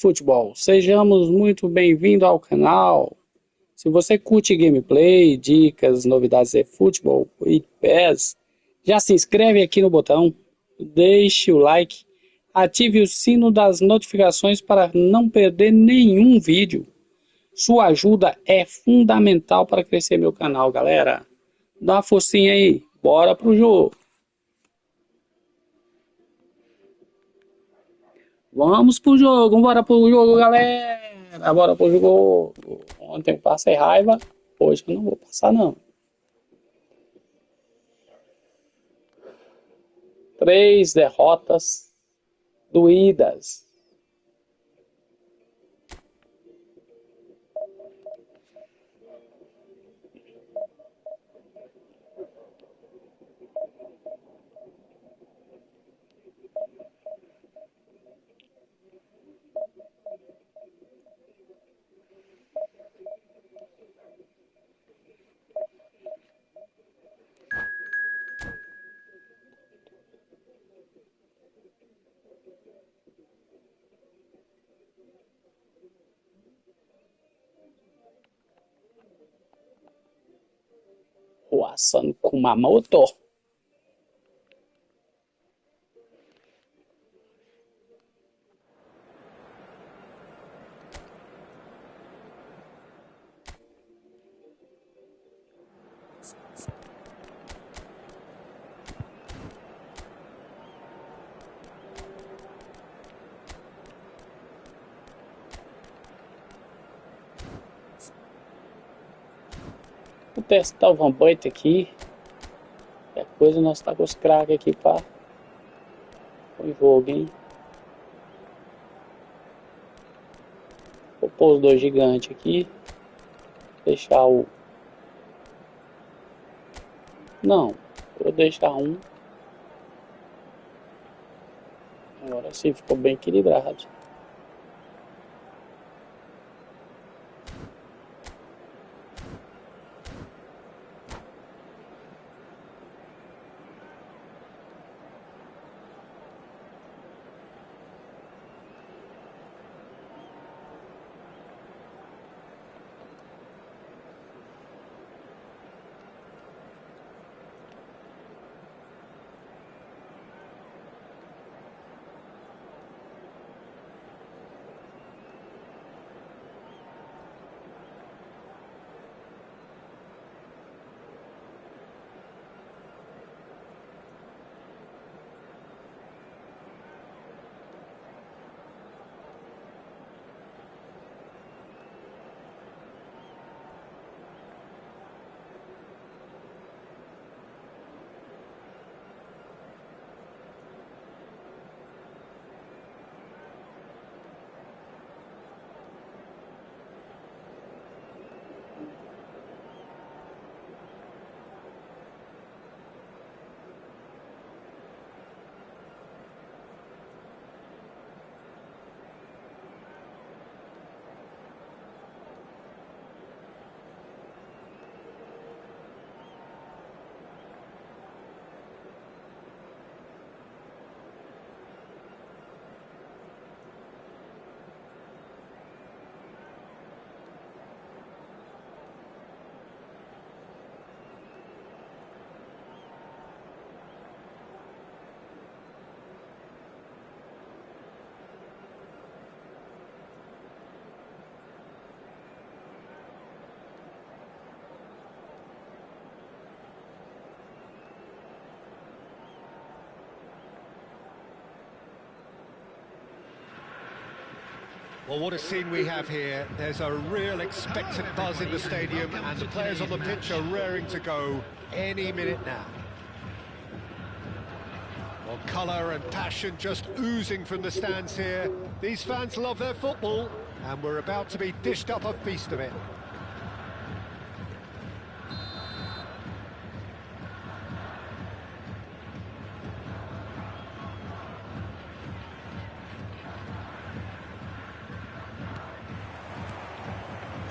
Efooteball, sejamos muito bem-vindos ao canal. Se você curte gameplay, dicas, novidades de futebol e PES, já se inscreve aqui no botão, deixe o like, ative o sino das notificações para não perder nenhum vídeo. Sua ajuda é fundamental para crescer meu canal, galera. Dá uma forcinha aí, bora pro jogo. Vamos pro jogo, bora pro jogo, galera. Bora pro jogo. Ontem eu passei raiva, hoje eu não vou passar não. 3 derrotas doídas. O Asano Kumamoto. Vou testar o Van Boit aqui. Qualquer coisa nós tá com os craques aqui para o jogo, hein? Vou pôr os dois gigantes aqui. Deixar o... Não, vou deixar um. Agora sim ficou bem equilibrado. Well, what a scene we have here. There's a real expectant buzz in the stadium and the players on the pitch are raring to go any minute now. Well, colour and passion just oozing from the stands here. These fans love their football and we're about to be dished up a feast of it.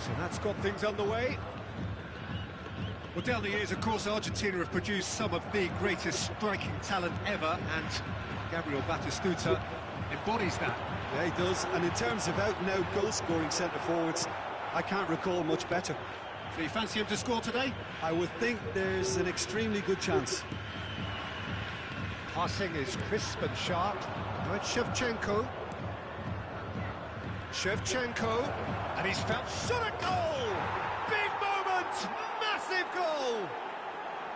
So that's got things underway. Well, down the years, of course, Argentina have produced some of the greatest striking talent ever, and Gabriel Batistuta embodies that. Yeah, he does. And in terms of out-and-out goal-scoring centre-forwards, I can't recall much better. So you fancy him to score today? I would think there's an extremely good chance. Passing is crisp and sharp. Now it's Shevchenko. Shevchenko, and he's found shot at goal! Big moment! Massive goal!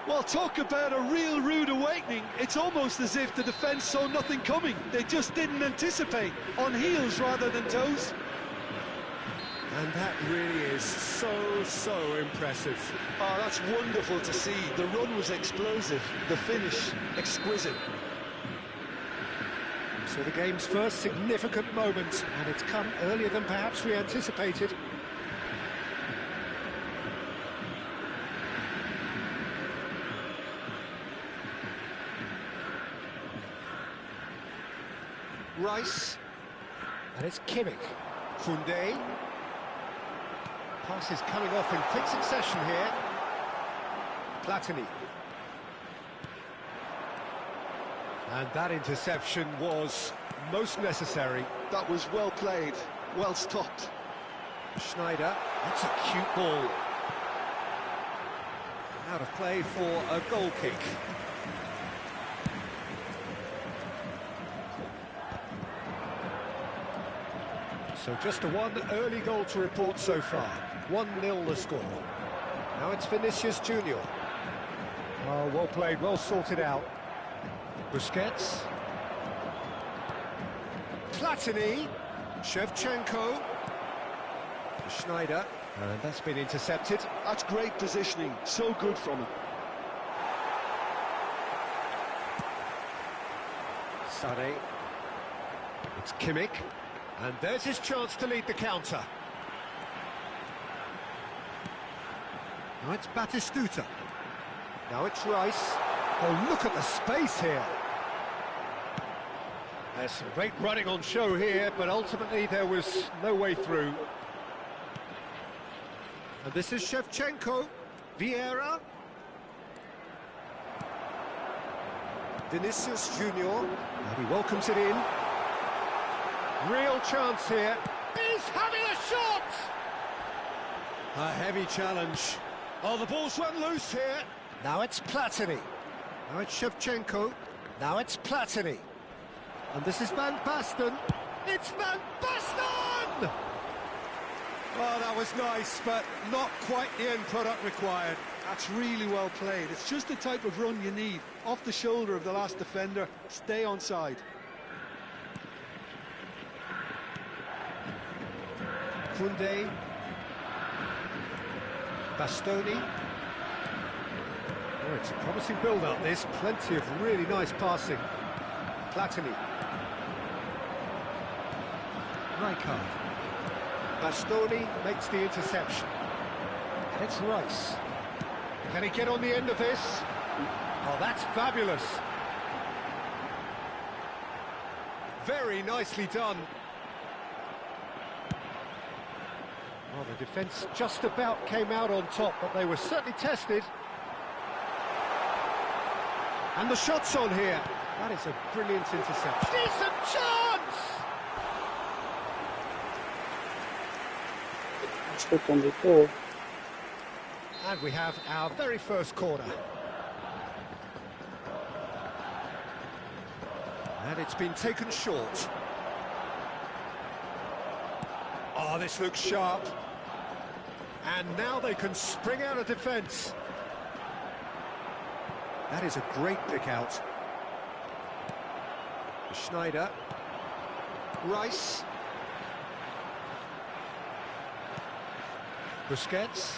Well, talk about a real rude awakening. It's almost as if the defence saw nothing coming. They just didn't anticipate, on heels rather than toes. And that really is so impressive. Oh, that's wonderful to see. The run was explosive, the finish exquisite. So the game's first significant moment, and it's come earlier than perhaps we anticipated. Rice, and it's Kimmich. Koundé. Passes coming off in quick succession here. Platini. And that interception was most necessary. That was well played, well stopped. Schneider, that's a cute ball. Out of play for a goal kick. So just a one early goal to report so far. 1-0 the score. Now it's Vinicius Junior. Oh, well played, well sorted out. Busquets. Platini. Shevchenko. Schneider. And that's been intercepted. That's great positioning, so good from him. Sane. It's Kimmich. And there's his chance to lead the counter. Now it's Batistuta. Now it's Rice. Oh, look at the space here. There's some great running on show here, but ultimately there was no way through. And this is Shevchenko. Vieira. Vinicius Junior. And he welcomes it in. Real chance here. He's having a shot! A heavy challenge. Oh, the ball's run loose here. Now it's Platini. Now it's Shevchenko. Now it's Platini. And this is Van Basten. It's Van Basten! Oh, that was nice, but not quite the end product required. That's really well played. It's just the type of run you need. Off the shoulder of the last defender, stay onside. Koundé. Bastoni. Oh, it's a promising build-up, this. Plenty of really nice passing. Platini. Rijkaard. Bastoni makes the interception. And it's Rice. Can he get on the end of this? Oh, that's fabulous. Very nicely done. Well, the defence just about came out on top, but they were certainly tested. And the shot's on here. That is a brilliant interception. Decent chance! And we have our very first corner. And it's been taken short. Oh, this looks sharp. And now they can spring out of defence. That is a great pick out. Schneider. Rice. Busquets.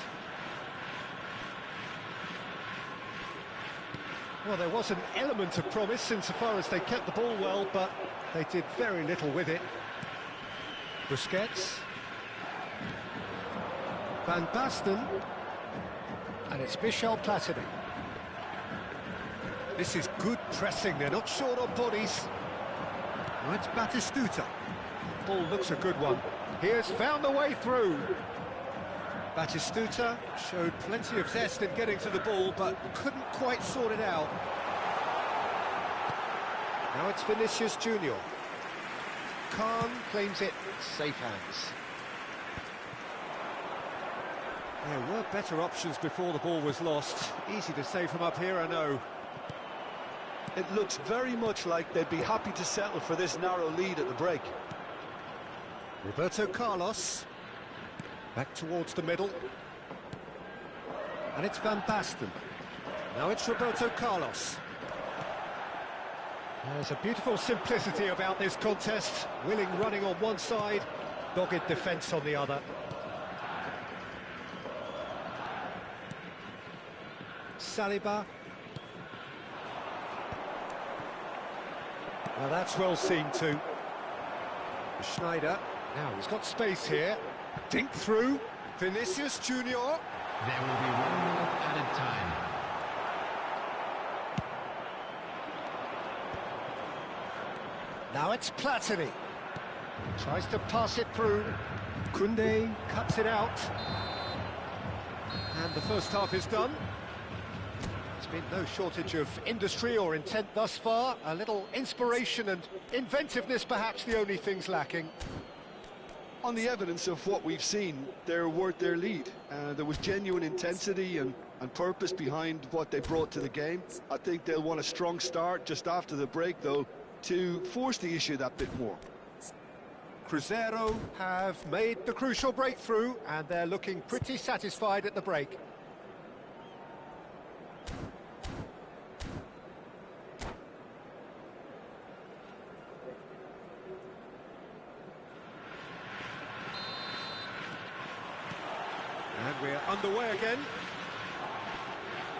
Well, there was an element of promise insofar as they kept the ball well, but they did very little with it. Busquets. Van Basten. And it's Michel Platini. This is good pressing, they're not short on bodies. Now it's Batistuta. Ball looks a good one. He has found the way through. Batistuta showed plenty of zest in getting to the ball, but couldn't quite sort it out. Now it's Vinicius Junior. Khan claims it safe hands. There were better options before the ball was lost. Easy to say from up here, I know. It looks very much like they'd be happy to settle for this narrow lead at the break. Roberto Carlos. Back towards the middle. And it's Van Basten. Now it's Roberto Carlos. There's a beautiful simplicity about this contest. Willing running on one side, dogged defence on the other. Saliba. Well, that's well seen too. Schneider. Now he's got space here. Dink through. Vinicius Junior. There will be 1 minute added time. Now it's Platini. Tries to pass it through. Koundé cuts it out. And the first half is done. There's been no shortage of industry or intent thus far. A little inspiration and inventiveness, perhaps the only things lacking. On the evidence of what we've seen, they're worth their lead. There was genuine intensity and purpose behind what they brought to the game. I think they'll want a strong start just after the break, though, to force the issue that bit more. Cruzeiro have made the crucial breakthrough, and they're looking pretty satisfied at the break. And we're underway again.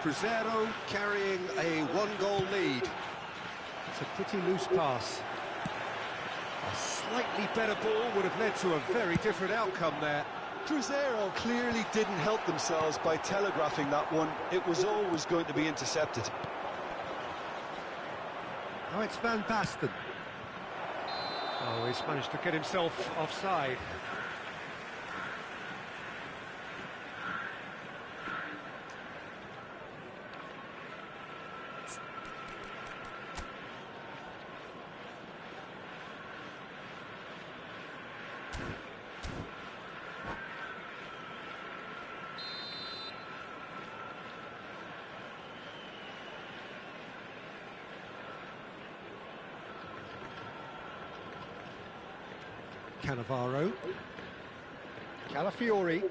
Cruzeiro carrying a one-goal lead. It's a pretty loose pass. A slightly better ball would have led to a very different outcome there. Cruzeiro clearly didn't help themselves by telegraphing that one. It was always going to be intercepted. Now it's Van Basten. Oh, he's managed to get himself offside. Cannavaro. Calafiori.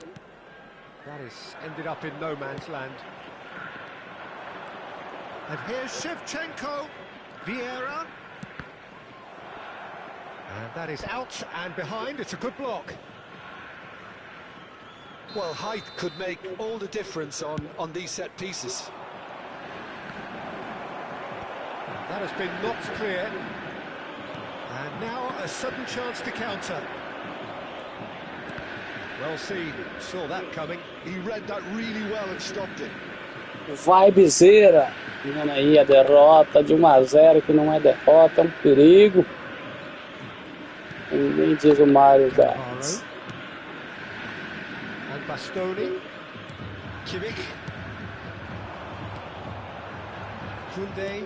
That has ended up in no man's land. And here's Shevchenko. Vieira. And that is out and behind. It's a good block. Well, height could make all the difference on these set pieces. That has been knocked clear. And now a sudden chance to counter. Well seen, saw that coming. He read that really well and stopped it. Vibezeira, vendo aí a derrota de 1-0, que não é derrota, é um perigo. Ninguém diz o Mário Gás. And Bastoni. Kimmich. Koundé.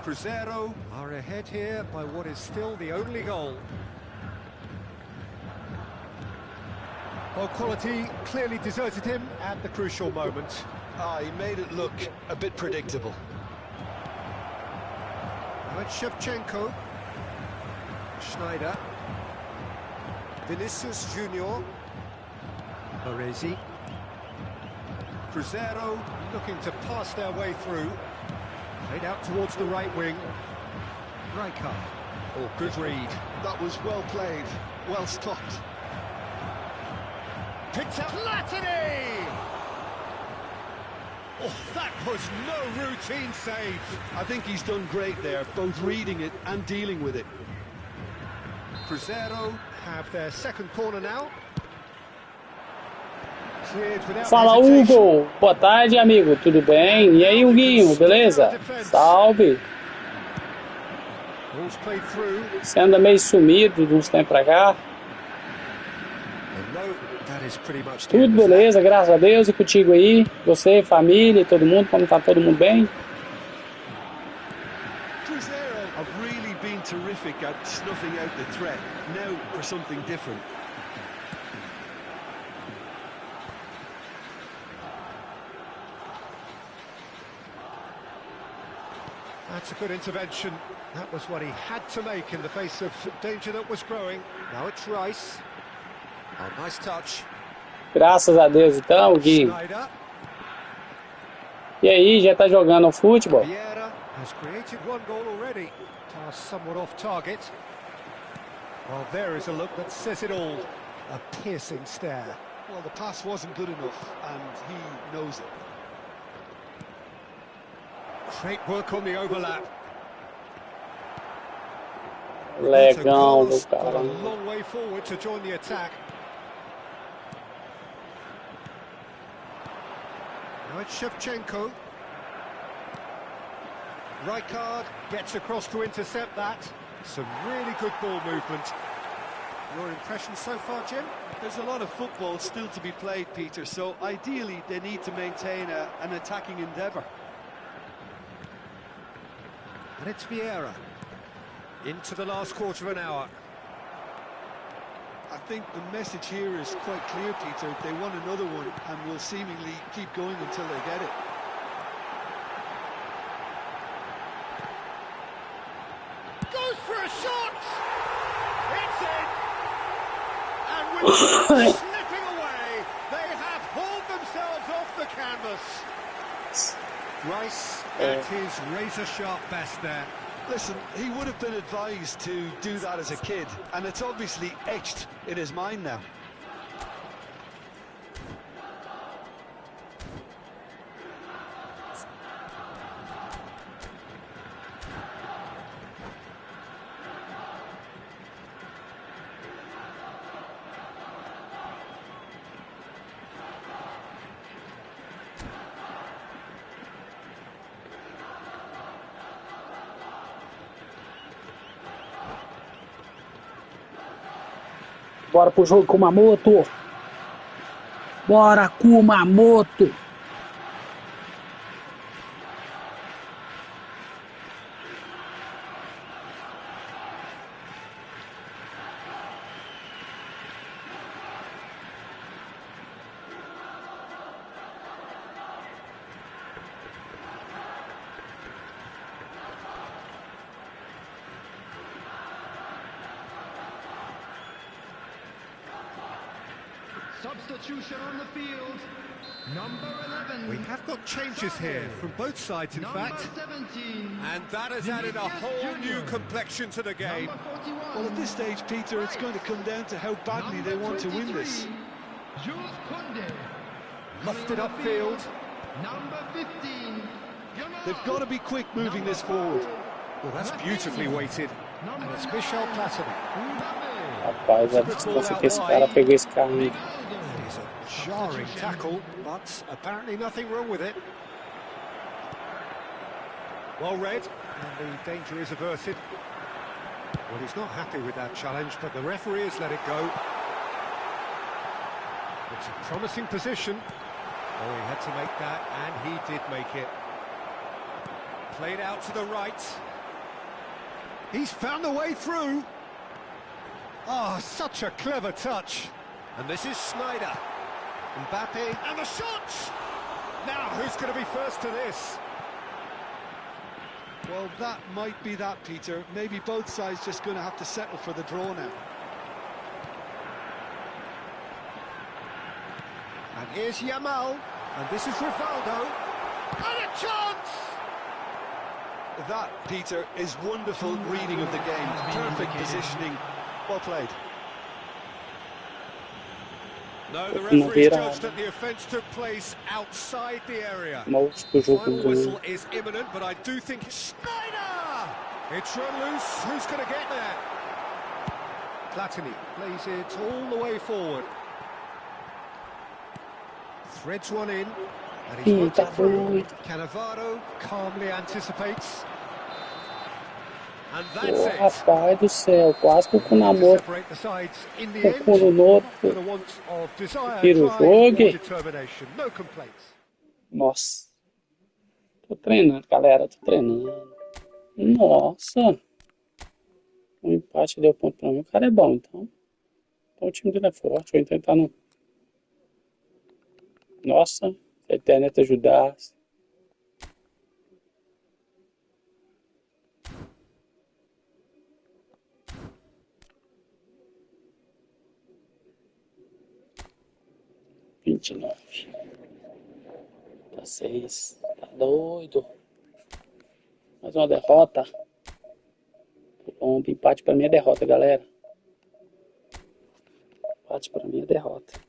Cruzeiro are ahead here by what is still the only goal. Well, quality clearly deserted him at the crucial moment. He made it look a bit predictable. Now it's Shevchenko. Schneider. Vinicius Junior. Baresi. Cruzeiro looking to pass their way through. Played out towards the right wing. Rijkaard. Oh, good read. That was well played, well stopped. Picked up Platini! Oh, that was no routine save. I think he's done great there, both reading it and dealing with it. Cruzeiro have their second corner now. Fala, Hugo! Boa tarde, amigo. Tudo bem? E aí, Huguinho? Beleza? Salve! Você anda meio sumido de uns tempos pra cá? Tudo beleza, graças a Deus. E contigo aí? Você, família, todo mundo? Como tá todo mundo bem? Cruzeiro have really been terrific at snuffing out the threat. Now for something different. That's a good intervention. That was what he had to make in the face of danger that was growing. Now it's Rice. Oh, nice touch. Graças a Deus, então, Gui. Snyder. E aí, já tá jogando futebol? Vieira has created one goal already. Pass somewhat off target. Well, there is a look that says it all. A piercing stare. Well, the pass wasn't good enough, and he knows it. Great work on the overlap. Legal do Got a cara. long way forward to join the attack. Now it's Shevchenko. Rijkaard gets across to intercept that. Some really good ball movement. Your impression so far, Jim? There's a lot of football still to be played, Peter, so ideally they need to maintain an attacking endeavour. And it's Vieira. Into the last quarter of an hour. I think the message here is quite clear, Peter. They want another one and will seemingly keep going until they get it. Goes for a shot! It's in! And with the slipping away, they have hauled themselves off the canvas. Rice at his razor-sharp best there. Listen, he would have been advised to do that as a kid, and it's obviously etched in his mind now. Bora pro jogo, Kumamoto. Bora, Kumamoto. Substitution on the field. Number 11. We have got changes here from both sides, in Number fact. 17. And that has added a whole new complexion to the game. Number 41. Well, at this stage, Peter, it's going to come down to how badly they want to win this. Jules Koundé. Lofted upfield. Number 15. They've got to be quick moving this forward. Well, that's beautifully weighted. And it's Michel Platini. Rapaz, a distância que esse cara pegou esse carrinho. It is a jarring tackle, but apparently nothing wrong with it. Well read, and the danger is averted. Well, he's not happy with that challenge, but the referee has let it go. It's a promising position. Oh, he had to make that, and he did make it. Played out to the right. He's found the way through. Oh, such a clever touch. And this is Snyder. Mbappe. And the shot! Now, who's going to be first to this? Well, that might be that, Peter. Maybe both sides just going to have to settle for the draw now. And here's Yamal. And this is Rivaldo. And a chance! That, Peter, is wonderful reading of the game. Perfect positioning. Well played. No, the referee judged that the offence took place outside the area. Final whistle is imminent, but I do think it's Snyder! It's run loose. Who's going to get there? Platini plays it all the way forward. Threads one in, and he's worked it through. Cannavaro calmly anticipates. And that's it. Rapaz do céu, quase que o Kumamoto Separate the sides in the o end. pulo no For the want of desire, Tira o drive, or jogo. determination. No complaints. Nossa. Tô treinando, galera. Tô treinando. Nossa. Um empate deu ponto pra mim. O cara é bom, então. Então o time dele é forte. Vou tentar no. Nossa, se a internet ajudasse. Tá 6. Tá doido. Mais uma derrota. Bom, empate pra mim é derrota, galera. Empate pra mim é derrota.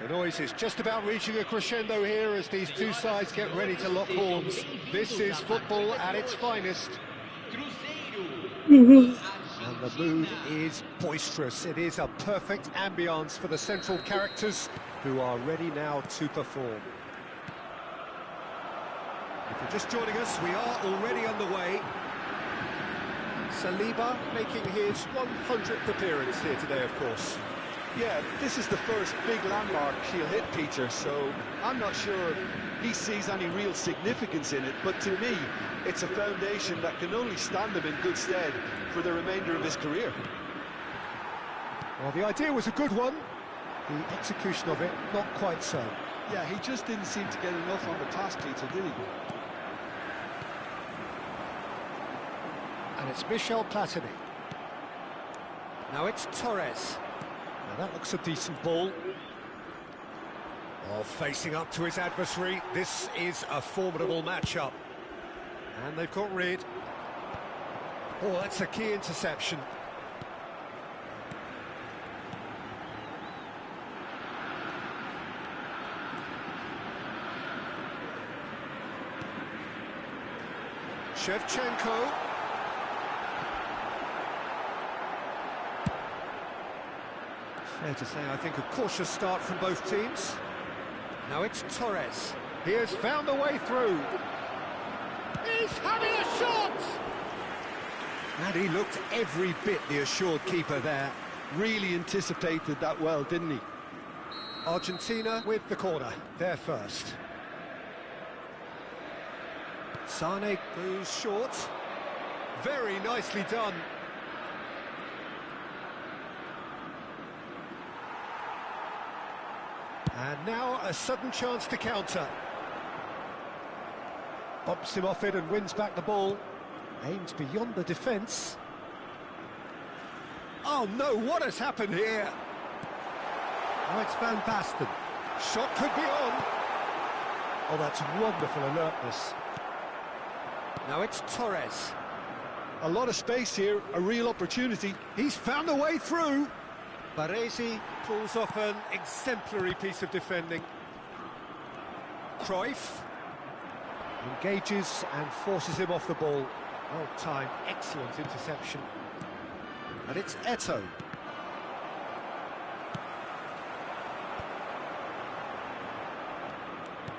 The noise is just about reaching a crescendo here as these two sides get ready to lock horns. This is football at its finest. And the mood is boisterous. It is a perfect ambience for the central characters who are ready now to perform. If you're just joining us, we are already underway. Saliba making his 100th appearance here today, of course. Yeah, this is the first big landmark he'll hit, Peter, so I'm not sure he sees any real significance in it, but to me, it's a foundation that can only stand him in good stead for the remainder of his career. Well, the idea was a good one, the execution of it, not quite so. Yeah, he just didn't seem to get enough on the pass, Peter, did he? And it's Michel Platini. Now it's Torres. Now that looks a decent ball. Oh, facing up to his adversary, this is a formidable matchup. And they've got rid. Oh, that's a key interception. Shevchenko. Fair to say, I think, a cautious start from both teams. Now it's Torres. He has found a way through. He's having a shot! And he looked every bit the assured keeper there. Really anticipated that well, didn't he? Argentina with the corner, they're first. Sane goes short. Very nicely done. And now a sudden chance to counter. Bumps him off it and wins back the ball. Aims beyond the defence. Oh no, what has happened here? Oh, it's Van Basten. Shot could be on. Oh, that's wonderful alertness. Now it's Torres. A lot of space here, a real opportunity. He's found a way through. Baresi pulls off an exemplary piece of defending. Cruyff engages and forces him off the ball. Well timed, excellent interception. And it's Eto'o.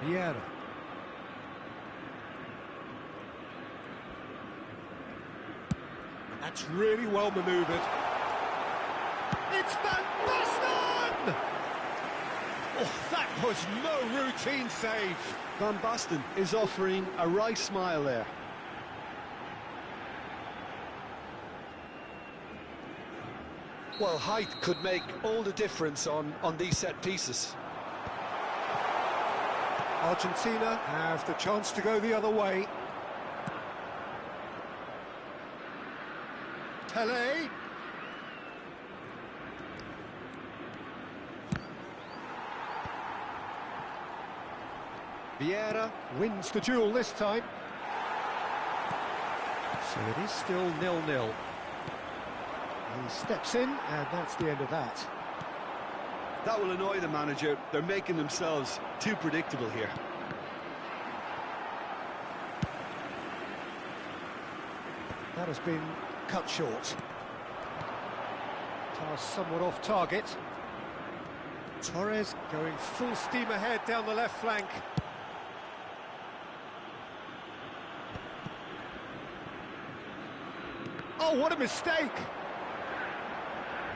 Vieira. That's really well manoeuvred. It's Van Basten! Oh, that was no routine save. Van Basten is offering a wry smile there. Well, height could make all the difference on these set pieces. Argentina have the chance to go the other way. Pelé. Vieira wins the duel this time. So it is still 0-0. He steps in, and that's the end of that. That will annoy the manager. They're making themselves too predictable here. That has been cut short. Pass somewhat off target. Torres going full steam ahead down the left flank. Oh, what a mistake!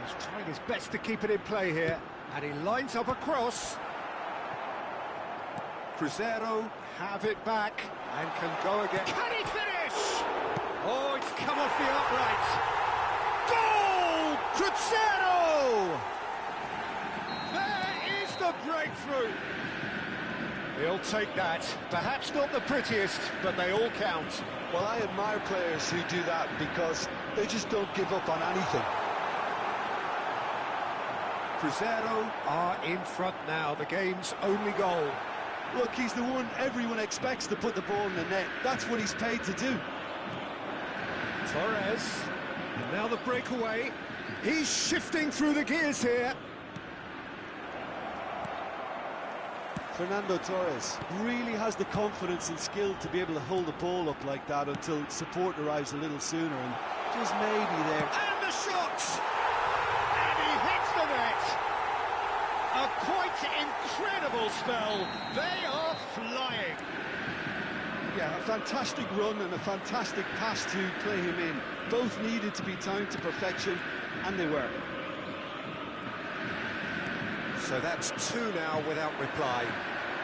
He's trying his best to keep it in play here. And he lines up a cross. Cruzeiro have it back and can go again. Can he finish? Oh, it's come off the upright. Goal! Cruzeiro! There is the breakthrough. He'll take that. Perhaps not the prettiest, but they all count. Well, I admire players who do that because they just don't give up on anything. Cruzeiro are in front now, the game's only goal. Look, he's the one everyone expects to put the ball in the net. That's what he's paid to do. Torres, and now the breakaway. He's shifting through the gears here. Fernando Torres really has the confidence and skill to be able to hold the ball up like that until support arrives a little sooner, and just maybe there. And the shot! And he hits the net! A quite incredible spell. They are flying. Yeah, a fantastic run and a fantastic pass to play him in. Both needed to be timed to perfection, and they were. So that's two now without reply.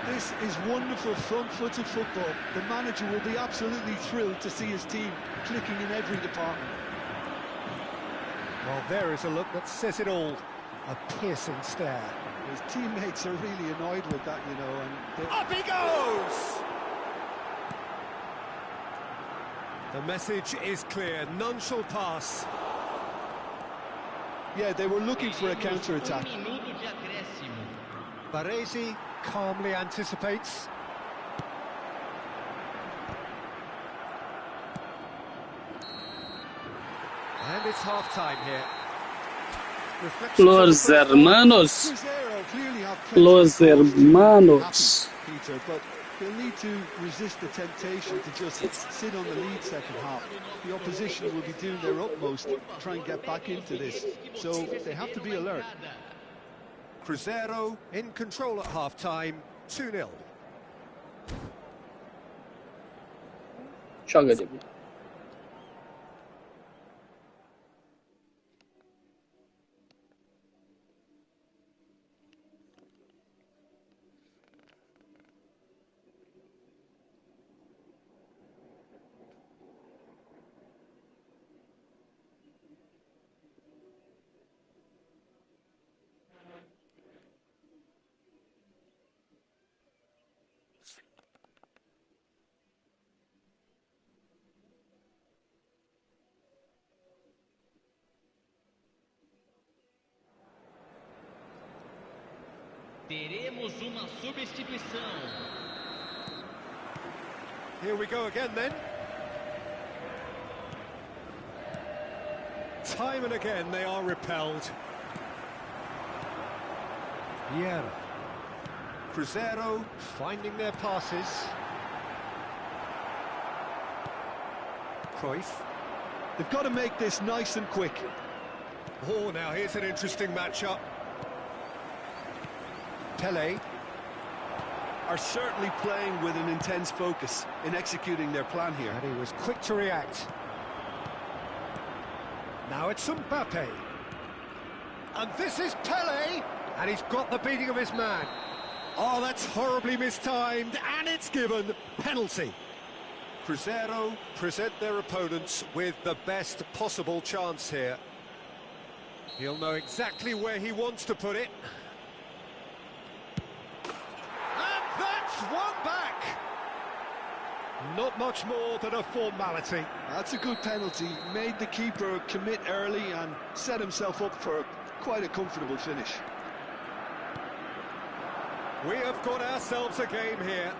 This is wonderful front-footed football. The manager will be absolutely thrilled to see his team clicking in every department. Well, there is a look that says it all. A piercing stare. His teammates are really annoyed with that, you know. And up he goes! The message is clear. None shall pass. yeah, they were looking for a counter-attack. Baresi calmly anticipates. And it's half-time here. Los hermanos. Los hermanos. Peter, but they'll need to resist the temptation to just sit on the lead second half. The opposition will be doing their utmost to try and get back into this. So they have to be alert. Cruzeiro in control at half-time, 2-0. Joga, Diego. Teremos uma substituição. Here we go again then. Time and again they are repelled. Vieira. Cruzeiro finding their passes. Cruyff. They've got to make this nice and quick. Oh, now here's an interesting matchup. Pele. Are certainly playing with an intense focus in executing their plan here. And he was quick to react. Now it's Mbappe. And this is Pele. And he's got the beating of his man. Oh, that's horribly mistimed. And it's given. Penalty. Cruzeiro present their opponents with the best possible chance here. He'll know exactly where he wants to put it. And that's one back. Not much more than a formality. That's a good penalty. Made the keeper commit early and set himself up for quite a comfortable finish. We have got ourselves a game here.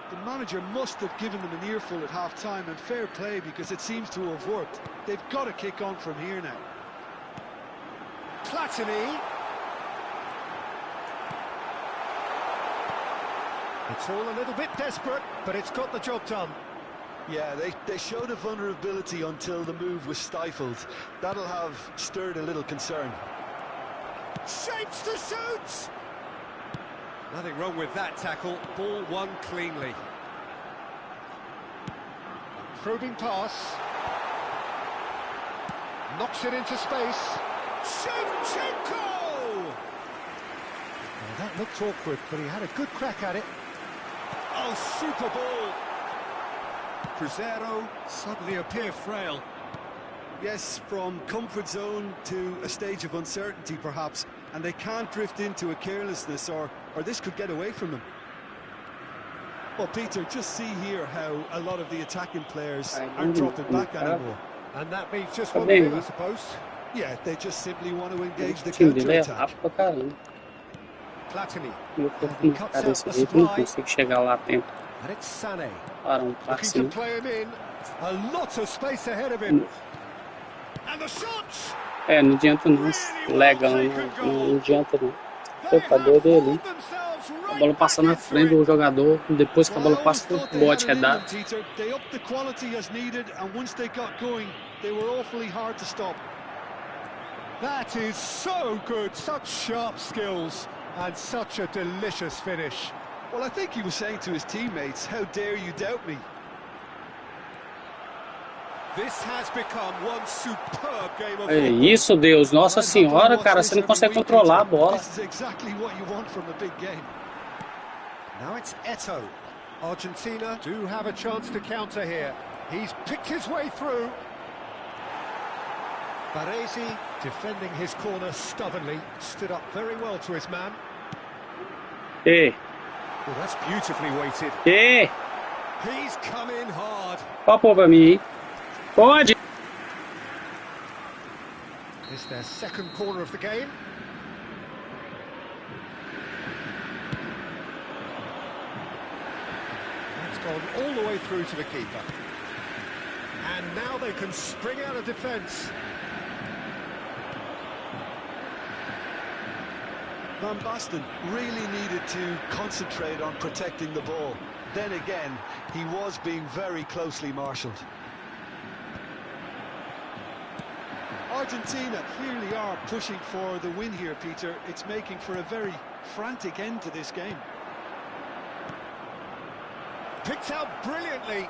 The manager must have given them an earful at half-time, and fair play because it seems to have worked. They've got to kick on from here now. Platini. It's all a little bit desperate, but it's got the job done. Yeah, they showed a vulnerability until the move was stifled. That'll have stirred a little concern. Shapes to shoot! Nothing wrong with that tackle. Ball won cleanly. Probing pass. Knocks it into space. Shevchenko! Well, that looked awkward, but he had a good crack at it. Oh, super ball! Cruzeiro suddenly appear frail. Yes, from comfort zone to a stage of uncertainty, perhaps, and they can't drift into a carelessness, or this could get away from them. Well, Peter, just see here how a lot of the attacking players aren't dropping back anymore. And that means just one thing, I suppose. Yeah, they just simply want to engage the time dele é counter-attack. rápido pra caramba. Platini. Meu corpo não tá desse jeito, não consigo chegar lá a tempo. And it's Sané. Para passe, Looking né? to play him in. A lot of space ahead of him. And the shots. É, não adianta não. Legal, não adianta não. Foi pra dor dele. A bola passa na frente do jogador, depois que a bola passa pro bote redado. They upped the quality as needed, and once they got going, they were awfully hard to stop. That is so good. Such sharp skills and such a delicious finish. Well, I think he was saying to his teammates, how dare you doubt me? This has become one superb game of É football. isso, Deus. Nossa Senhora, cara, você não consegue controlar a bola. This is exactly what you want from a big game. Now it's Eto. Argentina do have a chance to counter here. He's picked his way through. Baresi defending his corner stubbornly, stood up very well to his man. Ei, Oh, that's beautifully weighted. ei, He's come in hard. pode pôr pra mim, hein? Pode! It's their second corner of the game. That's gone all the way through to the keeper. And now they can spring out of defence. Van Basten really needed to concentrate on protecting the ball. Then again, he was being very closely marshalled. Argentina clearly are pushing for the win here, Peter. It's making for a very frantic end to this game. Picked out brilliantly.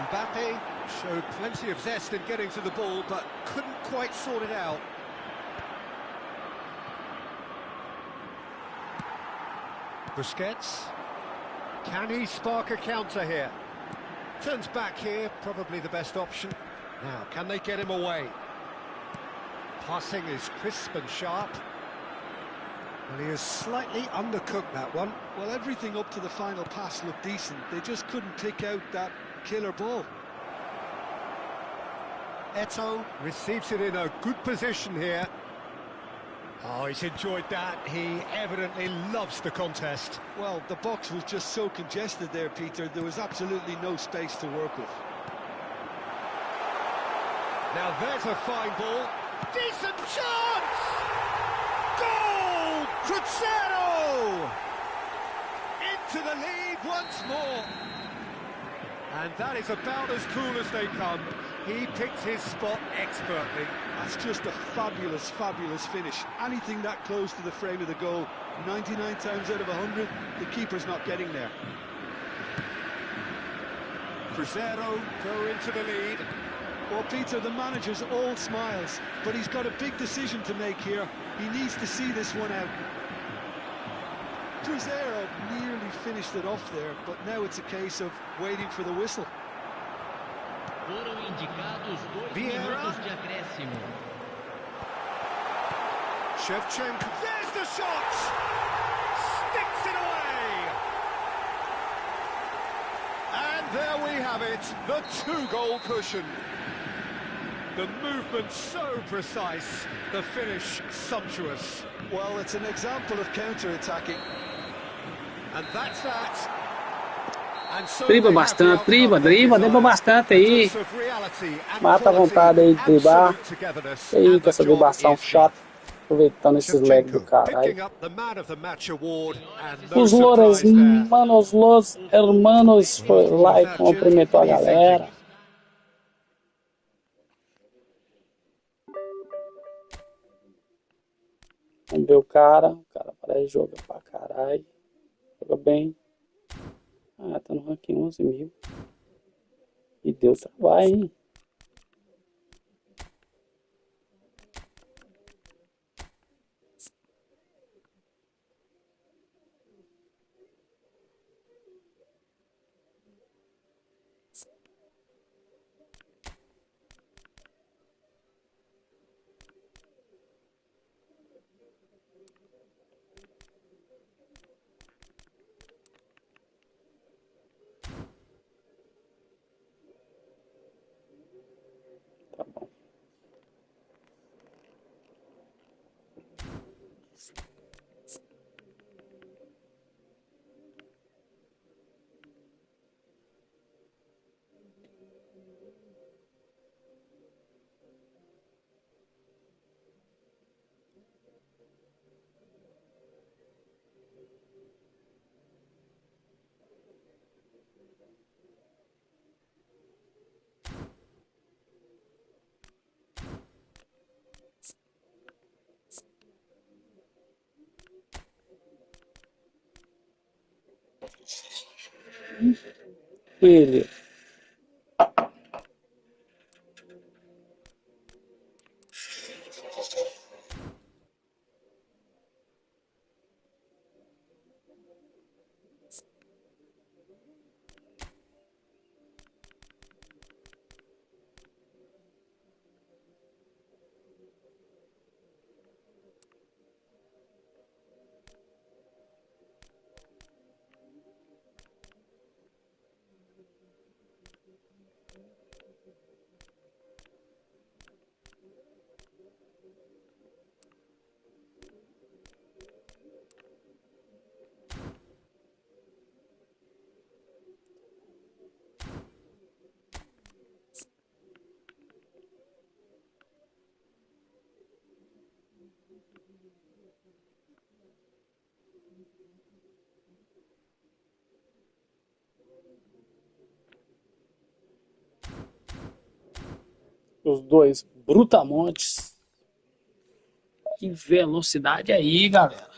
Mbappe showed plenty of zest in getting to the ball, but couldn't quite sort it out. Busquets. Can he spark a counter here? Turns back here, probably the best option. Now, can they get him away? Passing is crisp and sharp. Well, he has slightly undercooked that one. Well, everything up to the final pass looked decent. They just couldn't pick out that killer ball. Eto receives it in a good position here. Oh, he's enjoyed that. He evidently loves the contest. Well, the box was just so congested there, Peter. There was absolutely no space to work with. Now there's a fine ball. Decent chance! Goal! Crescer! Into the lead once more. And that is about as cool as they come. He picked his spot expertly. That's just a fabulous, fabulous finish. Anything that close to the frame of the goal, 99 times out of 100, the keeper's not getting there. Crescero go into the lead. Well, Peter, the manager's all smiles, but he's got a big decision to make here. He needs to see this one out. Crescero nearly finished it off there, but now it's a case of waiting for the whistle. Foram indicados 2 Vieira. minutos de acréscimo. Shevchenko, there's the shot! Sticks it away! And there we have it, the 2-goal cushion. The movement so precise, the finish sumptuous. Well, it's an example of counter-attacking. And that's that. And so Dribla they have the bastante, outcome dribla they dribla desire. bastante aí. Dose of reality and Mata a quality, vontade aí de driblar. absolute togetherness, Eita, and the essa job driblação is chata. Aproveitando esses legs do Shevchenko caralho. picking up the man of the match award, and no Os Lores, surprise there. manos, los hermanos, foi lá e cumprimentou a galera. Vamos ver o cara parece jogar pra caralho. Joga bem. Ah, tá no ranking 11.000. E deu trabalho, hein? Tá bom. Ele. Os dois brutamontes. Que velocidade aí, galera.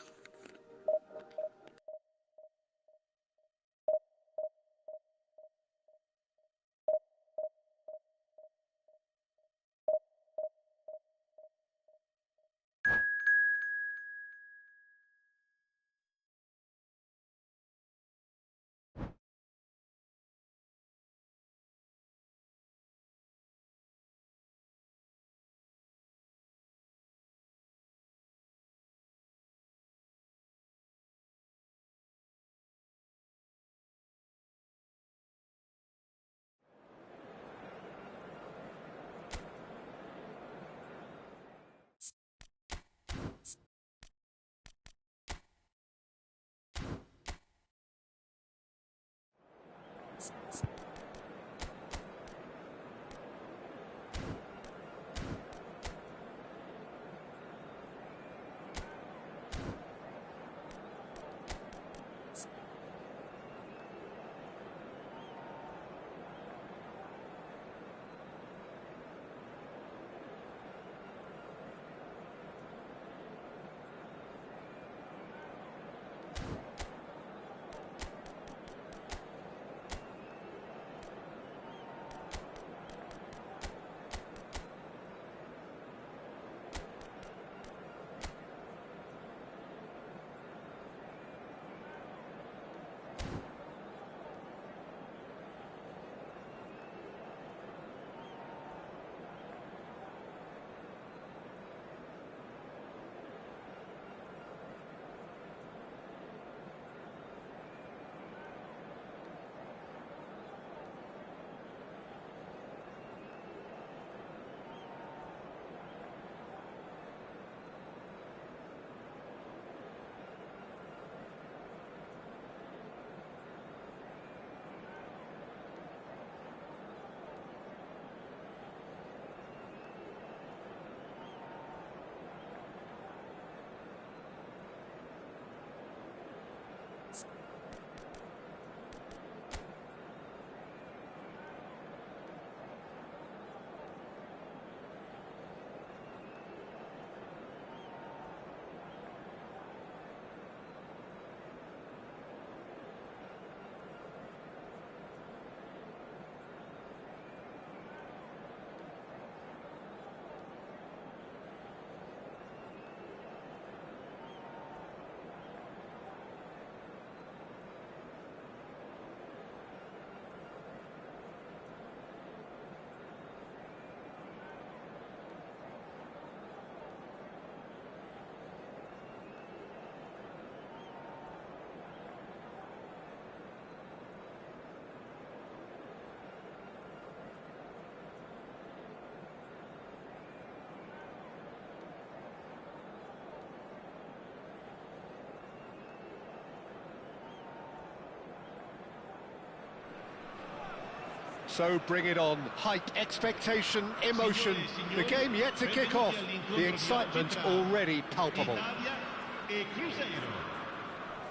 So bring it on. Hype, expectation, emotion. The game yet to kick off. The excitement already palpable.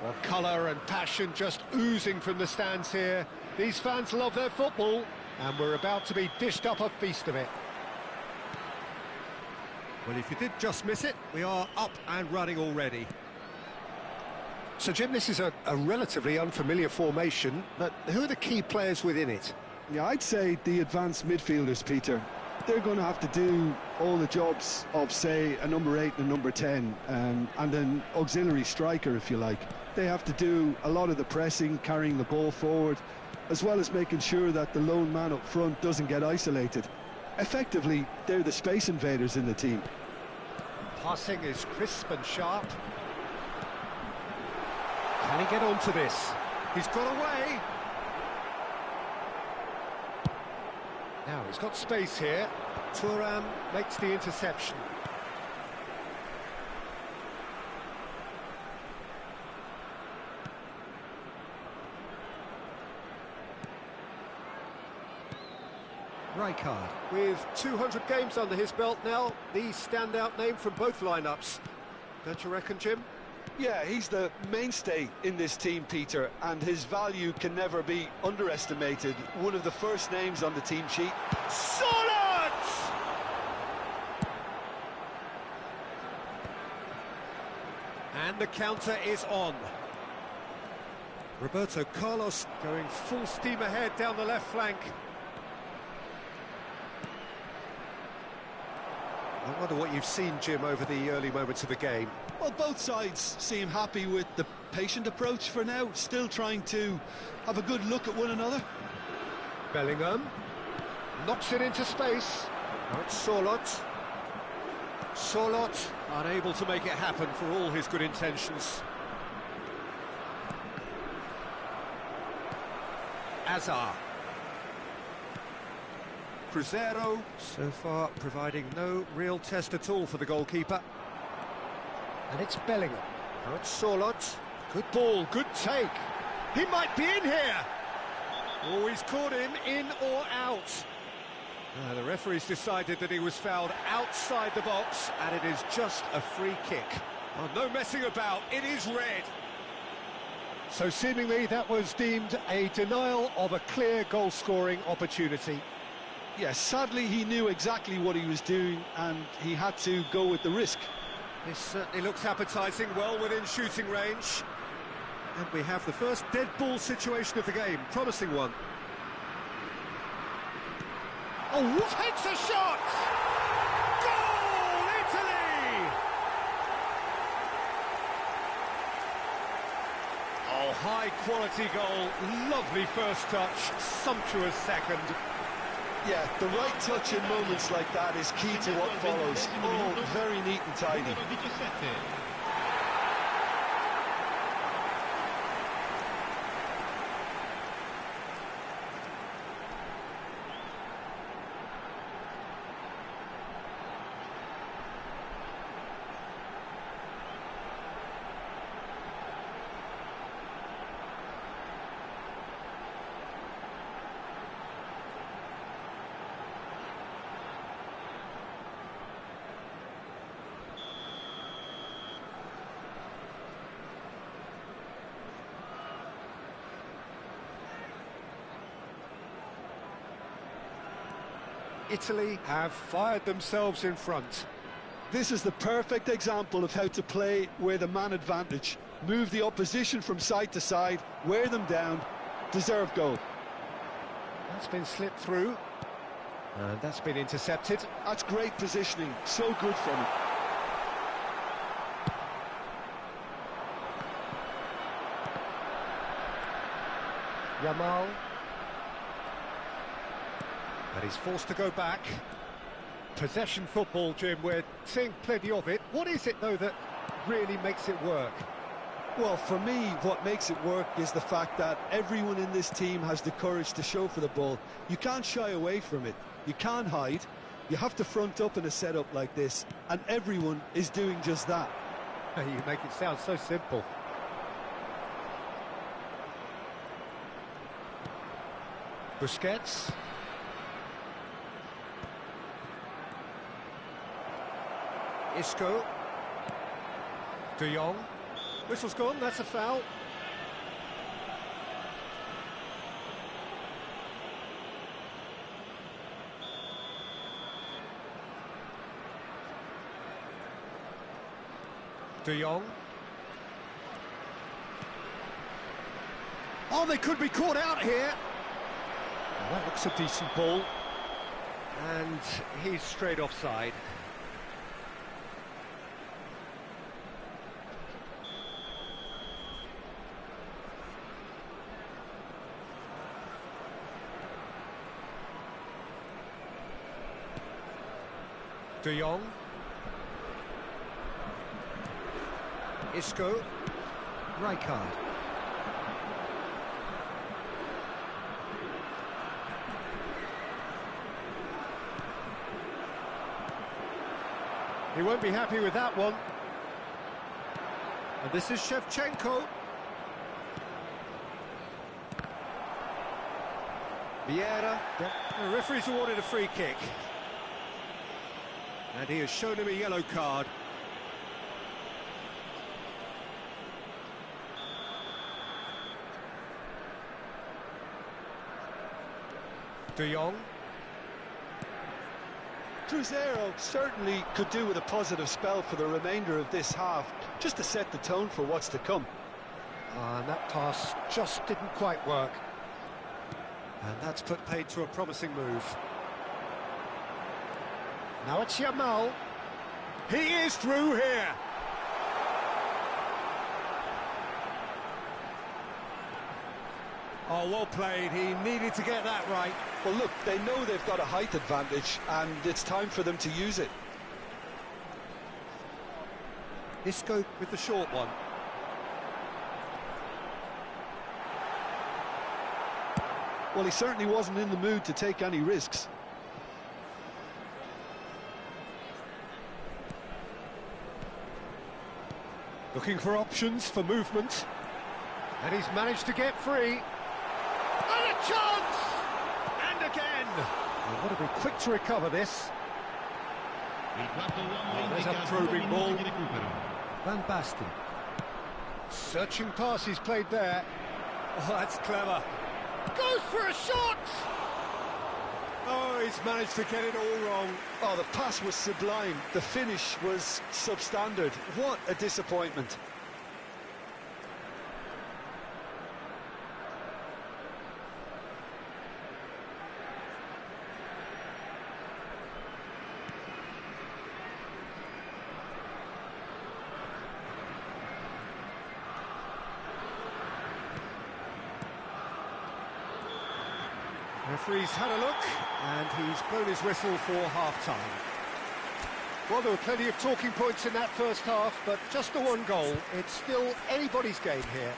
Well, colour and passion just oozing from the stands here. These fans love their football, and we're about to be dished up a feast of it. Well, if you did just miss it, we are up and running already. So, Jim, this is a relatively unfamiliar formation, but who are the key players within it? Yeah, I'd say the advanced midfielders, Peter. They're going to have to do all the jobs of, say, a number 8 and a number 10, and an auxiliary striker, if you like. They have to do a lot of the pressing, carrying the ball forward, as well as making sure that the lone man up front doesn't get isolated. Effectively, they're the space invaders in the team. Passing is crisp and sharp. Can he get onto this? He's got away. Now he's got space here. Thuram makes the interception. Rijkaard, with 200 games under his belt now, the standout name from both lineups. Don't you reckon, Jim? Yeah, he's the mainstay in this team, Peter, and his value can never be underestimated. One of the first names on the team sheet. Solid! And the counter is on. Roberto Carlos going full steam ahead down the left flank. I wonder what you've seen, Jim, over the early moments of the game. Well, both sides seem happy with the patient approach for now, still trying to have a good look at one another. Bellingham knocks it into space. Now it's Sorloth. Sorloth unable to make it happen for all his good intentions. Azar. Cruzeiro, so far providing no real test at all for the goalkeeper. And it's Bellingham. Now it's Sorloth. Good ball, good take. He might be in here. Oh, he's caught him in or out. The referee's decided that he was fouled outside the box, and it is just a free kick. Oh, no messing about, it is red. So seemingly that was deemed a denial of a clear goal-scoring opportunity. Yes, sadly he knew exactly what he was doing and he had to go with the risk. This certainly looks appetising, well within shooting range. And we have the first dead ball situation of the game, promising one. Oh, takes a shot! Goal, Italy! Oh, high quality goal, lovely first touch, sumptuous second. Yeah, the right touch in moments like that is key to what follows. Oh, very neat and tidy. Italy have fired themselves in front. This is the perfect example of how to play with a man advantage. Move the opposition from side to side, wear them down, deserve goal. That's been slipped through, and that's been intercepted. That's great positioning, so good from him. Yamal. And he's forced to go back. Possession football, Jim, we're seeing plenty of it. What is it, though, that really makes it work? Well, for me, what makes it work is the fact that everyone in this team has the courage to show for the ball. You can't shy away from it. You can't hide. You have to front up in a setup like this, and everyone is doing just that. You make it sound so simple. Busquets. Isco. De Jong. Whistle's gone, that's a foul. De Jong. Oh, they could be caught out here. Well, that looks a decent ball. And he's straight offside. De Jong. Isco. Rijkaard. He won't be happy with that one. And this is Shevchenko. Vieira. The referee's awarded a free kick. And he has shown him a yellow card. De Jong. Cruzeiro certainly could do with a positive spell for the remainder of this half, just to set the tone for what's to come. And that pass just didn't quite work. And that's put paid to a promising move. Now it's Yamal. He is through here. Oh, well played. He needed to get that right. Well, look, they know they've got a height advantage, and it's time for them to use it. Isco with the short one. Well, he certainly wasn't in the mood to take any risks. Looking for options for movement. And he's managed to get free. And a chance! And again! They've got to be quick to recover this. Oh, there's a probing ball. Van Basten. Searching pass he's played there. Oh, that's clever. Goes for a shot! Oh, he's managed to get it all wrong. Oh, the pass was sublime. The finish was substandard. What a disappointment. Referee's had a look, and he's blown his whistle for half-time. Well, there were plenty of talking points in that first half, but just the one goal. It's still anybody's game here.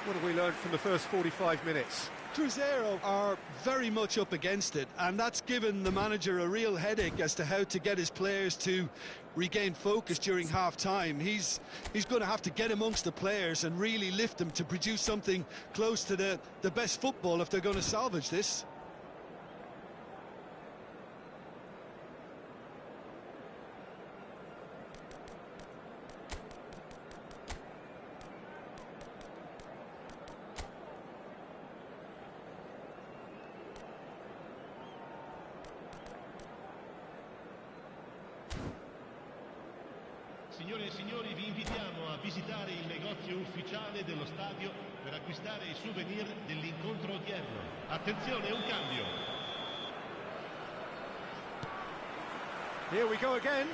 What have we learned from the first 45 minutes? Cruzeiro are very much up against it, and that's given the manager a real headache as to how to get his players to regain focus during half-time. He's going to have to get amongst the players and really lift them to produce something close to the best football if they're going to salvage this. Signore e signori, vi invitiamo a visitare il negozio ufficiale dello stadio per acquistare i souvenir dell'incontro odierno. Attenzione, un cambio. Here we go again.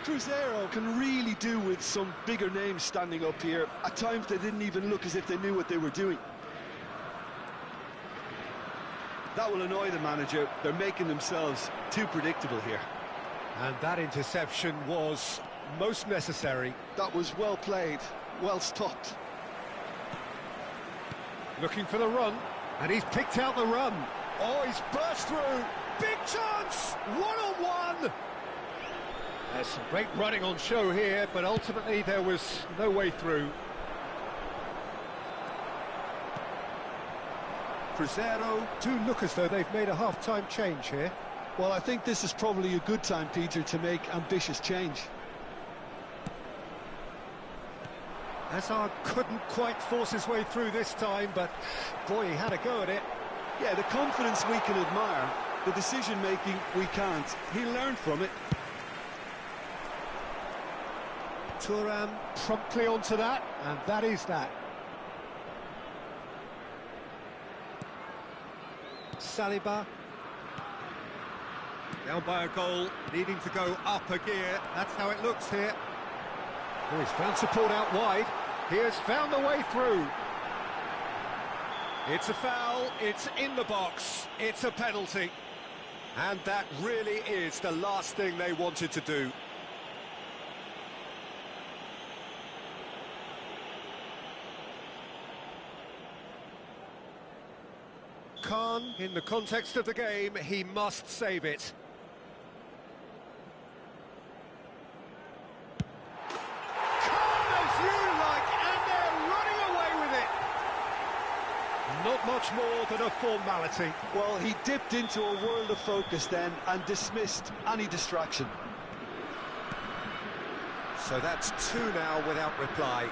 Cruzeiro can really do with some bigger names standing up here. At times they didn't even look as if they knew what they were doing. That will annoy the manager. They're making themselves too predictable here. And that interception was most necessary. That was well played, well stopped. Looking for the run, and he's picked out the run. Oh, he's burst through. Big chance! One-on-one! There's some great running on show here, but ultimately there was no way through. Cruzeiro do look as though they've made a half-time change here. Well, I think this is probably a good time, Peter, to make ambitious change. Hazard couldn't quite force his way through this time, but boy, he had a go at it. Yeah, the confidence we can admire, the decision-making we can't. He learned from it. Thuram promptly onto that, and that is that. Saliba. Down by a goal, needing to go up a gear. That's how it looks here. Oh, he's found support out wide. He has found the way through. It's a foul, it's in the box, it's a penalty. And that really is the last thing they wanted to do. Khan, in the context of the game, he must save it. Khan, as you like, and they're running away with it. Not much more than a formality. Well, he dipped into a world of focus then and dismissed any distraction. So that's two now without reply.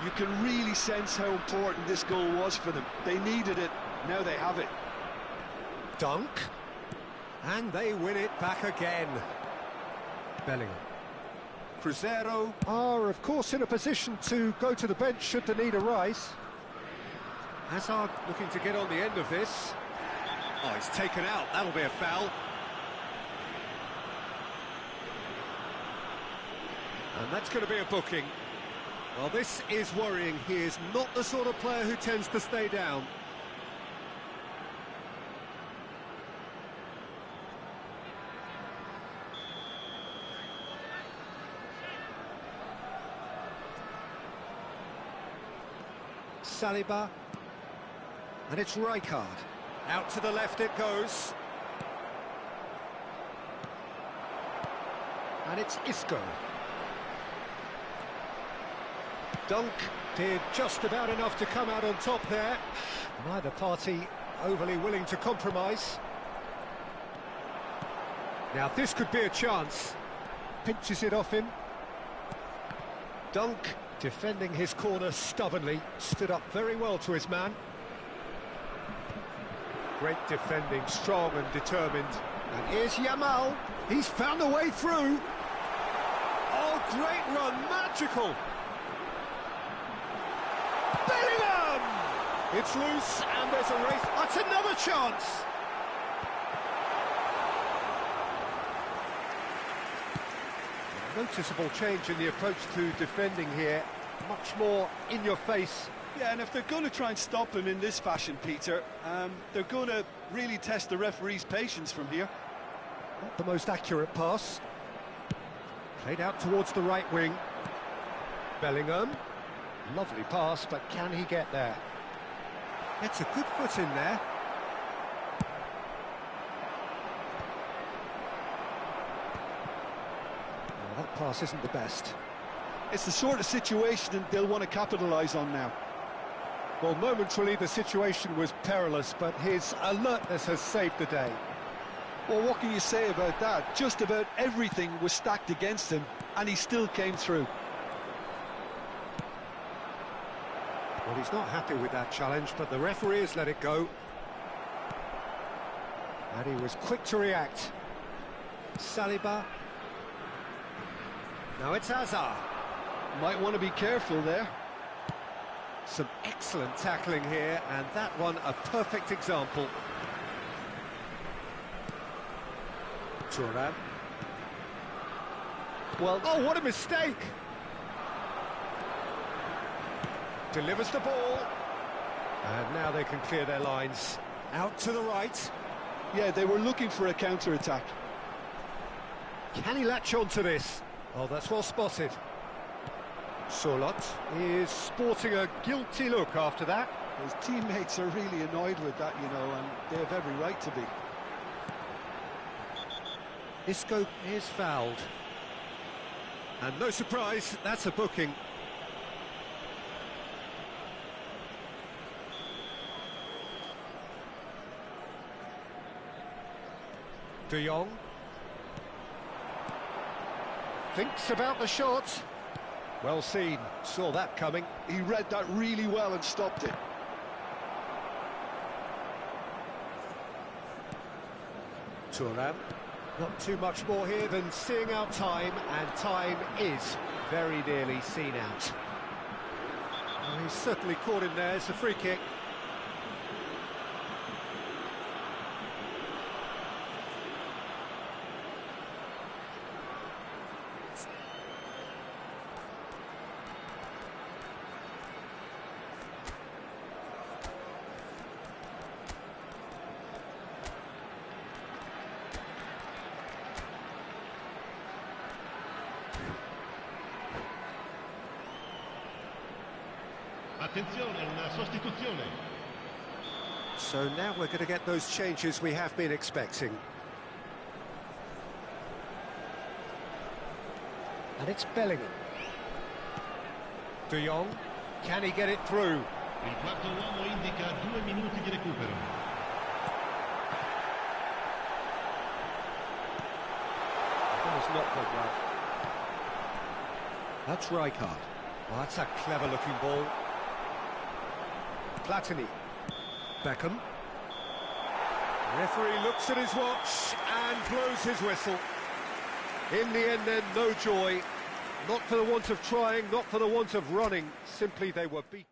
You can really sense how important this goal was for them. They needed it, now they have it. Dunk. And they win it back again. Bellingham. Cruzeiro are, of course, in a position to go to the bench should the need arise. Hazard looking to get on the end of this. Oh, he's taken out. That'll be a foul. And that's going to be a booking. Well, this is worrying. He is not the sort of player who tends to stay down. Saliba. And it's Rijkaard. Out to the left it goes. And it's Isco. Dunk did just about enough to come out on top there. Neither party overly willing to compromise. Now this could be a chance. Pinches it off him. Dunk, defending his corner stubbornly, stood up very well to his man. Great defending, strong and determined. And here's Yamal. He's found a way through. Oh, great run, magical. Bellingham! It's loose and there's a race. That's another chance. Noticeable change in the approach to defending here. Much more in your face. Yeah, and if they're going to try and stop him in this fashion, Peter, they're going to really test the referee's patience from here. Not the most accurate pass. Played out towards the right wing. Bellingham. Lovely pass, but can he get there? It's a good foot in there. Well, that pass isn't the best. It's the sort of situation they'll want to capitalise on now. Well, momentarily the situation was perilous, but his alertness has saved the day. Well, what can you say about that? Just about everything was stacked against him, and he still came through. Well, he's not happy with that challenge, but the referee has let it go. And he was quick to react. Saliba. Now it's Hazard. Might want to be careful there. Some excellent tackling here, and that one a perfect example. Thuram. Well, oh, what a mistake! Delivers the ball. And now they can clear their lines. Out to the right. Yeah, they were looking for a counter-attack. Can he latch on to this? Oh, that's well spotted. Solot is sporting a guilty look after that. His teammates are really annoyed with that, you know, and they have every right to be. Isco is fouled. And no surprise, that's a booking. De Jong. Thinks about the shot. Well seen, saw that coming. He read that really well and stopped it. Thuram. Not too much more here than seeing out time, and time is very nearly seen out. Well, he's certainly caught in there. It's a free kick. Attenzione, una sostituzione. So now we're going to get those changes we have been expecting. And it's Bellingham. De Jong, can he get it through? Il quarto uomo indica 2 minuti di recupero. That has not gone well. That's Rijkaard. Well, that's a clever-looking ball. Platini. Beckham. Referee looks at his watch and blows his whistle. In the end then, no joy. Not for the want of trying, not for the want of running. Simply they were beaten.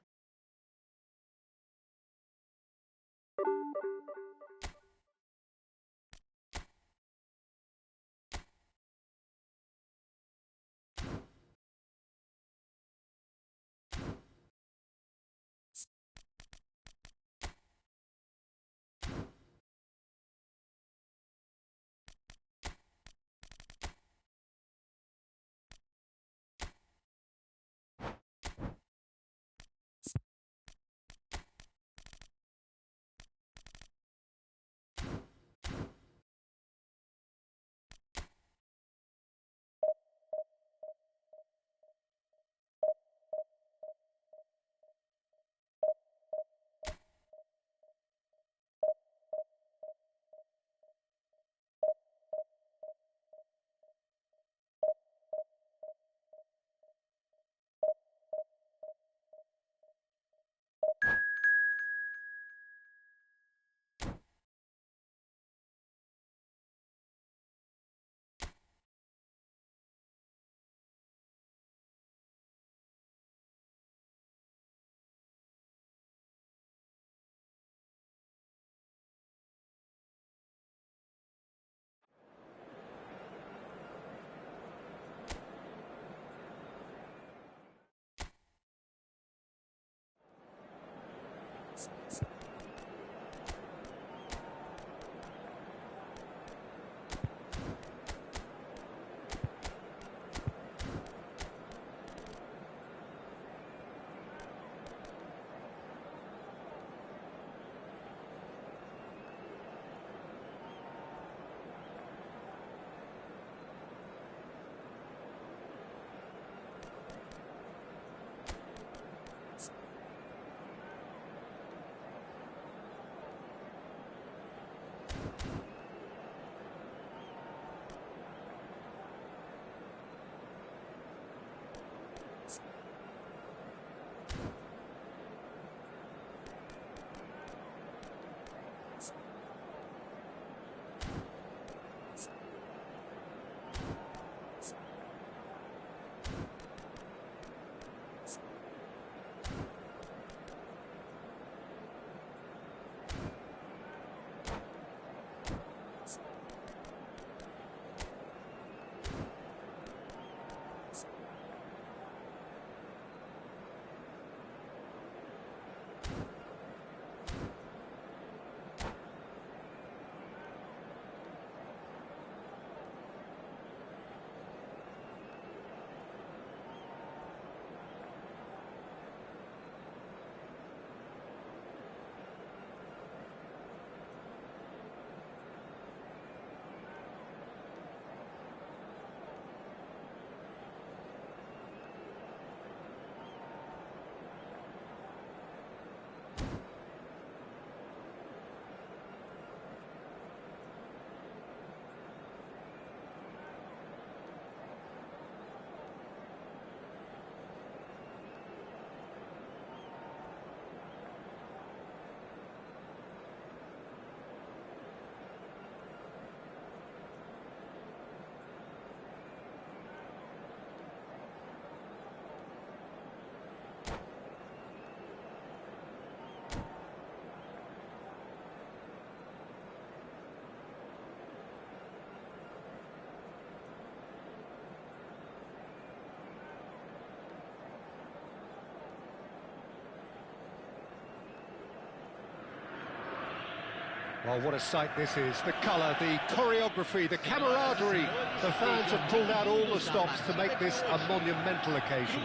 Well, what a sight this is. The colour, the choreography, the camaraderie. The fans have pulled out all the stops to make this a monumental occasion.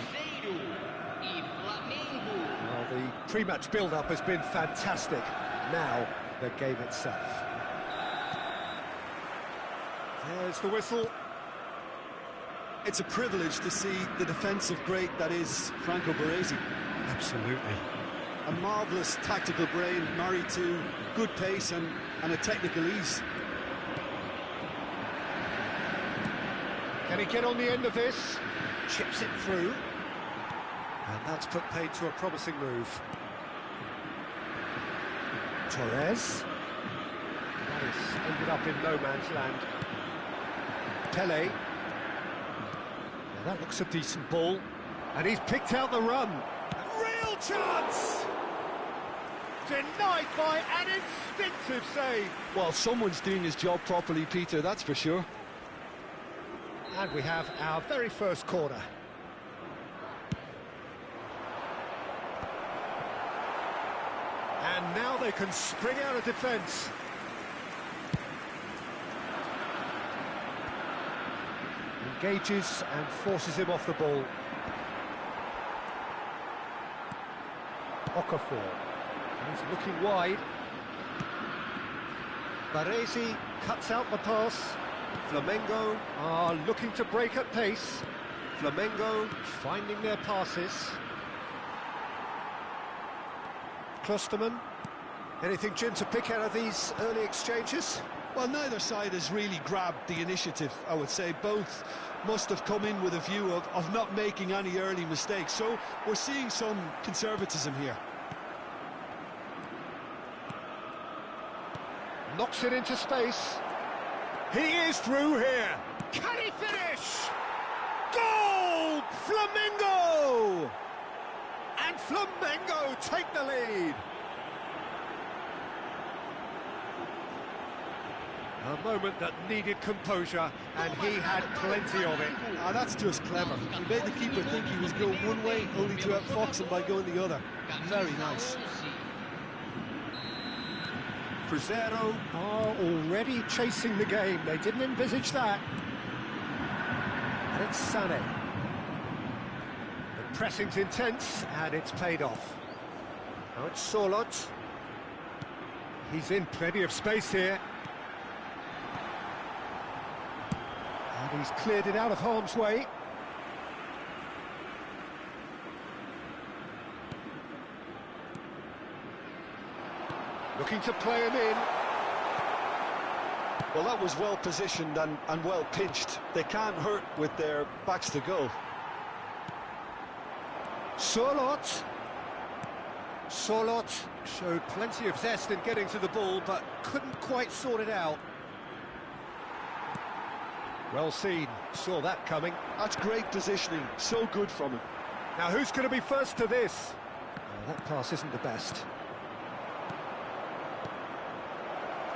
Well, the pre-match build-up has been fantastic. Now, the game itself. There's the whistle. It's a privilege to see the defensive great that is Franco Baresi. Absolutely. A marvellous tactical brain married to good pace and a technical ease. Can he get on the end of this? Chips it through. And that's put paid to a promising move. Torres. That has ended up in no man's land. Pele. Now that looks a decent ball. And he's picked out the run. Real chance! Denied by an instinctive save. Well, someone's doing his job properly, Peter, that's for sure. And we have our very first corner. And now they can spring out of defence. Engages and forces him off the ball. Okafor. He's looking wide. Baresi cuts out the pass. Flamengo are looking to break at pace. Flamengo finding their passes. Klosterman. Anything, Jim, to pick out of these early exchanges? Well, neither side has really grabbed the initiative, I would say. Both must have come in with a view of not making any early mistakes. So we're seeing some conservatism here. Knocks it into space. He is through here. Can he finish? Goal! Flamengo! And Flamengo take the lead. A moment that needed composure, and he had plenty of it. Ah, that's just clever. He made the keeper think he was going one way, only to outfox him by going the other. Very nice. Crescer are already chasing the game. They didn't envisage that. And it's Sané. The pressing's intense, and it's paid off. Now it's Sorloth. He's in plenty of space here. And he's cleared it out of harm's way. Looking to play him in. Well, that was well positioned and well pinched. They can't hurt with their backs to goal. Sorloth. Sorloth showed plenty of zest in getting to the ball, but couldn't quite sort it out. Well seen, saw that coming. That's great positioning, so good from him. Now who's going to be first to this? Well, that pass isn't the best.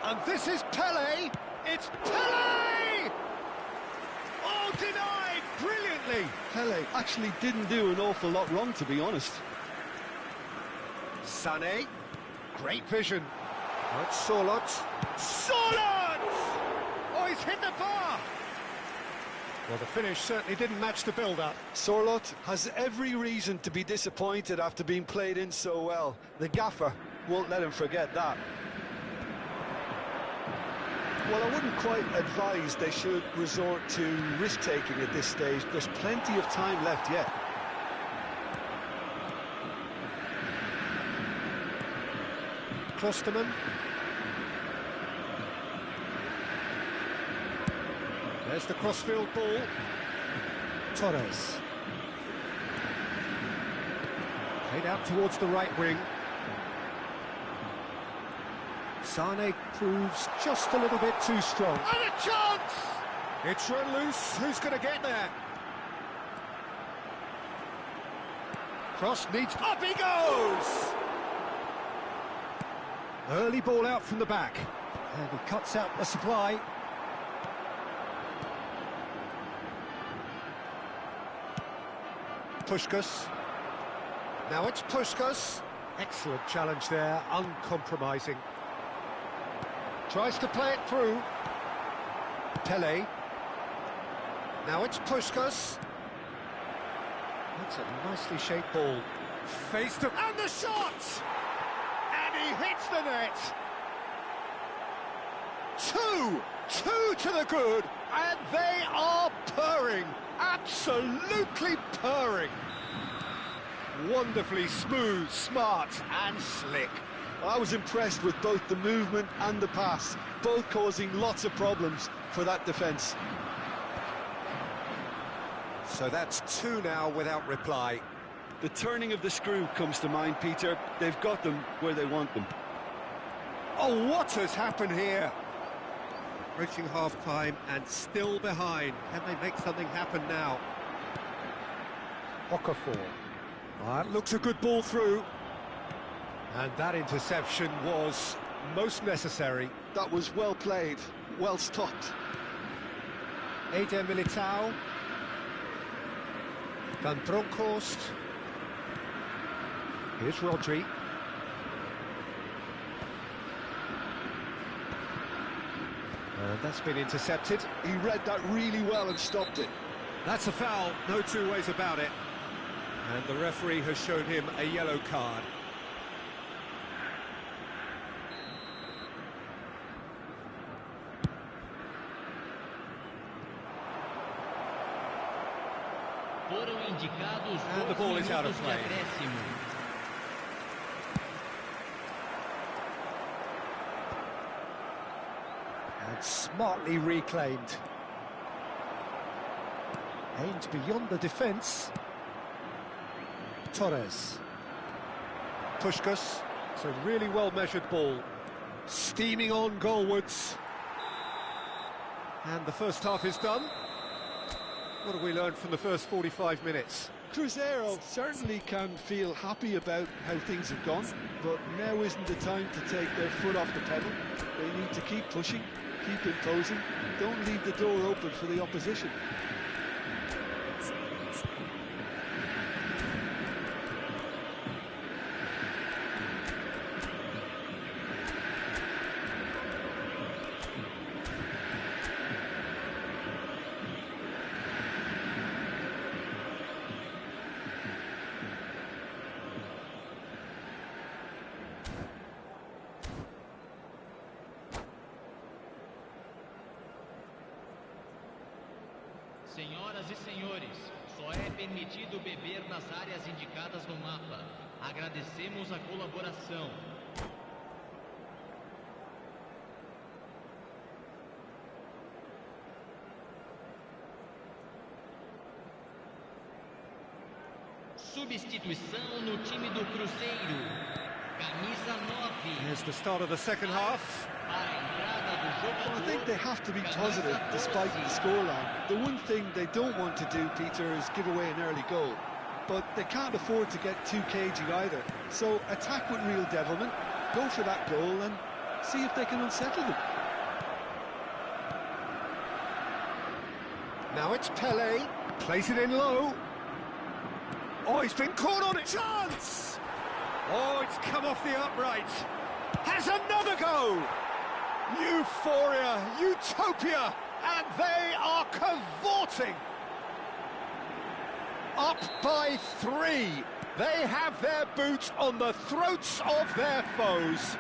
And this is Pele! It's Pele! Oh, denied brilliantly! Pele actually didn't do an awful lot wrong, to be honest. Sané, great vision. That's Sorloth. Sorloth! Oh, he's hit the bar! Well, the finish certainly didn't match the build-up. Sorloth has every reason to be disappointed after being played in so well. The gaffer won't let him forget that. Well, I wouldn't quite advise they should resort to risk-taking at this stage. There's plenty of time left yet. Klosterman. There's the crossfield ball. Torres. Played out towards the right wing. Sané proves just a little bit too strong. And a chance! It's run loose. Who's going to get there? Cross needs... Up he goes! Early ball out from the back. And he cuts out the supply. Puskas. Now it's Puskas. Excellent challenge there, uncompromising. Tries to play it through. Pele. Now it's Puskás. That's a nicely shaped ball. Face to... And the shot! And he hits the net! Two to the good, and they are purring. Absolutely purring. Wonderfully smooth, smart and slick. I was impressed with both the movement and the pass, both causing lots of problems for that defence. So that's two now without reply. The turning of the screw comes to mind, Peter. They've got them where they want them. Oh, what has happened here? Reaching half-time and still behind. Can they make something happen now? Okafor. That looks a good ball through. And that interception was most necessary. That was well played, well stopped. Eder Militao. Van Bronckhorst. Here's Rodri. And that's been intercepted. He read that really well and stopped it. That's a foul, no two ways about it. And the referee has shown him a yellow card. Foram indicados And the ball is out of play. And smartly reclaimed. Aimed beyond the defence. Torres. Puskás. It's a really well-measured ball. Steaming on goalwards. And the first half is done. What have we learned from the first 45 minutes? Cruzeiro certainly can feel happy about how things have gone, but now isn't the time to take their foot off the pedal. They need to keep pushing, keep imposing, don't leave the door open for the opposition. Senhoras e senhores, só é permitido beber nas áreas indicadas no mapa. Agradecemos a colaboração. Substituição no time do Cruzeiro. Camisa 9. Here's the start of the second half. Well, I think they have to be positive despite the scoreline. The one thing they don't want to do, Peter, is give away an early goal. But they can't afford to get too cagey either. So attack with real devilment, go for that goal and see if they can unsettle them. Now it's Pele, plays it in low. Oh, he's been caught on it. Chance! Oh, it's come off the upright. Has another go! Euphoria, utopia, and they are cavorting. Up by 3. They have their boots on the throats of their foes.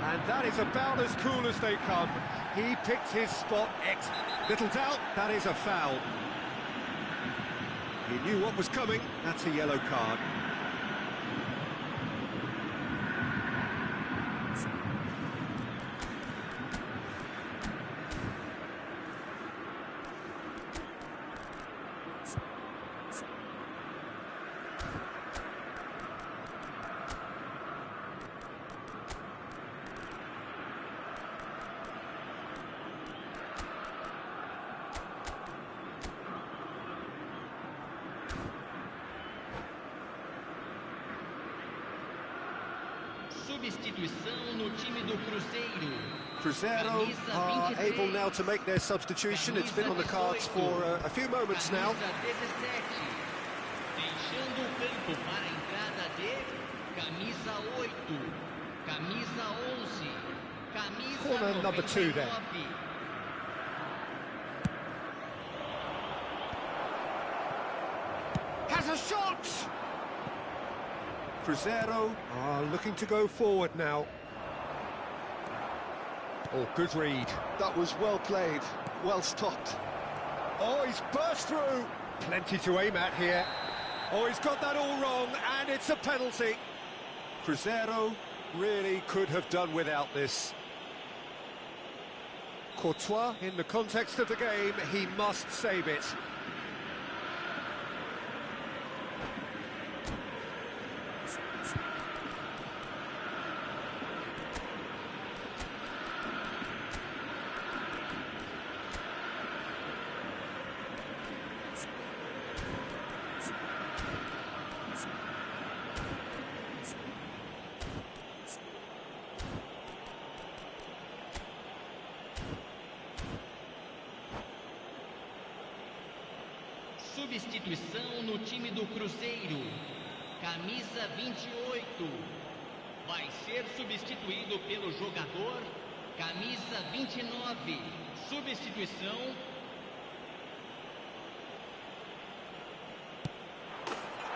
And that is about as cool as they come. He picked his spot. Little doubt, that is a foul. He knew what was coming. That's a yellow card. Substituição no time do Cruzeiro. Cruzeiro are able now to make their substitution. It's been on the cards for a few moments now. Deixando o campo para a entrada de camisa 8, camisa 11, Camisa Corner number 2 then. 99. Has a shot! Cruzeiro are looking to go forward now. Oh, good read. That was well played, well stopped. Oh, he's burst through. Plenty to aim at here. Oh, he's got that all wrong, and it's a penalty. Cruzeiro really could have done without this. Courtois, in the context of the game, he must save it. Substituição no time do Cruzeiro. Camisa 28. Vai ser substituído pelo jogador camisa 29. Substituição.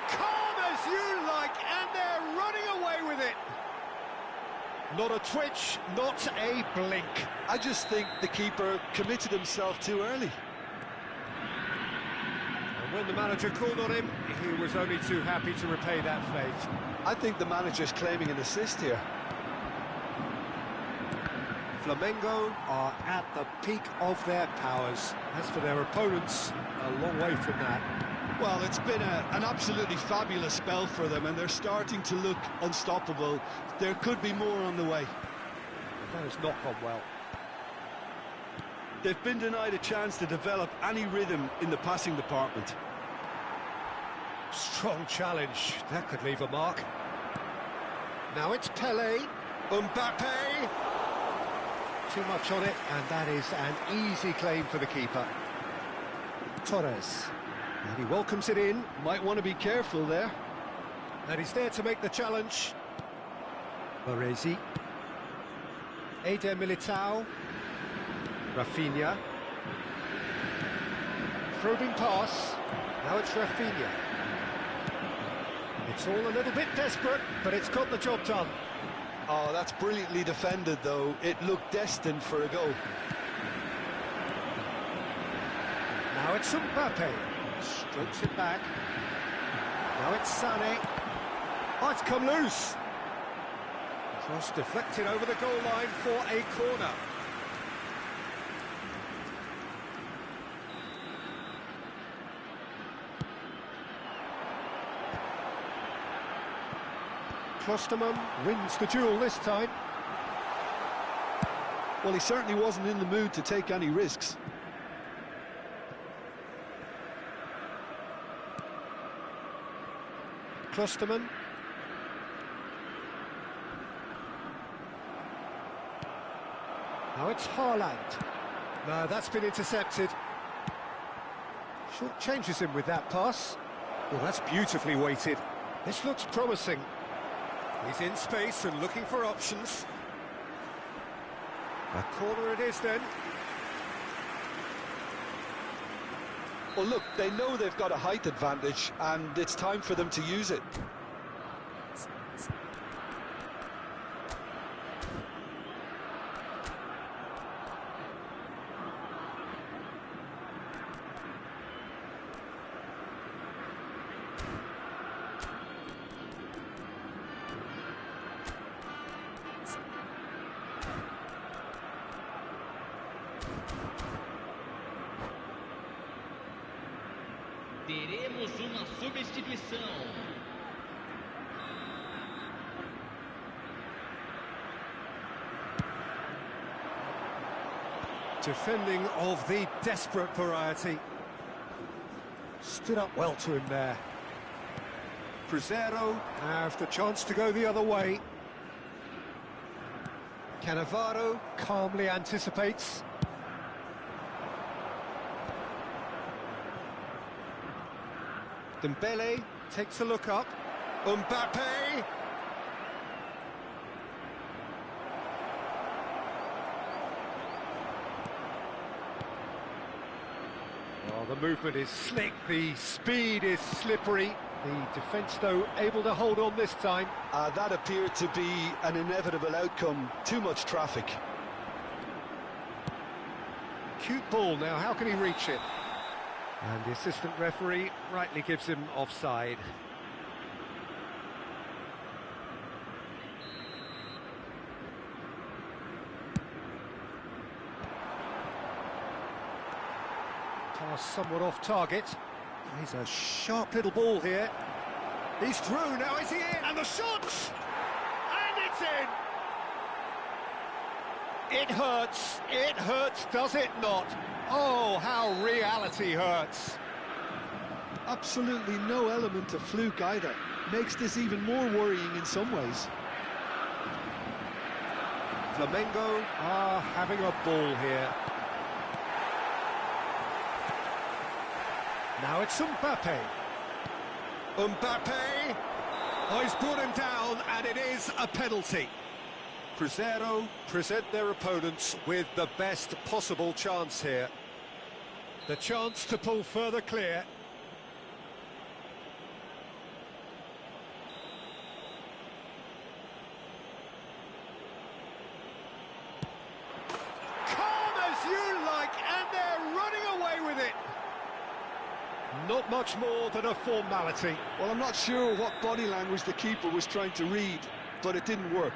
Calm as you like, and they're running away with it. Not a twitch, not a blink. I just think the keeper committed himself too early. When the manager called on him, he was only too happy to repay that fate. I think the manager's claiming an assist here. Flamengo are at the peak of their powers. As for their opponents, a long way from that. Well, it's been an absolutely fabulous spell for them, and they're starting to look unstoppable. There could be more on the way. That has not gone well. They've been denied a chance to develop any rhythm in the passing department. Strong challenge. That could leave a mark. Now it's Pele. Mbappe. Too much on it, and that is an easy claim for the keeper. Torres. And he welcomes it in. Might want to be careful there. And he's there to make the challenge. Baresi. Eder Militao. Rafinha. Probing pass. Now it's Rafinha. It's all a little bit desperate, but it's got the job done. Oh, that's brilliantly defended, though. It looked destined for a goal. Now it's Mbappe. Strokes it back. Now it's Sané. Oh, it's come loose. Cross deflected over the goal line for a corner. Klosterman wins the duel this time. Well, he certainly wasn't in the mood to take any risks. Klosterman. Now it's Haaland. No, that's been intercepted. Short changes him with that pass. Well, that's beautifully weighted. This looks promising. He's in space and looking for options. A corner it is then. Well, look, they know they've got a height advantage, and it's time for them to use it. Teremos uma substituição. Defending of the desperate variety. Stood up well to him there. Cruzeiro have the chance to go the other way. Cannavaro calmly anticipates. Dembele takes a look up. Mbappe! Well, the movement is slick, the speed is slippery. The defence, though, able to hold on this time. That appeared to be an inevitable outcome. Too much traffic. Cute ball now, how can he reach it? And the assistant referee rightly gives him offside. Pass somewhat off target. He's a sharp little ball here. He's through, now is he in? And the shot! And it's in! It hurts, does it not? Oh, how reality hurts. Absolutely no element of fluke either. Makes this even more worrying in some ways. Flamengo are having a ball here. Now it's Mbappe. Mbappe! Oh, he's brought him down, and it is a penalty. Cruzeiro present their opponents with the best possible chance here. The chance to pull further clear. Calm as you like, and they're running away with it. Not much more than a formality. Well, I'm not sure what body language the keeper was trying to read, but it didn't work.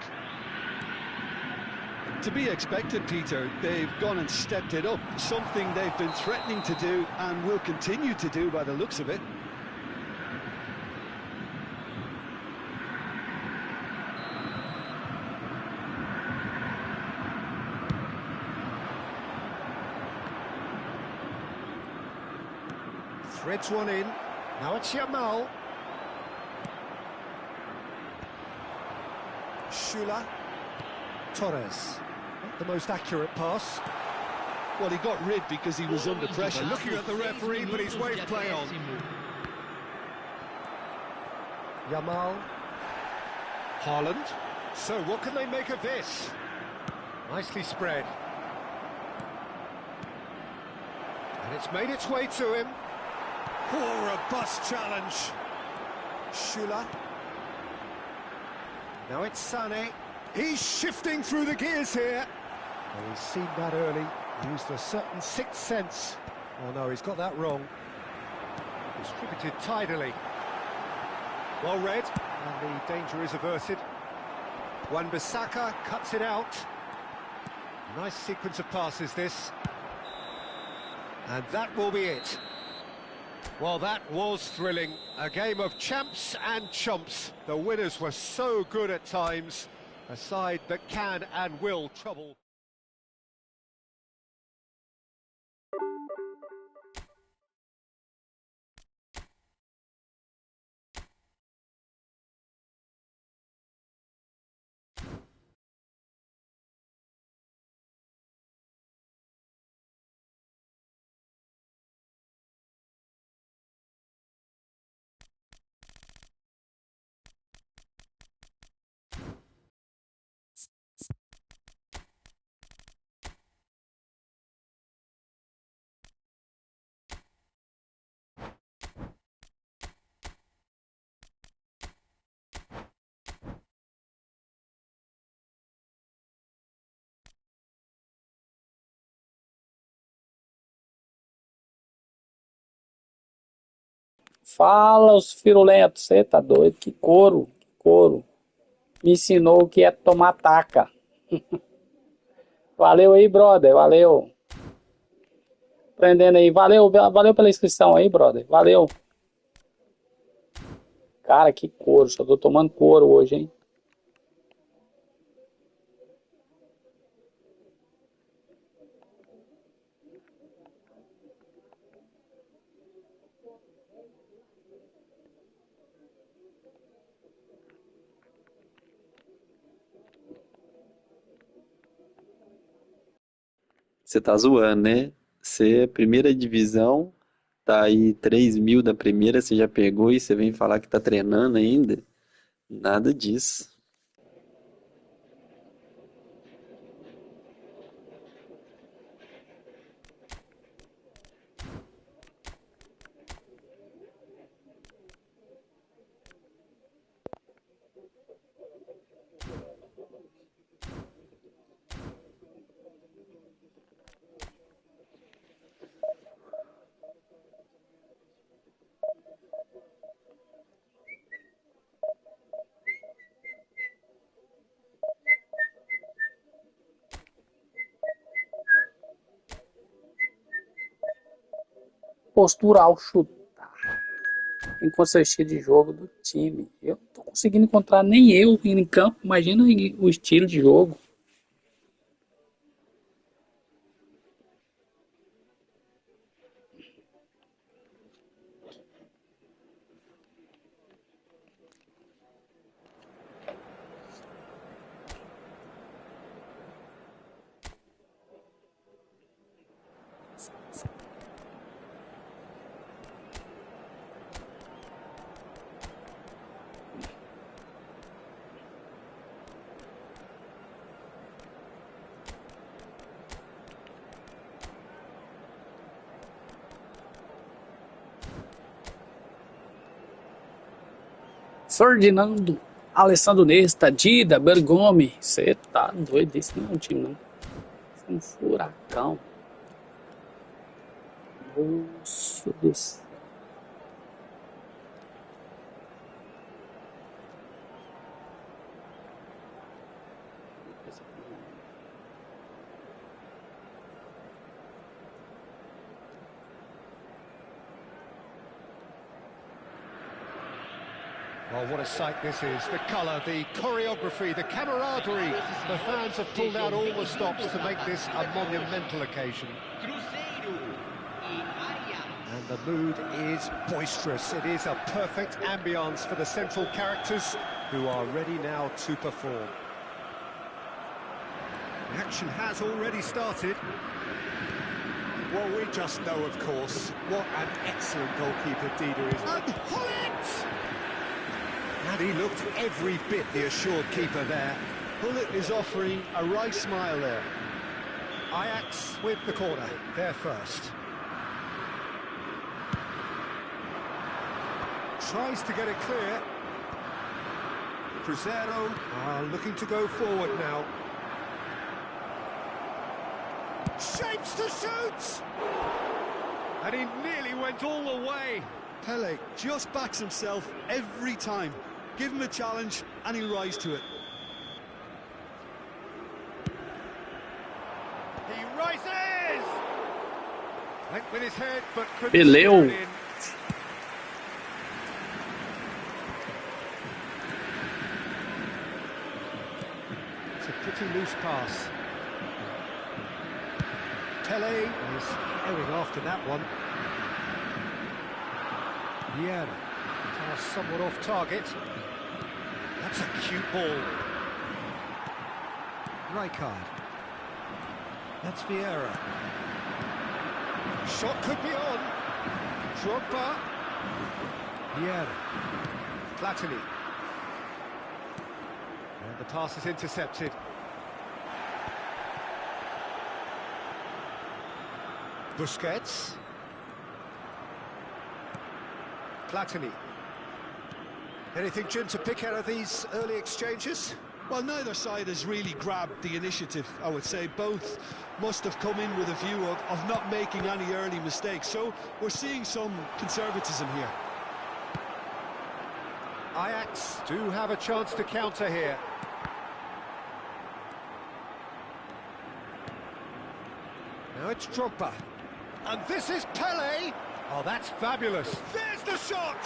To be expected, Peter. They've gone and stepped it up, something they've been threatening to do and will continue to do by the looks of it. Threads one in. Now it's Yamal. Shula. Torres. Not the most accurate pass. Well, he got rid because he was under pressure. Looking at the referee, but he's waved play on. Yamal. Haaland. So what can they make of this? Nicely spread. And it's made its way to him. Oh, robust challenge. Shula. Now it's Sané. He's shifting through the gears here. Oh, he's seen that early. Used a certain sixth sense. Oh no, he's got that wrong. Distributed tidily. Well read, and the danger is averted. Wan-Bissaka cuts it out. Nice sequence of passes, this. And that will be it. Well, that was thrilling. A game of champs and chumps. The winners were so good at times. A side that can and will trouble. Fala, os firulentos, você tá doido? Que couro, que couro. Me ensinou o que é tomar taca. Valeu aí, brother, valeu. Aprendendo aí, valeu, valeu pela inscrição aí, brother, valeu. Cara, que couro, só tô tomando couro hoje, hein. Você tá zoando, né? Você é primeira divisão, tá aí 3.000 da primeira, você já pegou e você vem falar que tá treinando ainda? Nada disso. postura ao chutar, enquanto seu estilo de jogo do time. Eu não tô conseguindo encontrar nem eu em campo, imagina o estilo de jogo. Ferdinando, Alessandro Nesta, Dida, Bergomi. Você tá doido, isso não é um time, não. Isso é um furacão. Nossa do céu. Well, what a sight this is. The colour, the choreography, the camaraderie. The fans have pulled out all the stops to make this a monumental occasion. And the mood is boisterous. It is a perfect ambience for the central characters who are ready now to perform. The action has already started. Well, we just know, of course, what an excellent goalkeeper Dida is. And Hullet! And he looked every bit the assured keeper there. Hullet is offering a wry smile there. Ajax with the corner, they're first. Tries to get it clear. Cruzeiro are looking to go forward now. Shapes to shoot! And he nearly went all the way. Pele just backs himself every time. Give him a challenge and he'll rise to it. He rises! Went with his head, but couldn't Peleu. steer it in. It's a pretty loose pass. Pele is herring after that one. Vieira, pass somewhat off target. That's a cute ball. Rijkaard. That's Vieira. Shot could be on. Drogba. Vieira. Platini. And the pass is intercepted. Busquets. Platini. Anything, Jim, to pick out of these early exchanges? Well, neither side has really grabbed the initiative, I would say. Both must have come in with a view of not making any early mistakes. So we're seeing some conservatism here. Ajax do have a chance to counter here. Now it's Drogba. And this is Pele. Oh, that's fabulous. There's the shot!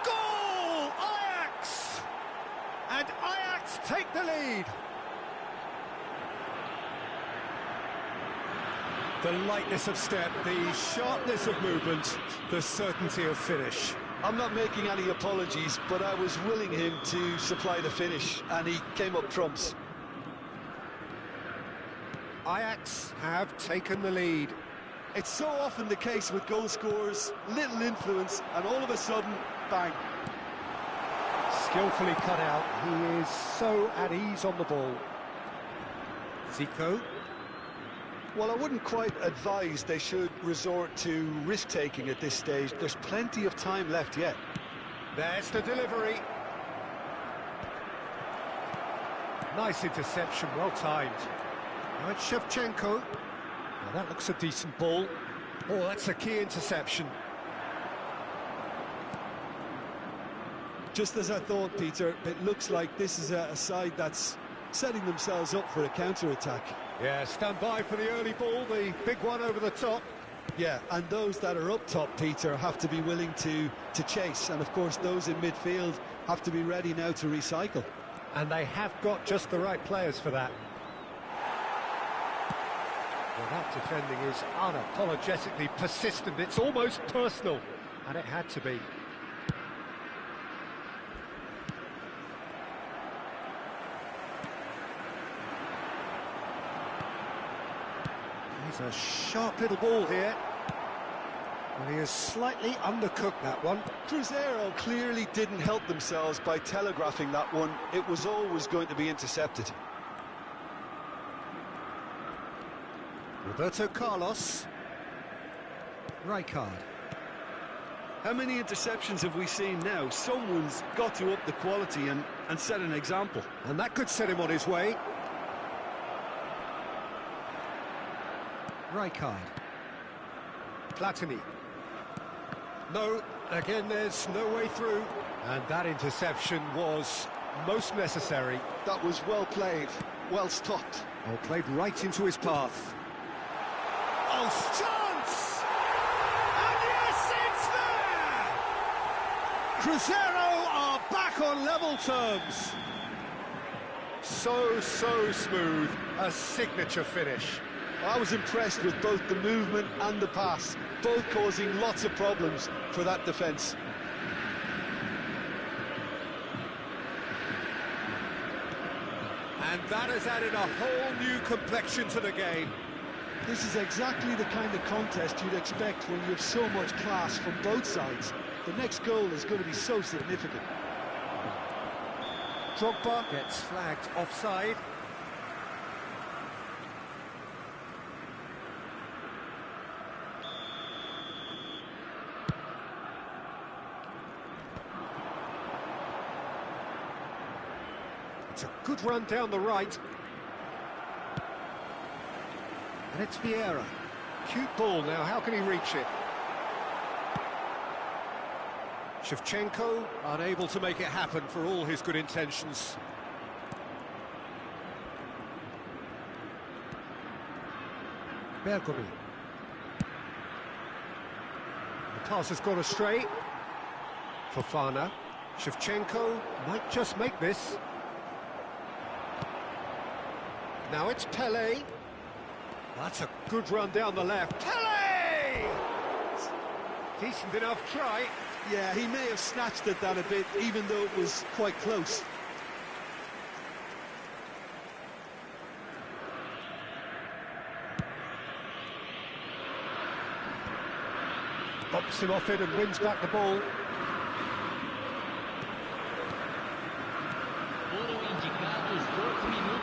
Goal! Ajax! And Ajax take the lead. The lightness of step, the sharpness of movement, the certainty of finish. I'm not making any apologies, but I was willing him to supply the finish, and he came up trumps. Ajax have taken the lead. It's so often the case with goal scorers, little influence, and all of a sudden, bang. Skillfully cut out, he is so at ease on the ball. Zico. Well, I wouldn't quite advise they should resort to risk-taking at this stage. There's plenty of time left yet. There's the delivery. Nice interception, well timed. Now it's Shevchenko. Now that looks a decent ball. Oh, that's a key interception. Just as I thought, Peter, it looks like this is a side that's setting themselves up for a counter-attack. Yeah, stand by for the early ball, the big one over the top. Yeah, and those that are up top, Peter, have to be willing to chase. And of course, those in midfield have to be ready now to recycle. And they have got just the right players for that. Well, that defending is unapologetically persistent. It's almost personal, and it had to be. He's a sharp little ball here. And he has slightly undercooked that one. Cruzeiro clearly didn't help themselves by telegraphing that one. It was always going to be intercepted. Roberto Carlos. Rijkaard. How many interceptions have we seen now? Someone's got to up the quality and set an example. And that could set him on his way. Rijkaard. Platini. No, again there's no way through. And that interception was most necessary. That was well played, well stopped. Oh, played right into his path. Oh, chance! And yes, it's there! Cruzeiro are back on level terms. So smooth, a signature finish. I was impressed with both the movement and the pass, both causing lots of problems for that defence. And that has added a whole new complexion to the game. This is exactly the kind of contest you'd expect when you have so much class from both sides. The next goal is going to be so significant. Drogba gets flagged offside. It's a good run down the right. And it's Vieira. Cute ball now, how can he reach it? Shevchenko unable to make it happen for all his good intentions. Bergomi. The pass has gone astray. Fofana. Shevchenko might just make this. Now it's Pelé. That's a good run down the left. Pelé! Decent enough try. Yeah, he may have snatched at that a bit, even though it was quite close. Bops him off it and wins back the ball.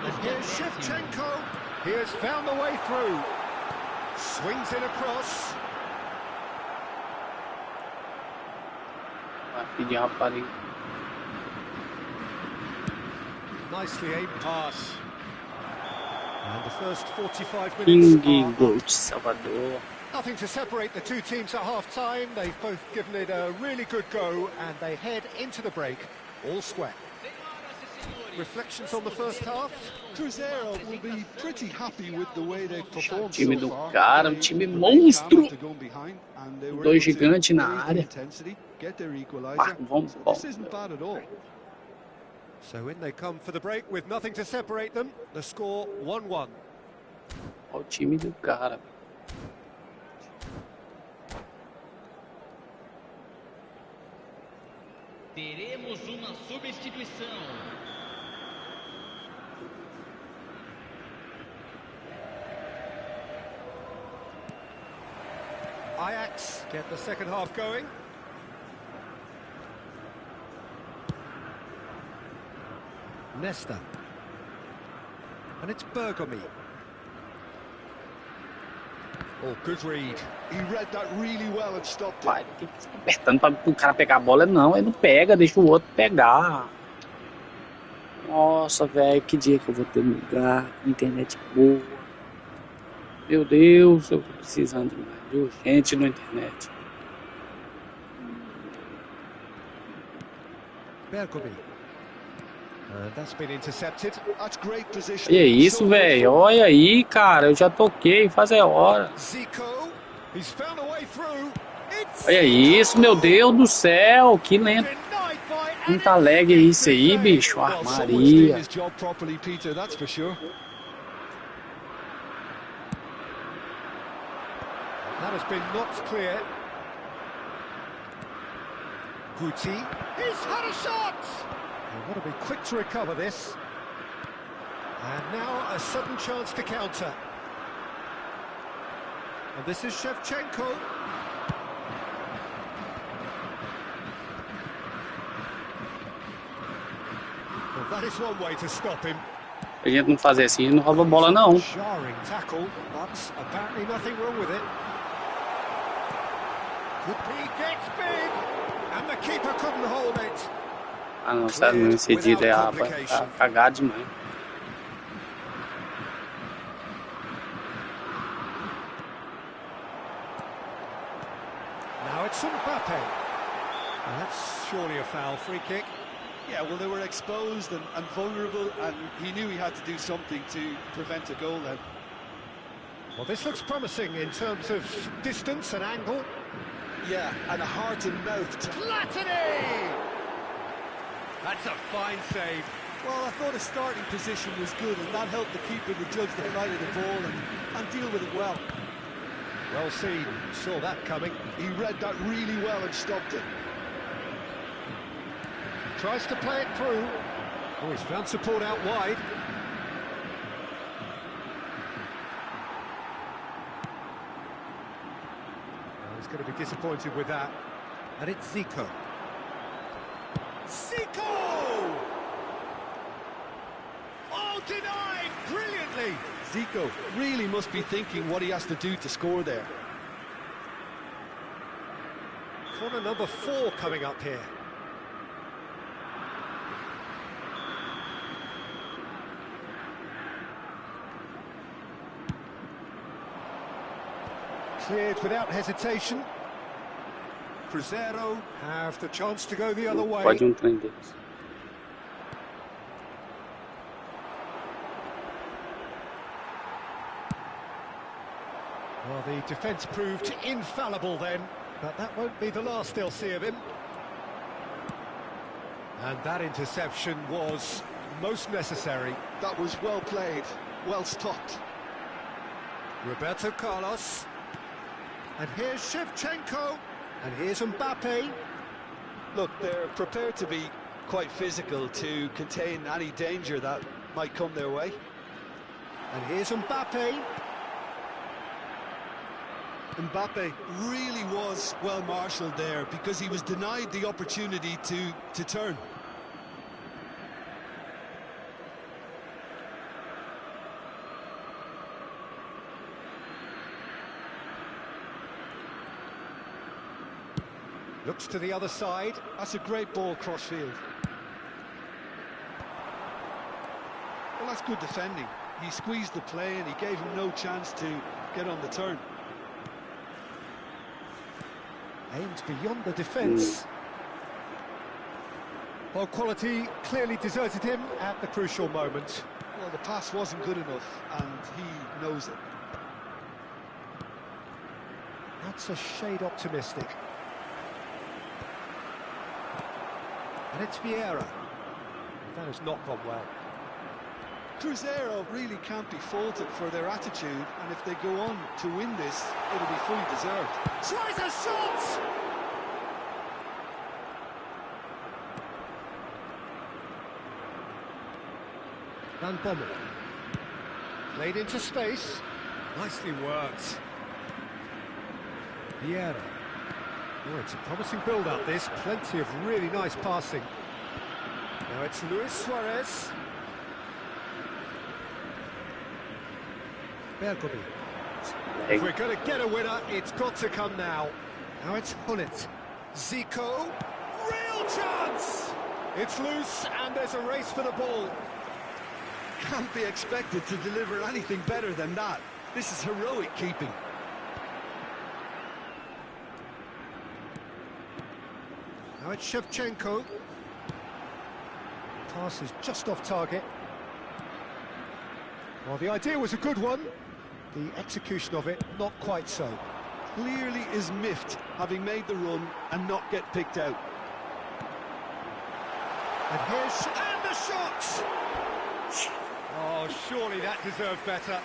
And here's Shevchenko. He has found the way through. Swings it across. Nicely aimed pass. And the first 45 minutes are nothing to separate the two teams at half-time. They've both given it a really good go, and they head into the break all square. Reflections on the first half. Cruzeiro will be pretty happy with the way they've performed Time so do far. cara, time monstro. Dois gigantes na área. Vamos, This isn't bad at all. So in they come for the break with nothing to separate them. The score 1-1. Olha o time do cara. Teremos uma substituição. Ajax get the second half going. Nesta. And it's Bergomi. Oh, good read. He read that really well and stopped it. Pai, tem que ficar apertando para o cara pegar a bola. Não, ele não pega, deixa o outro pegar. Nossa, velho, que dia que eu vou ter um lugar, internet boa. Meu Deus, eu tô precisando de urgente na internet. Bergomi. That's been intercepted. That's great position. E é isso, velho. Olha aí, cara, eu já toquei, faz a hora. Zico. He's found a way through. Olha isso, meu Deus do céu, que lento. Muita lag é isso aí, bicho. Ah, Well, someone's doing Maria. his job properly, Peter, that's for sure. That has been knocked clear. Guti. He's had a shot! They've got to be quick to recover this. And now a sudden chance to counter. And this is Shevchenko. Well, that is one way to stop him. A gente não fazer assim, não rouba bola não. Jarring tackle, but apparently nothing wrong with it. He gets big, and the keeper couldn't hold it. Ah não, sério, não incedido é tá cagado demais. Now it's Mbappe. Well, that's surely a foul, free kick. Yeah, well, they were exposed and vulnerable, and he knew he had to do something to prevent a goal then. Well, this looks promising in terms of distance and angle. Yeah, and a heart and mouth. Platini! That's a fine save. Well, I thought his starting position was good, and that helped the keeper to judge the flight of the ball and deal with it well. Well seen, saw that coming. He read that really well and stopped it. Tries to play it through. Oh, he's found support out wide. Oh, he's going to be disappointed with that. And it's Zico. Zico! Oh, denied brilliantly! Zico really must be thinking what he has to do to score there. Corner number 4 coming up here. Cleared without hesitation. Cruzeiro have the chance to go the other way. Pode trem deles. Well, the defence proved infallible then, but that won't be the last they'll see of him. And that interception was most necessary. That was well played, well stopped. Roberto Carlos. And here's Shevchenko. And here's Mbappe. Look, they're prepared to be quite physical to contain any danger that might come their way. And here's Mbappe. Mbappe really was well marshalled there because he was denied the opportunity to turn. Looks to the other side. That's a great ball cross-field. Well, that's good defending. He squeezed the play and he gave him no chance to get on the turn. Aims beyond the defence. Well, quality clearly deserted him at the crucial moment. Well, the pass wasn't good enough and he knows it. That's a shade optimistic. And it's Vieira. That has not gone well. Cruzeiro really can't be faulted for their attitude, and if they go on to win this, it'll be fully deserved. Tries a shot! Van Bommel. Played into space. Nicely worked. Vieira. Oh, it's a promising build-up, this. Plenty of really nice passing. Now it's Luis Suarez. Bergomi. If we're going to get a winner, it's got to come now. Now it's Hullet. Zico. Real chance! It's loose, and there's a race for the ball. Can't be expected to deliver anything better than that. This is heroic keeping. Now it's Shevchenko. Pass is just off target. Well, the idea was a good one. The execution of it, not quite so. clearly is miffed, having made the run and not get picked out. And the shot! Oh, surely that deserved better.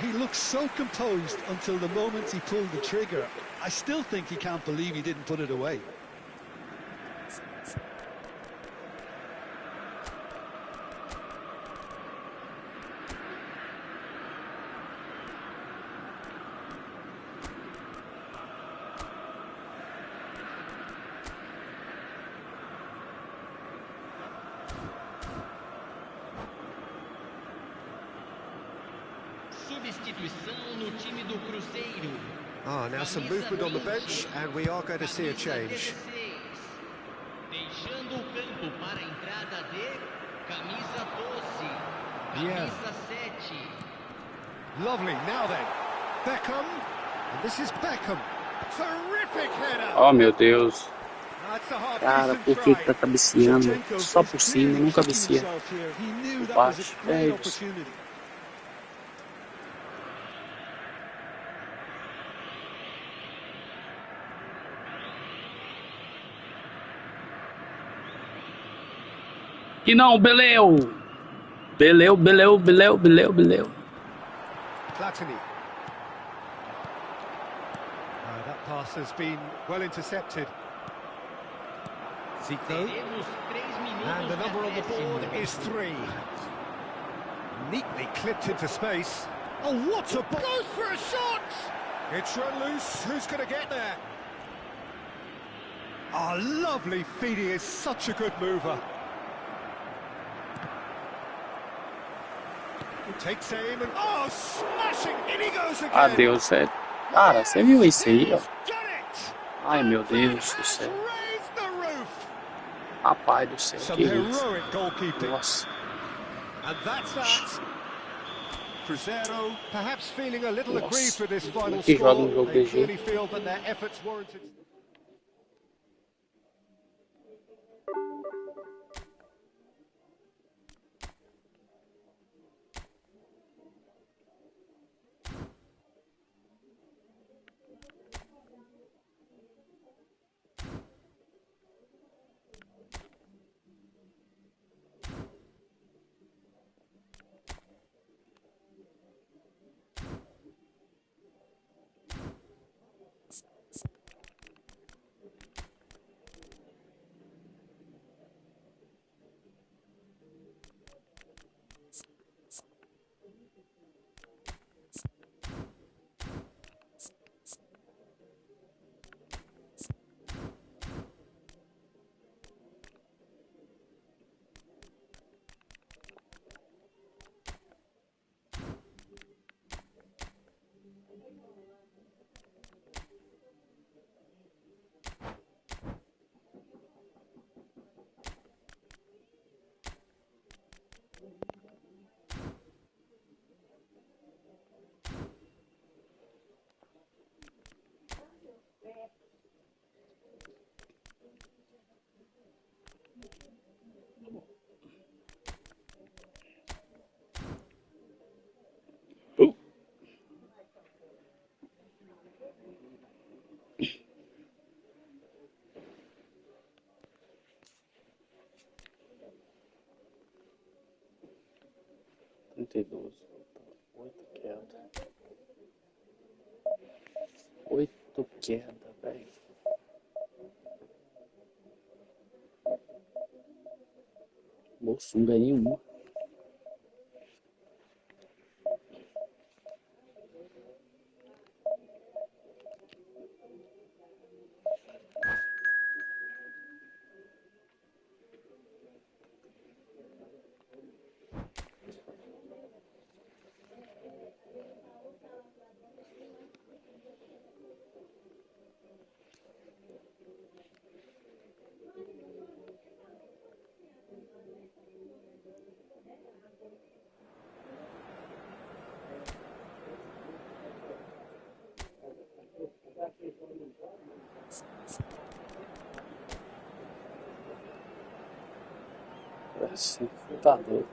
He looked so composed until the moment he pulled the trigger. I still think he can't believe he didn't put it away. Substituição no time do Cruzeiro. Ah, now some movement on the bench, and we are going to see a change. Deixando o campo para a entrada de camisa 12, camisa 7. Lovely, now then. Beckham, and this is Beckham. Terrific header. Oh, meu Deus. That's a Cara, half-decent por que try. tá cabeceando? Só por cima, nunca cabeceia. He knew Por that was baixo. a great É isso. opportunity. Que não, Beleu! Beleu, Beleu, Beleu, Beleu, Beleu. Platini. That pass has been well intercepted. Zico. Teremos 3 minutos And the de number on the board acréscimo. is 3. Neatly clipped into space. Oh, what a ball! Goes for a shot! It's run loose. Who's going to get there? Oh, lovely feed. He is such a good mover. Takes aim and oh, smashing! In he goes again. Adeus, sério. Cara, você viu isso aí, ó? He's done it! Ai, meu Deus do céu. Raise the roof. Rapaz do céu, Some que isso? heroic goalkeeping. Nossa. And that's that. Cruzeiro perhaps feeling a little Nossa. aggrieved with this final Que joga um score. jogo They desse clearly jeito. feel that their efforts warranted. Oito queda. 8 queda, velho. Bolso, não ganhei uma. Assim, tá doido.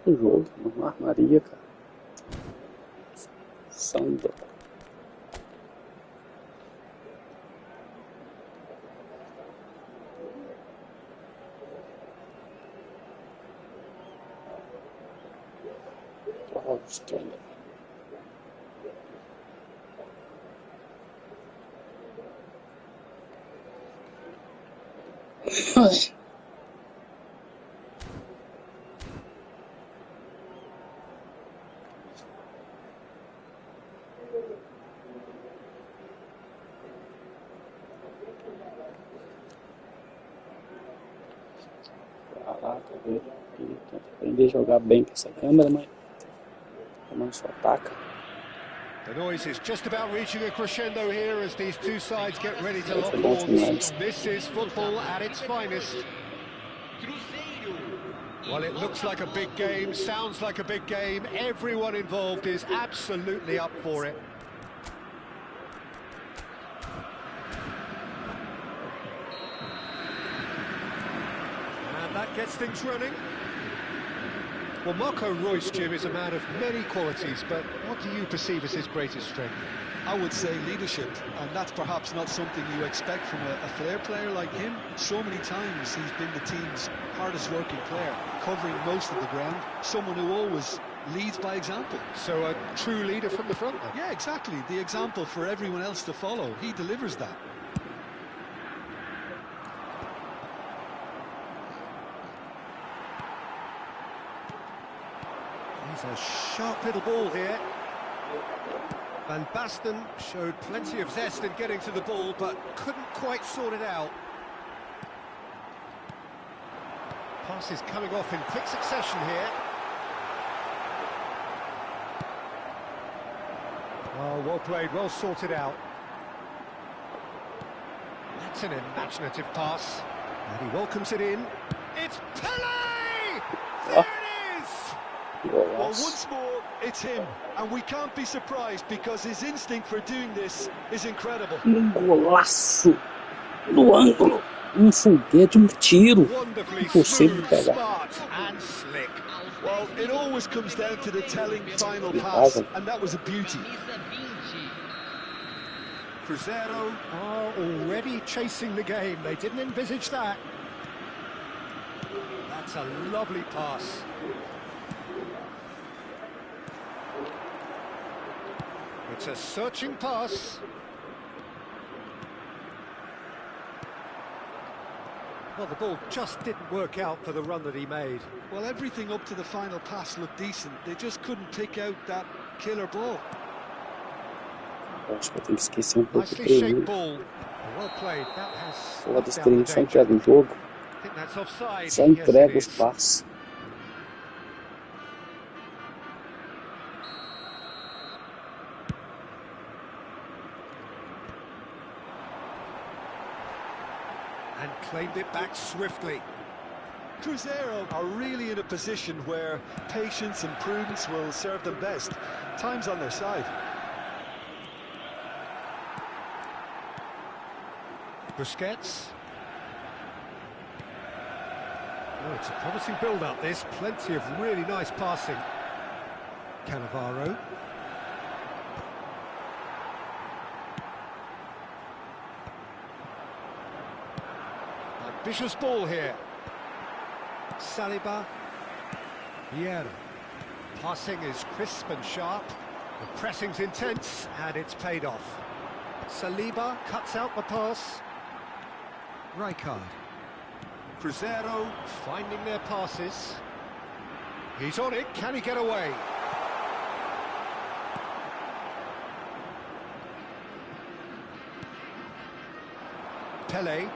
O jogo, uma armaria, cara. Sandra. Austrália. Caraca, velho. Tenta aprender a jogar bem com essa câmera, mas não só ataca. The noise is just about reaching a crescendo here as these two sides get ready to lock horns. This is football at its finest. Well, it looks like a big game, sounds like a big game. Everyone involved is absolutely up for it. And that gets things running. Well, Marco Reus, Jim, is a man of many qualities, but what do you perceive as his greatest strength? I would say leadership, and that's perhaps not something you expect from a flair player like him. So many times he's been the team's hardest working player, covering most of the ground, someone who always leads by example. So a true leader from the front then? Yeah, exactly. The example for everyone else to follow. He delivers that. He's a sharp little ball here. Van Basten showed plenty of zest in getting to the ball, but couldn't quite sort it out. Passes coming off in quick succession here. Oh, well played, well sorted out. That's an imaginative pass. And he welcomes it in. It's Pele! There it is! Well, once more, it's him, and we can't be surprised because his instinct for doing this is incredible. Golaço no ângulo, foguete, tiro, Wonderfully impossível de smooth, pegar. smart, and slick. Well, it always comes down to the telling final pass, and that was a beauty. Cruzeiro are already chasing the game. They didn't envisage that. That's a lovely pass. It's a searching pass. Well, the ball just didn't work out for the run that he made. Well, everything up to the final pass looked decent. They just couldn't pick out that killer ball. Acho que eu tenho que esquecer pouco o Nicely shaped treininho. ball. Well played. That has Foda-se, snuffed out treininho the só danger. entrega o jogo, I think that's offside. só Yes, entrega it os is. passes. And claimed it back swiftly. Cruzeiro are really in a position where patience and prudence will serve them best. Time's on their side. Busquets. Oh, it's a promising build-up, this. Plenty of really nice passing. Cannavaro. Ambitious ball here. Saliba. Vieira. Passing is crisp and sharp. The pressing's intense, and it's paid off. Saliba cuts out the pass. Rijkaard. Cruzeiro finding their passes. He's on it, can he get away? Pele.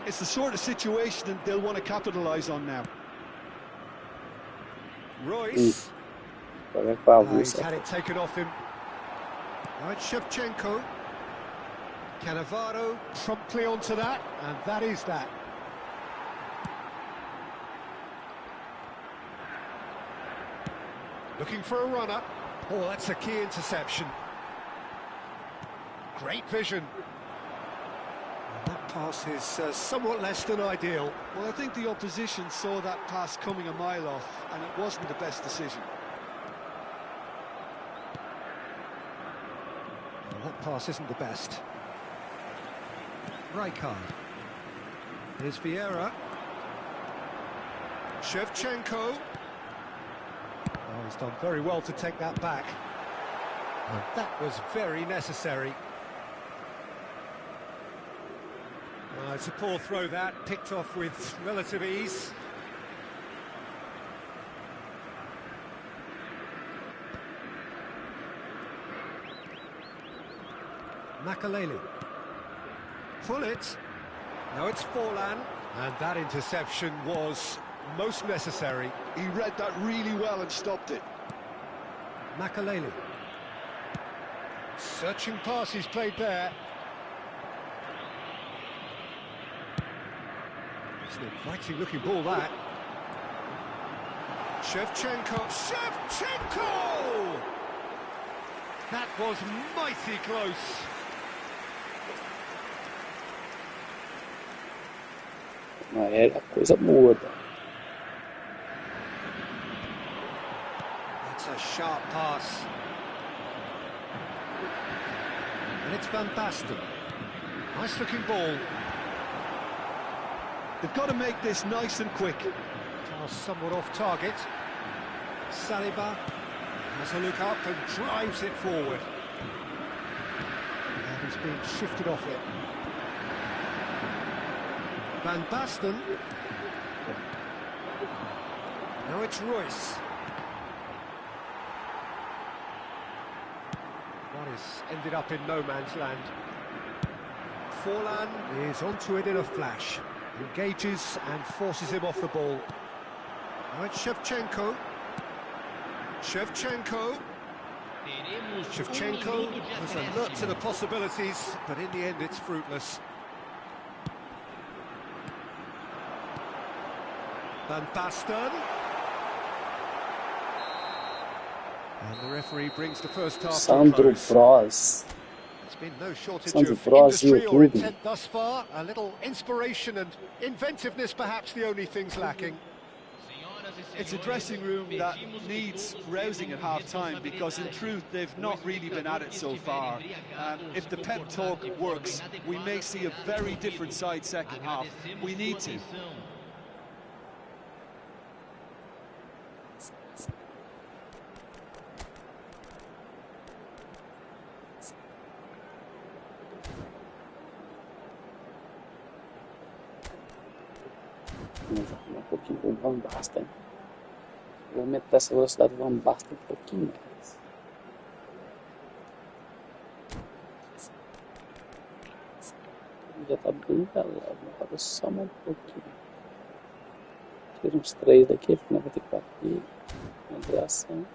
It's the sort of situation that they'll want to capitalise on now. Royce. Vai pra He's avulsa. had it taken off him. Now it's Shevchenko. Cannavaro promptly onto that, and that is that. Looking for a runner. Oh, that's a key interception. Great vision. That pass is somewhat less than ideal. Well, I think the opposition saw that pass coming a mile off, and it wasn't the best decision. Well, that pass isn't the best. Rijkaard. Here's Vieira. Shevchenko. Oh, he's done very well to take that back. And that was very necessary. It's a poor throw that, picked off with relative ease. Makaleli. Pull it. Now it's Forlan. And that interception was most necessary. He read that really well and stopped it. Makaleli. Searching pass he's played there. It's an inviting looking ball, that. Shevchenko. Shevchenko! That was mighty close. Não era coisa boa. That's a sharp pass. And it's Van Basten. Nice looking ball. They've got to make this nice and quick. Pass somewhat off target. Saliba has a look up and drives it forward. And he's being shifted off it. Van Basten. Now it's Royce. One has ended up in no man's land. Forlan is onto it in a flash. Engages and forces him off the ball. Now it's Shevchenko. Shevchenko was alert to the possibilities, but in the end it's fruitless. Van Basten. And the referee brings the first half to a Sandro close. Bros. It's been no shortage Sandro of Bros industry or YouTube. intent thus far. A little inspiration and inventiveness, perhaps the only things lacking. It's a dressing room that needs rousing at half-time, because in truth they've not really been at it so far. If the pep talk works, we may see a very different side second half. We need to. Vamos arrumar um pouquinho com o Van Basten. Vou aumentar essa velocidade do Van Basten um pouquinho mais. Já está bem galado, agora só um pouquinho. Tira uns 3 daqui, fica 94 aqui. Uma direção.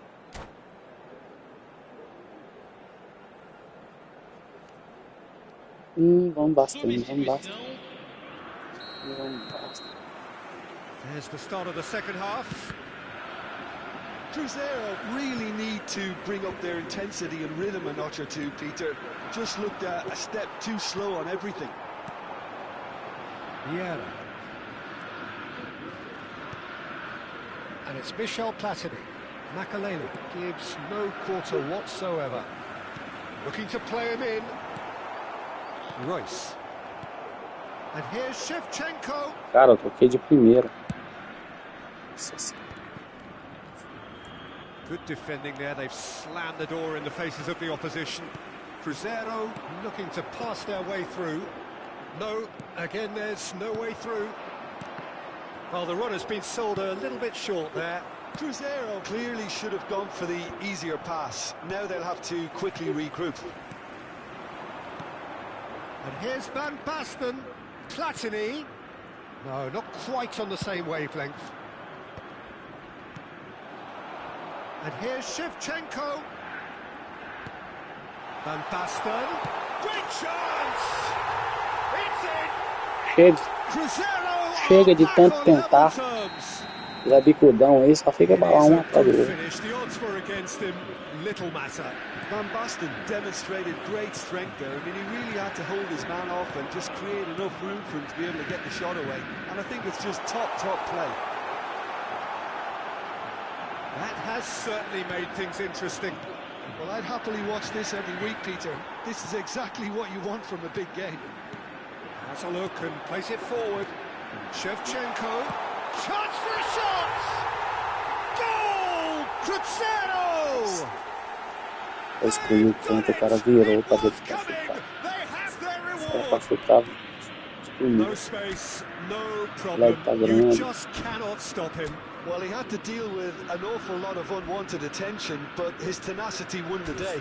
Van Basten, Van Basten. Van Basten. There's the start of the second half. Cruzeiro really need to bring up their intensity and rhythm a notch or two, Peter. Just looked a step too slow on everything. Vieira. And it's Michel Platini. Makaleli gives no quarter whatsoever. Looking to play him in. Royce. And here's Shevchenko. Cara, eu toquei de primeira. Nossa. Good defending there. They've slammed the door in the faces of the opposition. Cruzeiro looking to pass their way through. No, again there's no way through. Well, the run has been sold a little bit short there. Cruzeiro clearly should have gone for the easier pass. Now they'll have to quickly regroup. And here's Van Basten. Platini. No, not quite on the same wavelength. And here's Shevchenko. Van Basten. Great chance! It's in! Chega de tanto tentar. Ele é bicudão aí, só fica balar um atrás do outro. Finish. The odds were against him. Little matter. Van Basten demonstrated great strength there. I mean, he really had to hold his man off and just create enough room for him to be able to get the shot away. And I think it's just top play. That has certainly made things interesting. Well, I'd happily watch this every week, Peter. This is exactly what you want from a big game. Has a look and plays it forward. Shevchenko. Chance for a shot! Goal! Crescer! Excluiu o canto, o cara virou pra ver se tá chutado. É pra chutar, excluiu. No space, no problem. Tá You grande. just cannot stop him. Well, he had to deal with an awful lot of unwanted attention, but his tenacity won the day.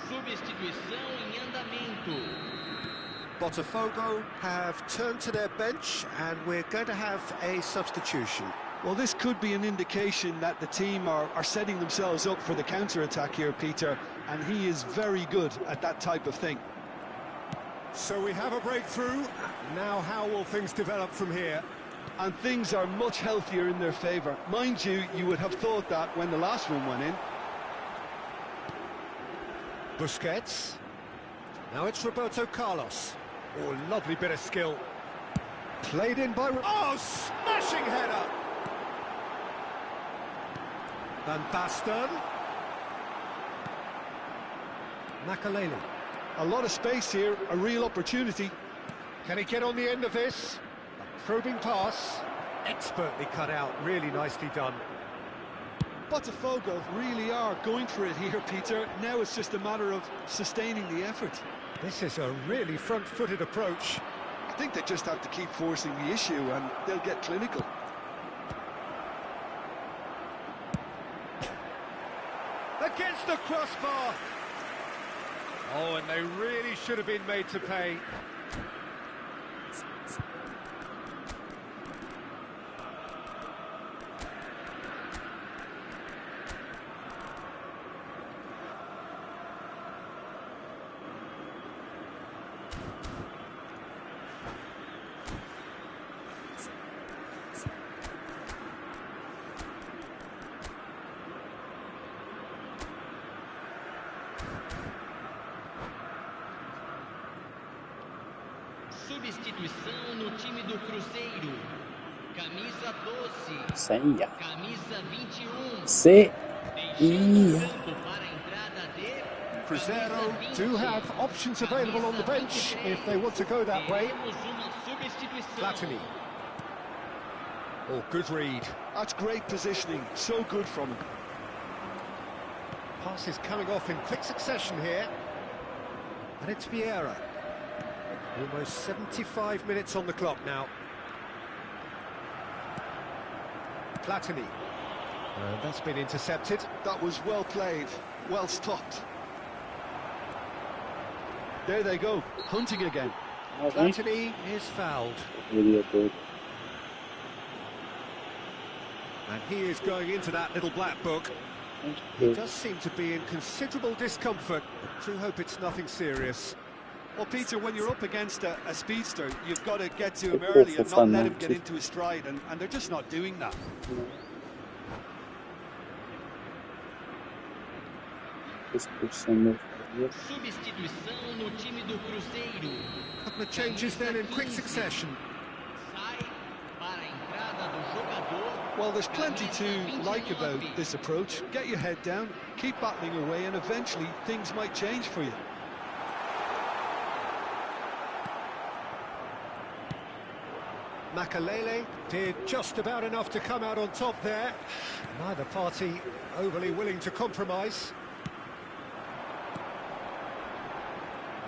Substituição em andamento. Botafogo have turned to their bench and we're going to have a substitution. Well, this could be an indication that the team are setting themselves up for the counter-attack here, Peter, and he is very good at that type of thing. So we have a breakthrough. Now how will things develop from here? And things are much healthier in their favour. Mind you, you would have thought that when the last one went in. Busquets. Now it's Roberto Carlos. Oh, lovely bit of skill. Played in by... Oh, smashing header! Van Basten. Makalele. A lot of space here, a real opportunity. Can he get on the end of this? A probing pass. Expertly cut out, really nicely done. Botafogo really are going for it here, Peter. Now it's just a matter of sustaining the effort. This is a really front-footed approach. I think they just have to keep forcing the issue and they'll get clinical. Against the crossbar. Oh, and they really should have been made to pay. Substituição no time do Cruzeiro. Camisa 12. Seja. Camisa 21. Seja. Para a entrada de Cruzeiro do have options available on the bench if they want to go that way. Platini. Oh, good read. That's great positioning. So good from him. Passes coming off in quick succession here. And it's Vieira. Almost 75 minutes on the clock now. Platini. And that's been intercepted. That was well played, well stopped. There they go, hunting again. Platini is fouled. And he is going into that little black book. He does seem to be in considerable discomfort. I do hope it's nothing serious. Well, Peter, when you're up against a speedster, you've got to get to him early and not let him get into his stride, and they're just not doing that. Substituição no time do Cruzeiro. A couple of changes then in quick succession. Sai para a entrada do jogador. Well, there's plenty to like about this approach. Get your head down, keep battling away, and eventually things might change for you. Makalele did just about enough to come out on top there. Neither party overly willing to compromise.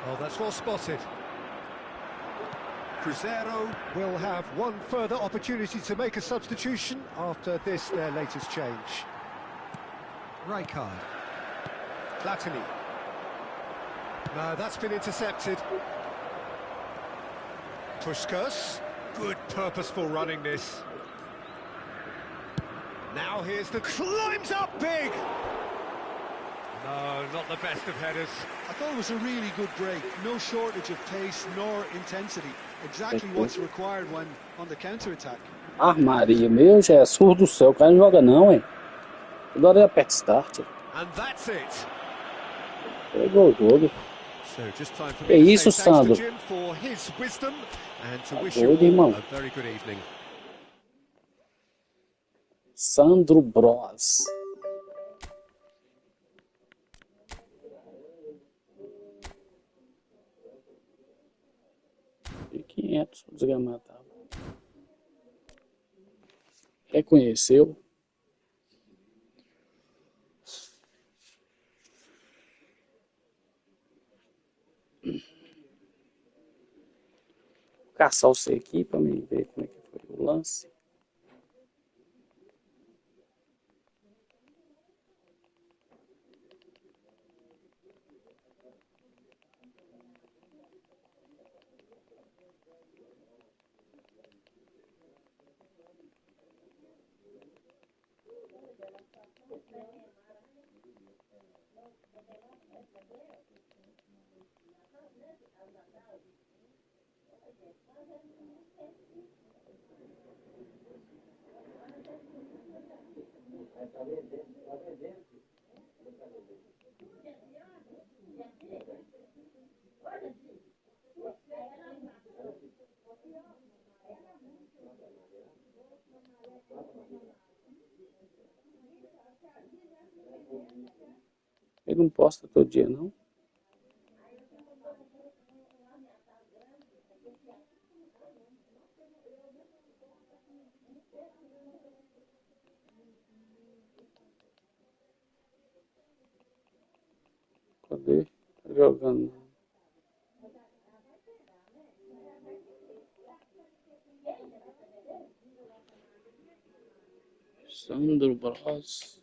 Oh, that's well spotted. Cruzeiro will have one further opportunity to make a substitution after this, their latest change. Rijkaard. Platini. No, that's been intercepted. Pushkas, good purposeful running this. Now here's the climbs up big. No, not the best of headers. I thought it was a really good break. No shortage of pace nor intensity. Exactly what's required when on the counter-attack. Maria, meu Jesus do céu, o cara não joga não, hein? Agora ele aperta start. And that's it. Pegou o jogo. So just time for É me to isso, say thanks Sandro. to Jim for his wisdom and to wish doido, you irmão. all a very good evening. Sandro Bros. E 500, desgramado. Reconheceu. Vou caçar você aqui para me ver como é que foi o lance. Ele não posta todo dia, não? Cadê? Tá jogando. Sandro Bros.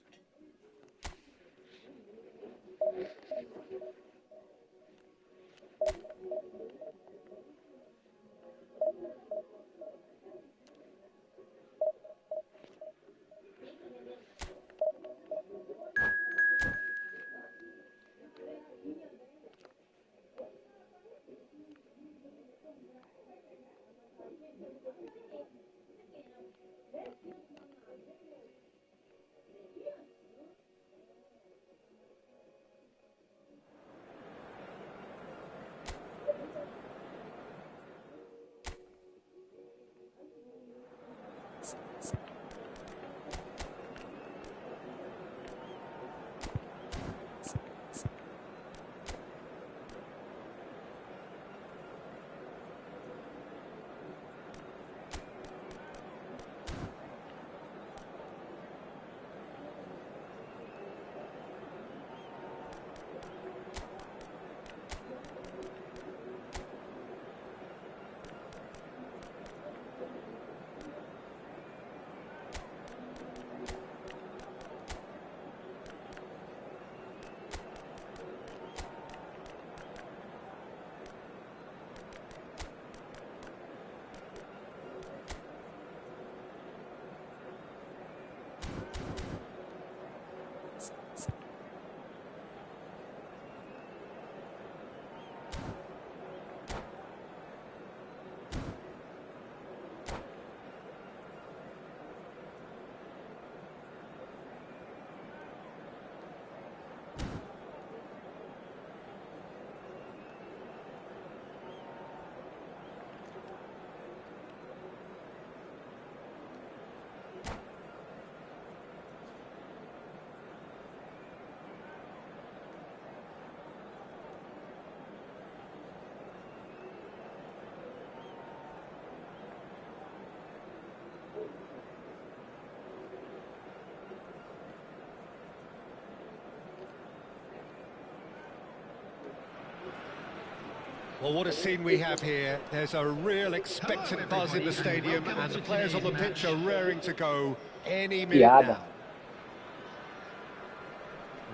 Well, what a scene we have here. There's a real expectant buzz in the stadium and the players on the pitch are raring to go any minute now.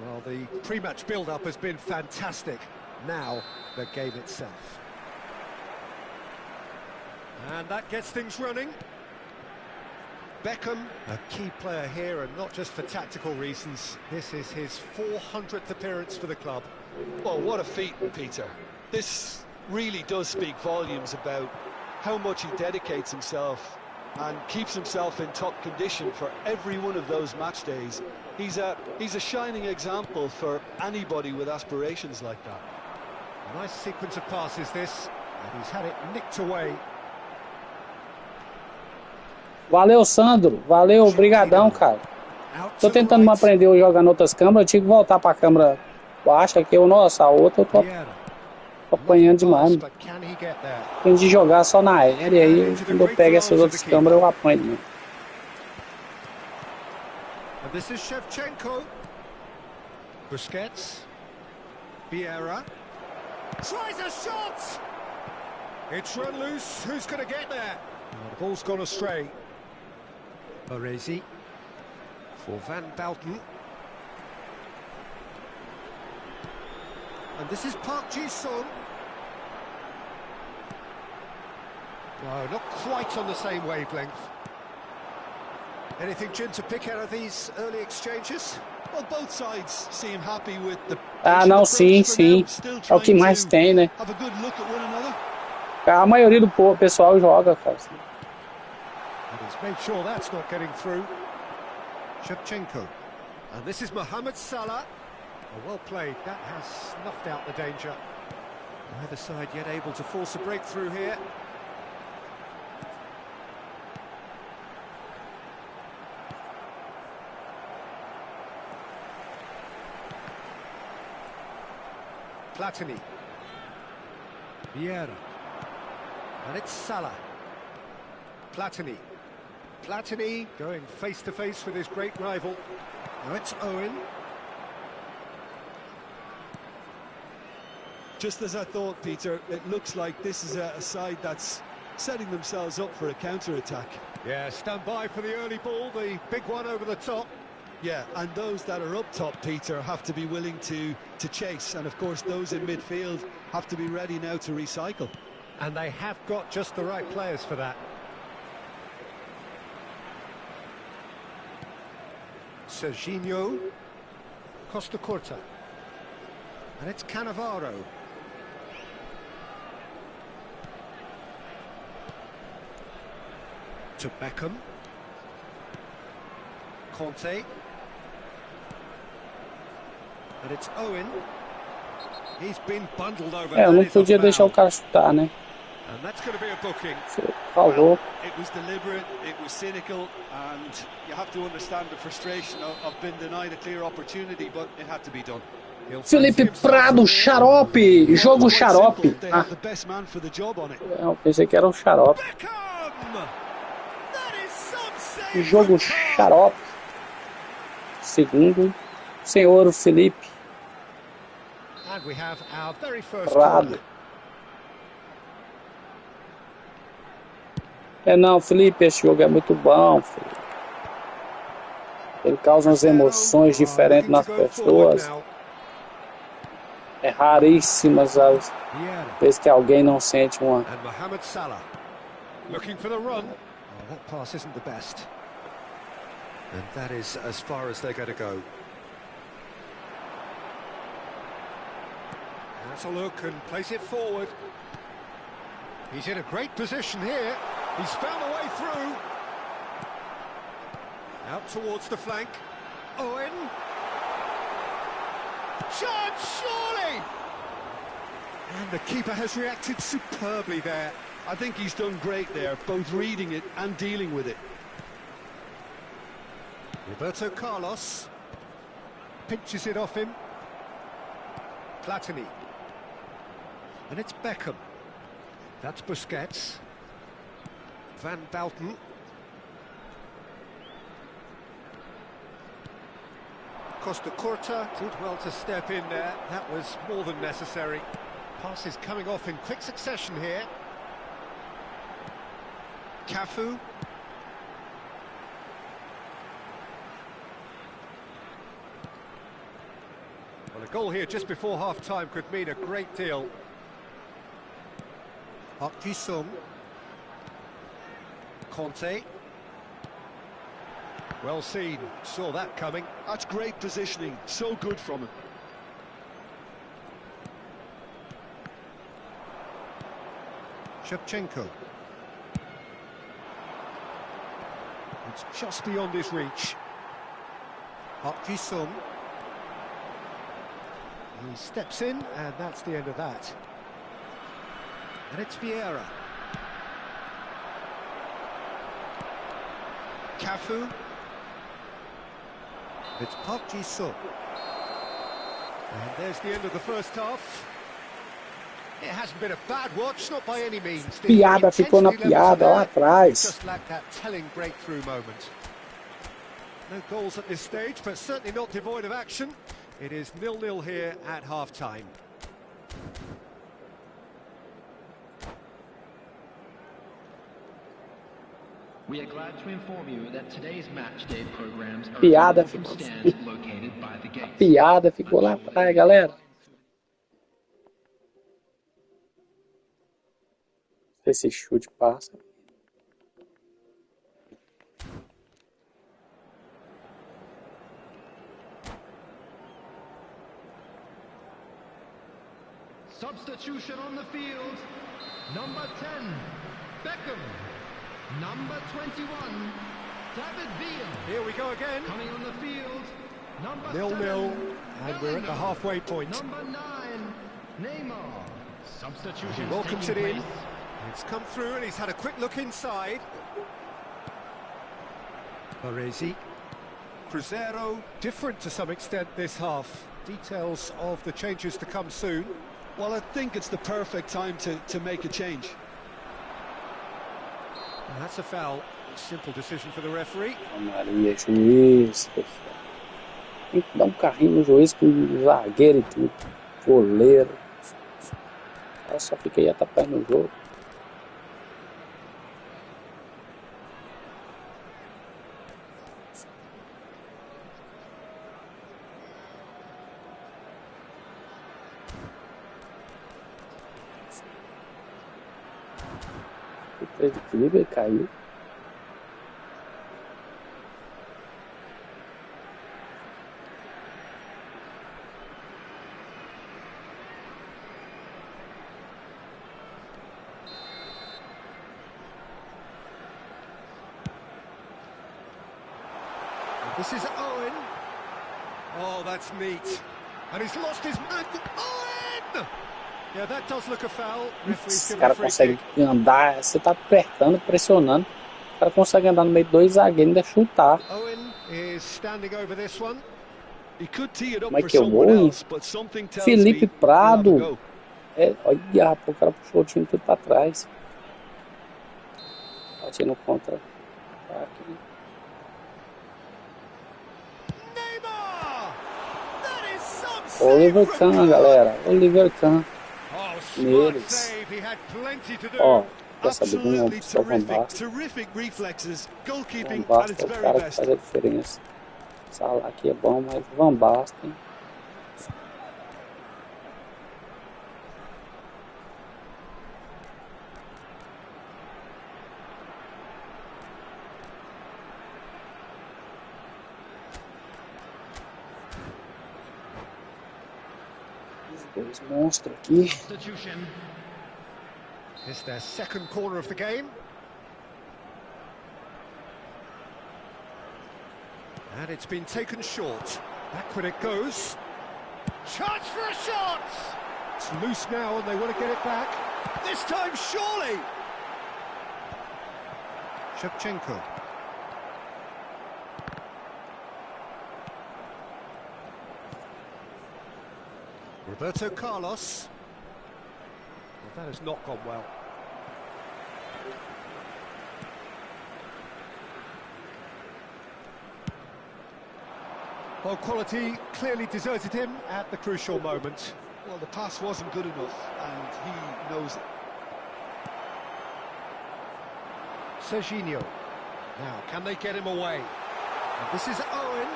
Well, the pre-match build-up has been fantastic. Now, the game itself. And that gets things running. Beckham, a key player here, and not just for tactical reasons. This is his 400th appearance for the club. Well, what a feat, Peter. This really does speak volumes about how much he dedicates himself and keeps himself in top condition for every one of those match days. He's a shining example for anybody with aspirations like that. A nice sequence of passes this, and he's had it nicked away. Valeu, Sandro. Valeu, obrigadão, cara. Tô tentando me aprender a jogar em outras câmeras, eu tinha que voltar pra câmera baixa, que nossa, a outra eu tô apanhando demais. Aprendi a jogar só na aérea, aí quando eu pego essas outras câmeras eu apanho, né? And this is Shevchenko. Busquets. Vieira. Tries a shot! It's run loose. Who's going to get there? Oh, the ball's gone astray. Baresi. For Van Bouten. And this is Park Ji-sung. No, not quite on the same wavelength. Anything, Jim, to pick out of these early exchanges? Well, both sides seem happy with the... Ah, não, sim, sim. É o que mais tem, né? Have a good look at one another. A maioria do pessoal joga, cara. And he's made sure that's not getting through. Shevchenko. And this is Mohamed Salah. Oh, well played. That has snuffed out the danger. Neither side yet able to force a breakthrough here. Platini. Vieira. And it's Salah. Platini. Platini going face-to-face with his great rival. Now it's Owen. Just as I thought, Peter, it looks like this is a side that's setting themselves up for a counter-attack. Yeah, stand by for the early ball, the big one over the top. Yeah, and those that are up top, Peter, have to be willing to chase. And, of course, those in midfield have to be ready now to recycle. And they have got just the right players for that. Serginho. Costa Curta. And it's Cannavaro. To Beckham. Conte. And it's Owen. He's been bundled over. Eu não podia deixar o cara chutar, né? And that's going to be a booking. Falou. It was deliberate, it was cynical, and you have to understand the frustration of being denied a clear opportunity, but it had to be done. Felipe Prado, xarope! Jogo xarope! Ah, eu pensei que era um xarope. Jogo xarope. Segundo, senhor Felipe Prado. Não, Felipe, esse jogo é muito bom, Felipe. Ele causa umas emoções diferentes nas pessoas. É raríssimas as vezes que alguém não sente uma. And Mohamed Salah looking for the run. Oh, that pass isn't the best. And that is as far as they're going to go. That's a look and place it forward. He's in a great position here. He's found a way through. Out towards the flank. Owen. Chance, surely! And the keeper has reacted superbly there. I think he's done great there, both reading it and dealing with it. Roberto Carlos pinches it off him. Platini. And it's Beckham. That's Busquets. Van Bouten. Costa Curta did well to step in there. That was more than necessary. Passes coming off in quick succession here. Cafu. Well, a goal here just before half-time could mean a great deal. Park Ji-sung. Conte. Well seen, saw that coming. That's great positioning, so good from him. Shevchenko. It's just beyond his reach. Park Ji-sung. He steps in, and that's the end of that. And it's Vieira. Cafu. It's Park Ji-sung. And there's the end of the first half. It hasn't been a bad watch, not by any means. The Piada ficou na intensity levels piada are lá there, atrás. just lacked that telling breakthrough moment. No goals at this stage, but certainly not devoid of action. It is 0-0 here at half-time. We are glad to inform you that today's match day programs are Piada available from ficou. stands located by the A gates. piada ficou lá atrás, galera. Esse chute passa. Substitution on the field. Number 10, Beckham. Number 21, David Villa. Here we go again. Coming on the field, number 0-0, 7, and we're at the halfway point. Number 9, Neymar. Substitution. He welcomes it in. It's come through, and he's had a quick look inside. Baresi. Cruzeiro, different to some extent this half. Details of the changes to come soon. Well, I think it's the perfect time to make a change. And that's a foul. Simple decision for the referee. Maria, juiz. Tem que dar um carrinho no juiz com zagueiro e tudo. Goleiro. Ela só fica aí atrapalhando o jogo. O equilíbrio caiu. This is Owen. Oh, that's neat. And he's lost his man. Owen! Yeah, that does look a foul. Esse cara consegue andar, você tá apertando, pressionando. O cara consegue andar no meio de dois zagueiros e ainda chutar. Owen is standing over this one. He could tee it up Como é for que eu someone vou? else, but something tells Felipe me Prado. he'll have a go. É, olha, rapaz, o cara puxou o time tudo pra trás. Bate no contra. Aqui. Neymar! That is some Oliver save Kahn, from galera. Oliver Kahn. Oh, smart Neles. save. He had plenty to do. Ó, quer saber como Absolutely só Van terrific, Basten. terrific reflexes, goalkeeping Van at its Basten é o very cara que best. faz a diferença. Salah aqui é bom, mas Van Basten. Dois monstros aqui. Substitution. It's their second corner of the game. And it's been taken short. Backward it goes. Chance for a shot! It's loose now and they want to get it back. This time, surely! Shevchenko. Roberto Carlos. Well, that has not gone well. Well, quality clearly deserted him at the crucial moment. Well, the pass wasn't good enough, and he knows it. Serginho. Now, can they get him away? And this is Owen.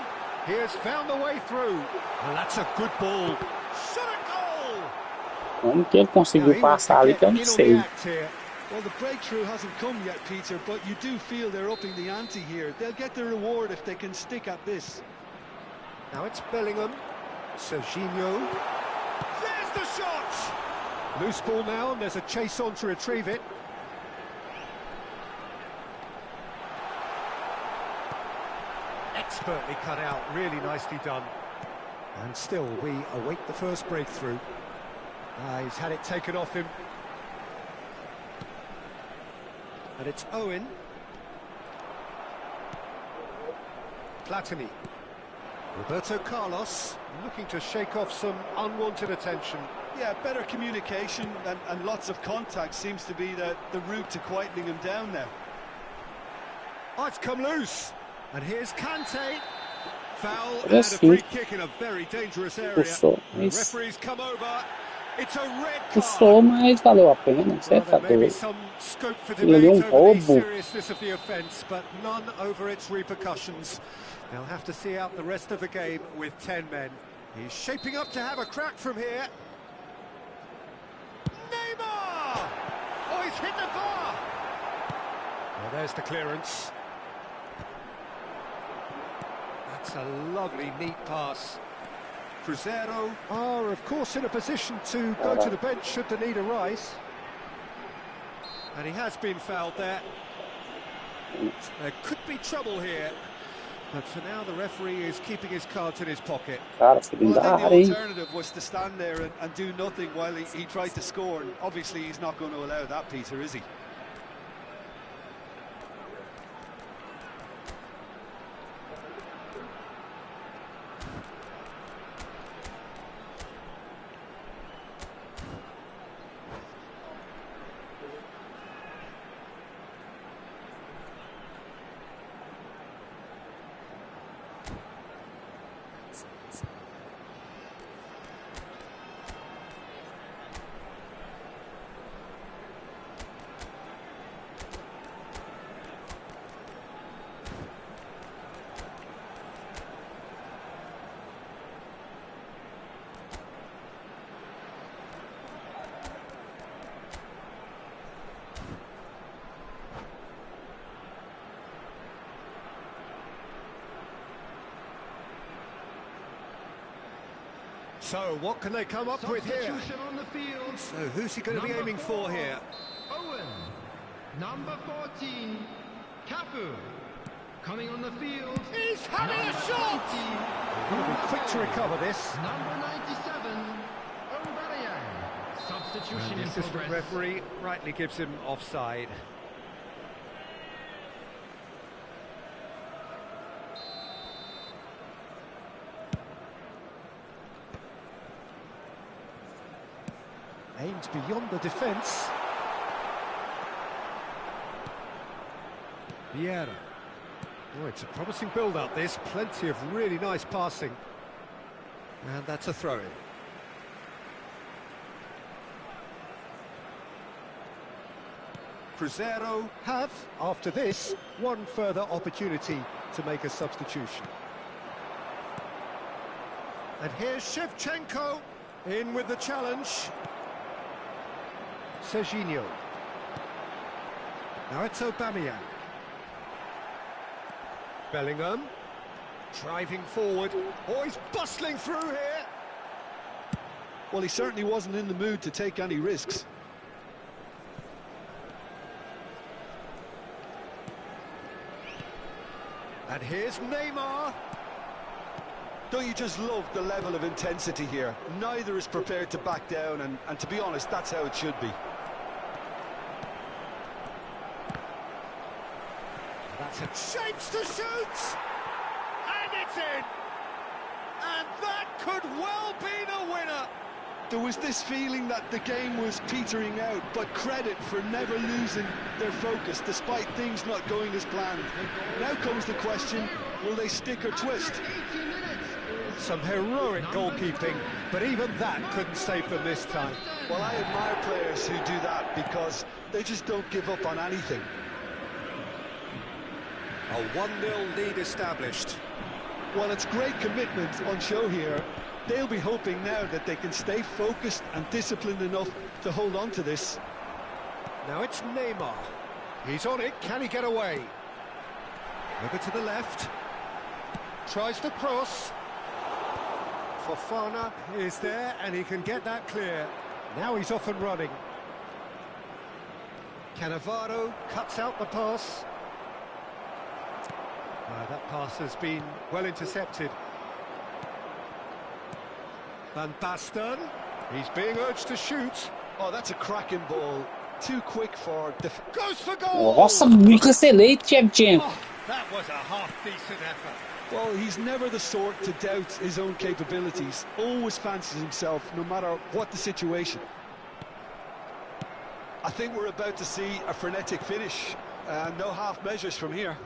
He has found the way through. And that's a good ball. Shot a goal! Como que ele conseguiu passar ali que eu não sei. Well, the breakthrough hasn't come yet, Peter, but you do feel they're upping the ante here. They'll get the reward if they can stick at this. Now it's Bellingham. Serginho. There's the shot! Loose ball now, and there's a chase on to retrieve it. Expertly cut out, really nicely done. And still, we await the first breakthrough. He's had it taken off him. And it's Owen. Platini. Roberto Carlos looking to shake off some unwanted attention. Yeah, better communication and lots of contact seems to be the route to quietening him down now. Oh, it's come loose. And here's Kante. Foul and a free kick in a very dangerous area. The referee's come over. It's a red card. Mas valeu a pena, você tá doido. Some scope for debate over the seriousness of the offence, but none over its repercussions. They'll have to see out the rest of the game with 10 men. He's shaping up to have a crack from here. Neymar! Oh, he's hit the bar! Well, there's the clearance. That's a lovely, neat pass. Cruzeiro are, of course, in a position to go to the bench should the need arise. And he has been fouled there. There could be trouble here. But for now, the referee is keeping his cards in his pocket. Well, I think the alternative was to stand there and do nothing while he tried to score. And obviously, he's not going to allow that, Peter, is he? So, what can they come up with here? On the field. So, who's he going to be aiming for here? Owen. Number 14, Cafu. Coming on the field. He's having a shot! 20, He'll be quick to recover this. Number 97, Aubameyang. Substitution And the in assistant progress. referee rightly gives him offside. Aimed beyond the defence. Vieira. Oh, it's a promising build-up, this. Plenty of really nice passing. And that's a throw-in. Cruzeiro have, after this, one further opportunity to make a substitution. And here's Shevchenko in with the challenge. Serginho. Now it's Aubameyang. Bellingham. Driving forward. Oh, he's bustling through here. Well, he certainly wasn't in the mood to take any risks. And here's Neymar. Don't you just love the level of intensity here? Neither is prepared to back down, and to be honest, that's how it should be. That's a chance to shoot! And it's in! And that could well be the winner! There was this feeling that the game was petering out, but credit for never losing their focus despite things not going as planned. Now comes the question, will they stick or twist? Some heroic goalkeeping, but even that couldn't save them this time. Well, I admire players who do that because they just don't give up on anything. A 1-0 lead established. Well, it's great commitment on show here. They'll be hoping now that they can stay focused and disciplined enough to hold on to this. Now it's Neymar. He's on it. Can he get away? Over to the left. Tries the cross. Fofana is there, and he can get that clear. Now he's off and running. Cannavaro cuts out the pass. That pass has been well intercepted. Van Basten. He's being urged to shoot. Oh, that's a cracking ball. Too quick for... Goes for goal! Nossa, muito excelente, Shevchenko. Oh, that was a half-decent effort. Well, he's never the sort to doubt his own capabilities. Always fancies himself, no matter what the situation. I think we're about to see a frenetic finish. No half measures from here.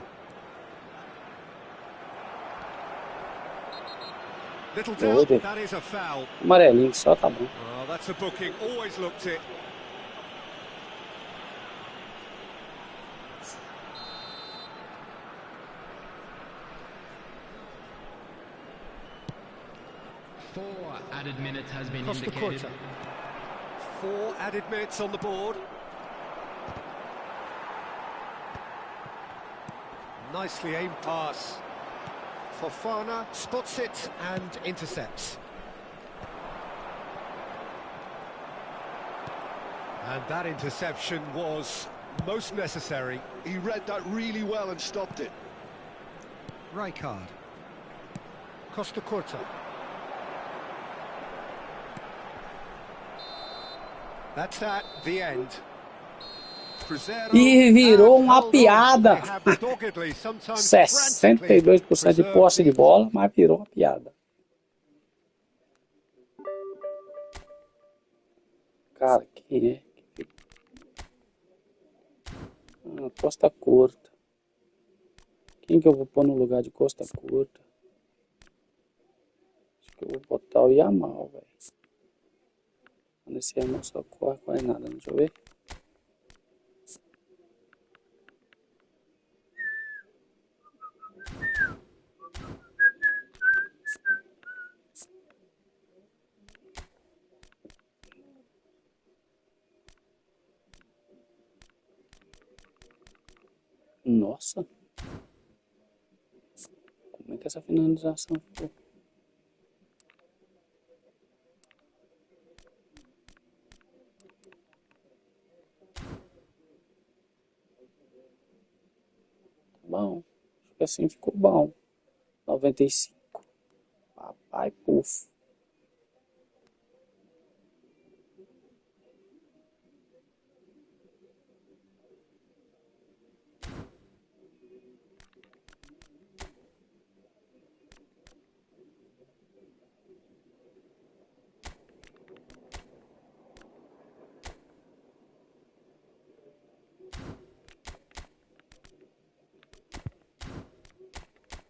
Little doubt, that is a foul. Amarelinho só, tá bom. Oh, that's a booking. Always looked it. Four added minutes has been Across the indicated. quarter. 4 added minutes on the board. Nicely aimed pass. Fofana spots it and intercepts. And that interception was most necessary. He read that really well and stopped it. Rijkaard. Costa Curta. That's that, the end. E virou uma piada. 62% de posse de bola, mas virou uma piada. Cara, quem é? Costa Curta. Quem que eu vou pôr no lugar de Costa Curta? Acho que eu vou botar o Yamal, velho. Esse Yamal só corre nada, deixa eu ver. Nossa! Como é que essa finalização ficou? Bom, acho que assim ficou bom. 95. Papai, puf.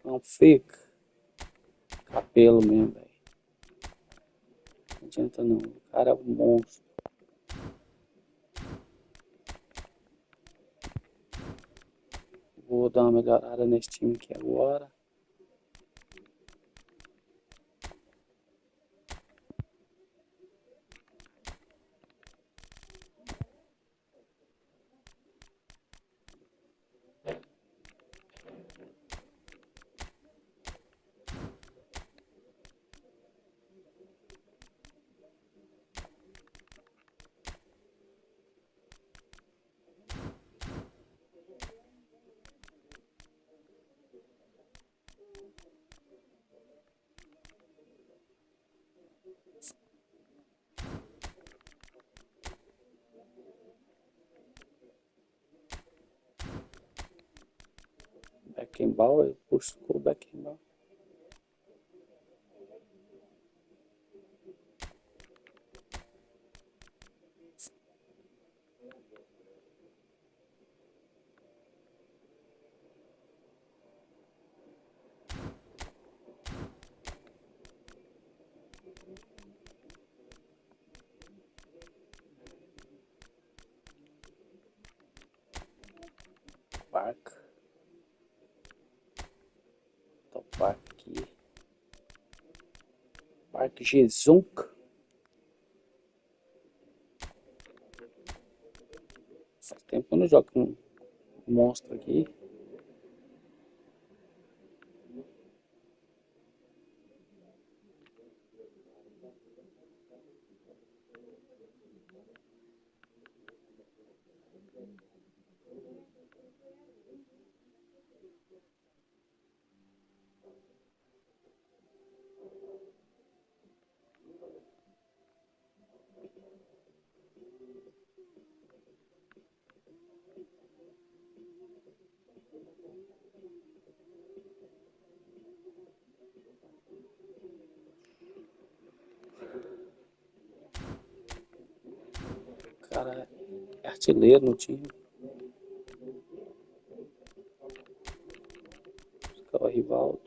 Não fica. Capelo mesmo, velho. Não adianta não. O cara é um monstro. Vou dar uma melhorada nesse time aqui agora. Beckenbauer, eu puxo o Beckenbauer. Parque. Parque. Parque Jezunk. Faz tempo que eu não jogo com um monstro aqui. O cara é artilheiro no time. Fica o Rivaldo.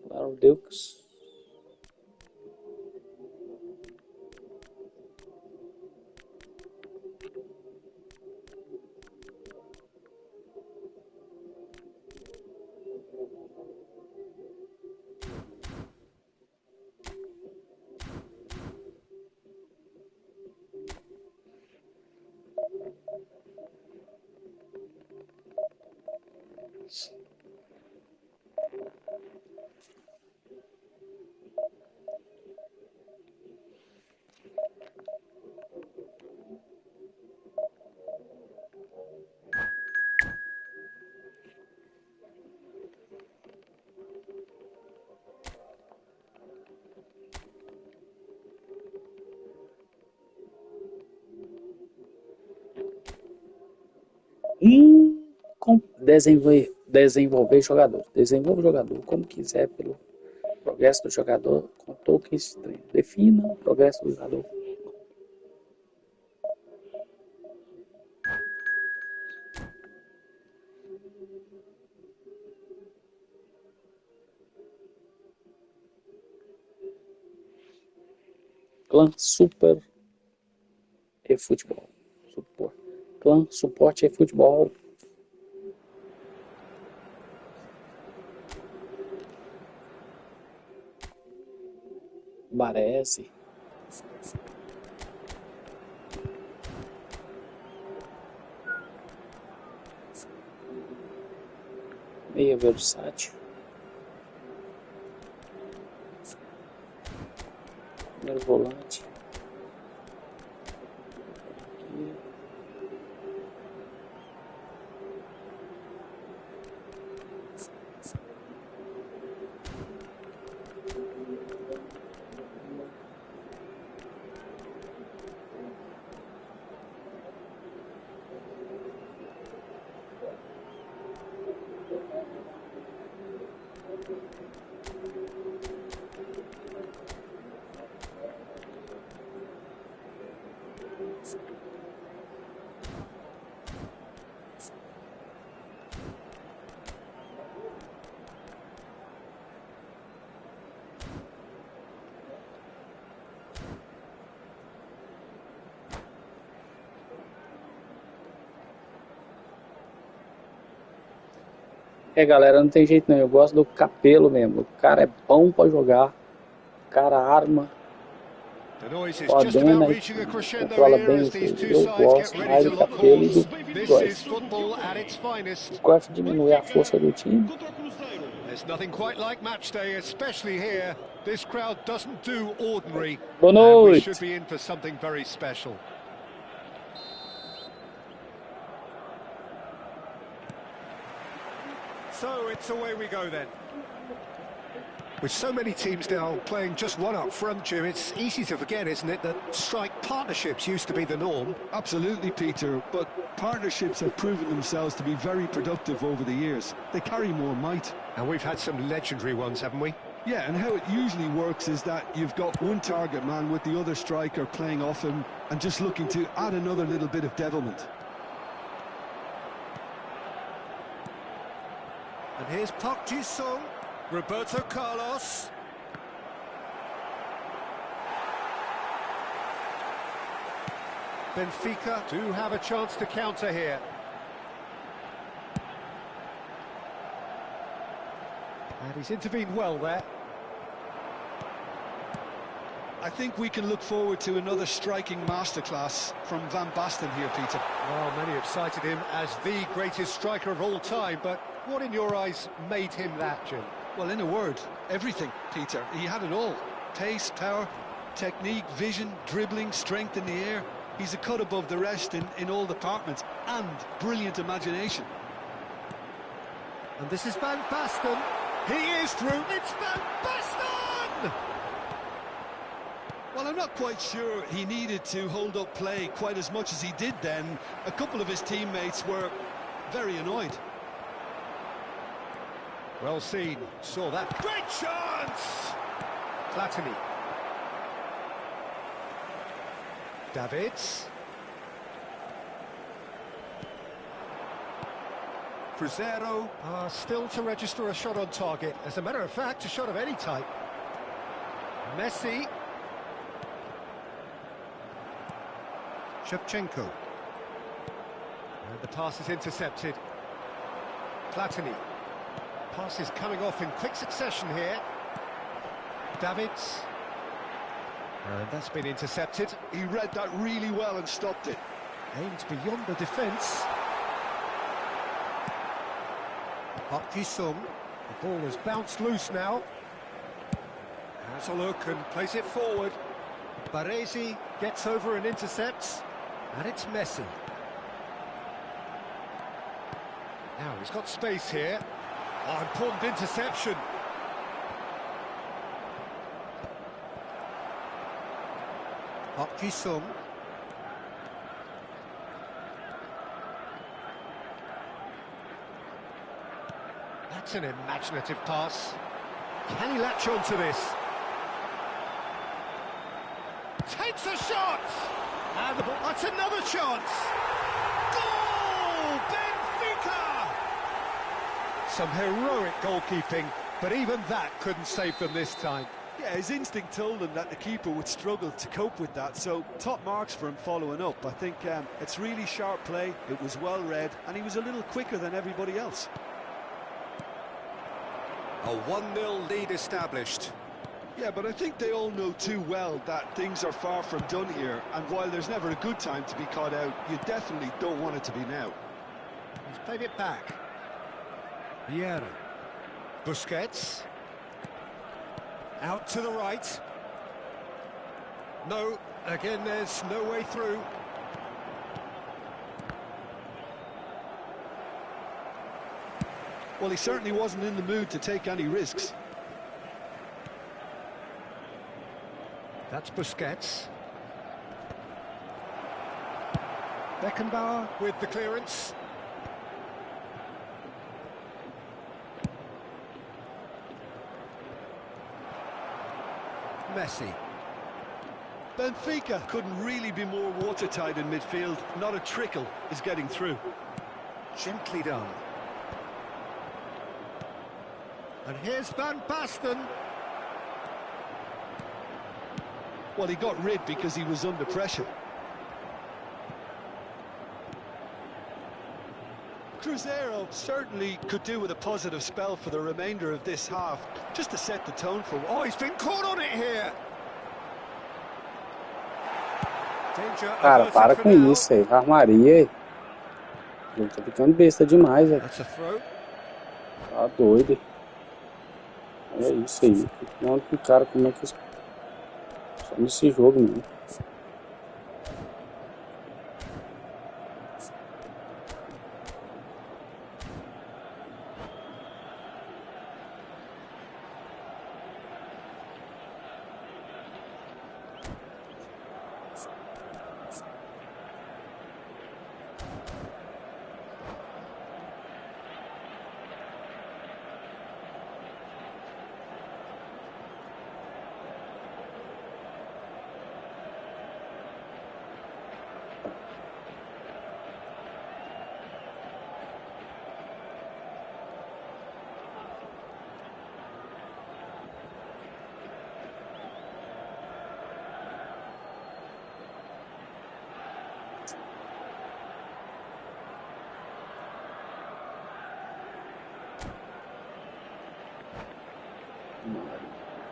Claro, Deus. Desenvolver jogador. Desenvolva o jogador como quiser pelo progresso do jogador com tokens. Defina o progresso do jogador. Clã Super Efooteball. Clã Suporte Efooteball. Baresi. Meia versátil. Primeiro volante. Aqui. Galera, não tem jeito não, eu gosto do Capello mesmo, o cara é bom pra jogar, o cara arma, ordena e controla bem o jogo. Eu gosto mais do Capello e do Cruyff. O Cruyff diminui a força do time. Boa noite. So it's away we go then. With so many teams now playing just one up front, Jim, it's easy to forget, isn't it, that strike partnerships used to be the norm? Absolutely, Peter, but partnerships have proven themselves to be very productive over the years. They carry more might. And we've had some legendary ones, haven't we? Yeah, and how it usually works is that you've got one target man with the other striker playing off him and just looking to add another little bit of devilment. And here's Park Ji-sung, Roberto Carlos. Benfica do have a chance to counter here. And he's intervened well there. I think we can look forward to another striking masterclass from Van Basten here, Peter. Well, many have cited him as the greatest striker of all time, but what in your eyes made him that, Jim? Well, in a word, everything, Peter. He had it all. Pace, power, technique, vision, dribbling, strength in the air. He's a cut above the rest in all departments, and brilliant imagination. And this is Van Basten. He is through. It's Van Basten! Well, I'm not quite sure he needed to hold up play quite as much as he did then. A couple of his teammates were very annoyed. Well seen. Saw that. Great chance! Platini. Davids. Cruzeiro are still to register a shot on target. As a matter of fact, a shot of any type. Messi. Shevchenko. And the pass is intercepted. Platini. Pass is coming off in quick succession here. Davids. And that's been intercepted. He read that really well and stopped it. Aimed beyond the defence. Park Ji-sung. The ball has bounced loose now. Has a look and plays it forward. Baresi gets over and intercepts. And it's Messi. Now he's got space here. Oh, important interception. Park Ji-sung. That's an imaginative pass. Can he latch on to this? Takes a shot! And the ball, that's another chance! Goal! Benfica! Some heroic goalkeeping, but even that couldn't save them this time. Yeah, his instinct told him that the keeper would struggle to cope with that, so top marks for him following up. I think it's really sharp play, it was well read, and he was a little quicker than everybody else. A 1-0 lead established. Yeah, but I think they all know too well that things are far from done here, and while there's never a good time to be caught out, you definitely don't want it to be now. He's played it back. Vieira. Busquets. Out to the right. No, again there's no way through. Well, he certainly wasn't in the mood to take any risks. That's Busquets. Beckenbauer with the clearance. Messi. Benfica couldn't really be more watertight in midfield. Not a trickle is getting through. Gently done. And here's Van Basten. Well, he got rid because he was under pressure. Cruzeiro certainly could do with a positive spell for the remainder of this half, just to set the tone for... Oh, he's been caught on it here! Danger Cara, para com isso aí, armaria. Ele tá ficando besta demais, velho. That's a throw. Tá doido. Olha isso aí. Não, que cara, como é que... Só nesse jogo mesmo.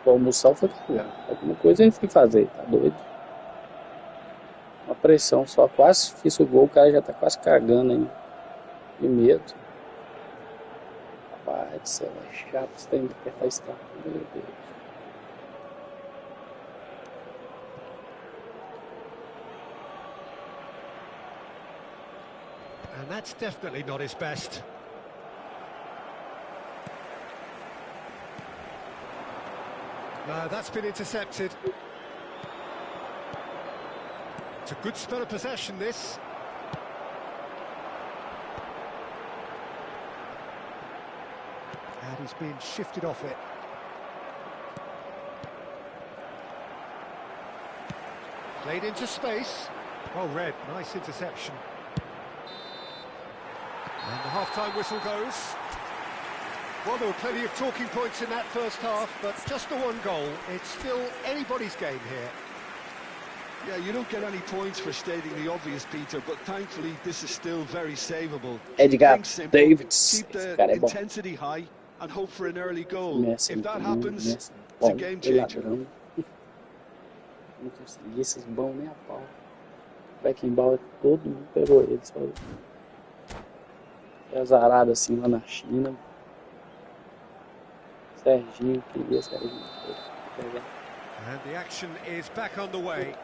O almoção foi alguma coisa ele foi fazer, tá doido? Uma pressão só, quase fiz o gol, o cara já tá quase cagando aí. De medo. Rapaz do céu, é chato isso daí, apertar esse carro. Meu Deus. And that's definitely not his best. No, that's been intercepted. It's a good spell of possession, this. And he's been shifted off it. Played into space. Well read, nice interception. And the half-time whistle goes. Well, there were plenty of talking points in that first half, but just the one goal. It's still anybody's game here. Yeah, you don't get any points for stating the obvious, Peter, but thankfully this is still very savable. Edgar Things simple, Davids. keep the Cara é bom. intensity high and hope for an early goal. Messi, If that também, happens, Messi. it's a Bom, game foi changer. ladrão. Não consegui esses bons nem a pau. Beckenbauer, todo mundo pegou ele, sabe? É azarado assim lá na China. Serginho queria Serginho. And the action is back on the way.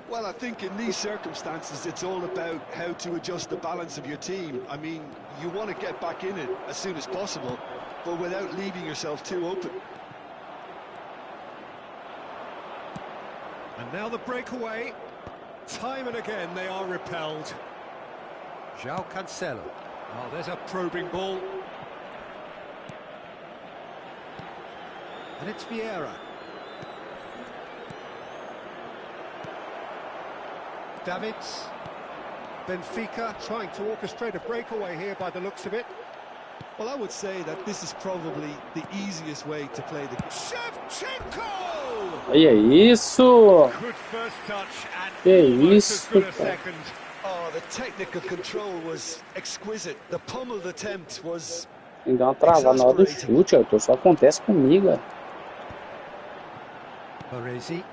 Well, I think in these circumstances, it's all about how to adjust the balance of your team. I mean, you want to get back in it as soon as possible, but without leaving yourself too open. And now the breakaway. Time and again they are repelled. João Cancelo. Oh, there's a probing ball. And it's Vieira. Davids. Benfica trying to orchestrate a breakaway here by the looks of it. Well, I would say that this is probably the easiest way to play the game. Shevchenko! Olha isso! Good first touch and Que almost as isso, good a cara. second. Oh, the technical control was exquisite. The pummeled attempt was... Tem que dar uma travada na hora do chute, ó. Só acontece comigo, ó. Baresi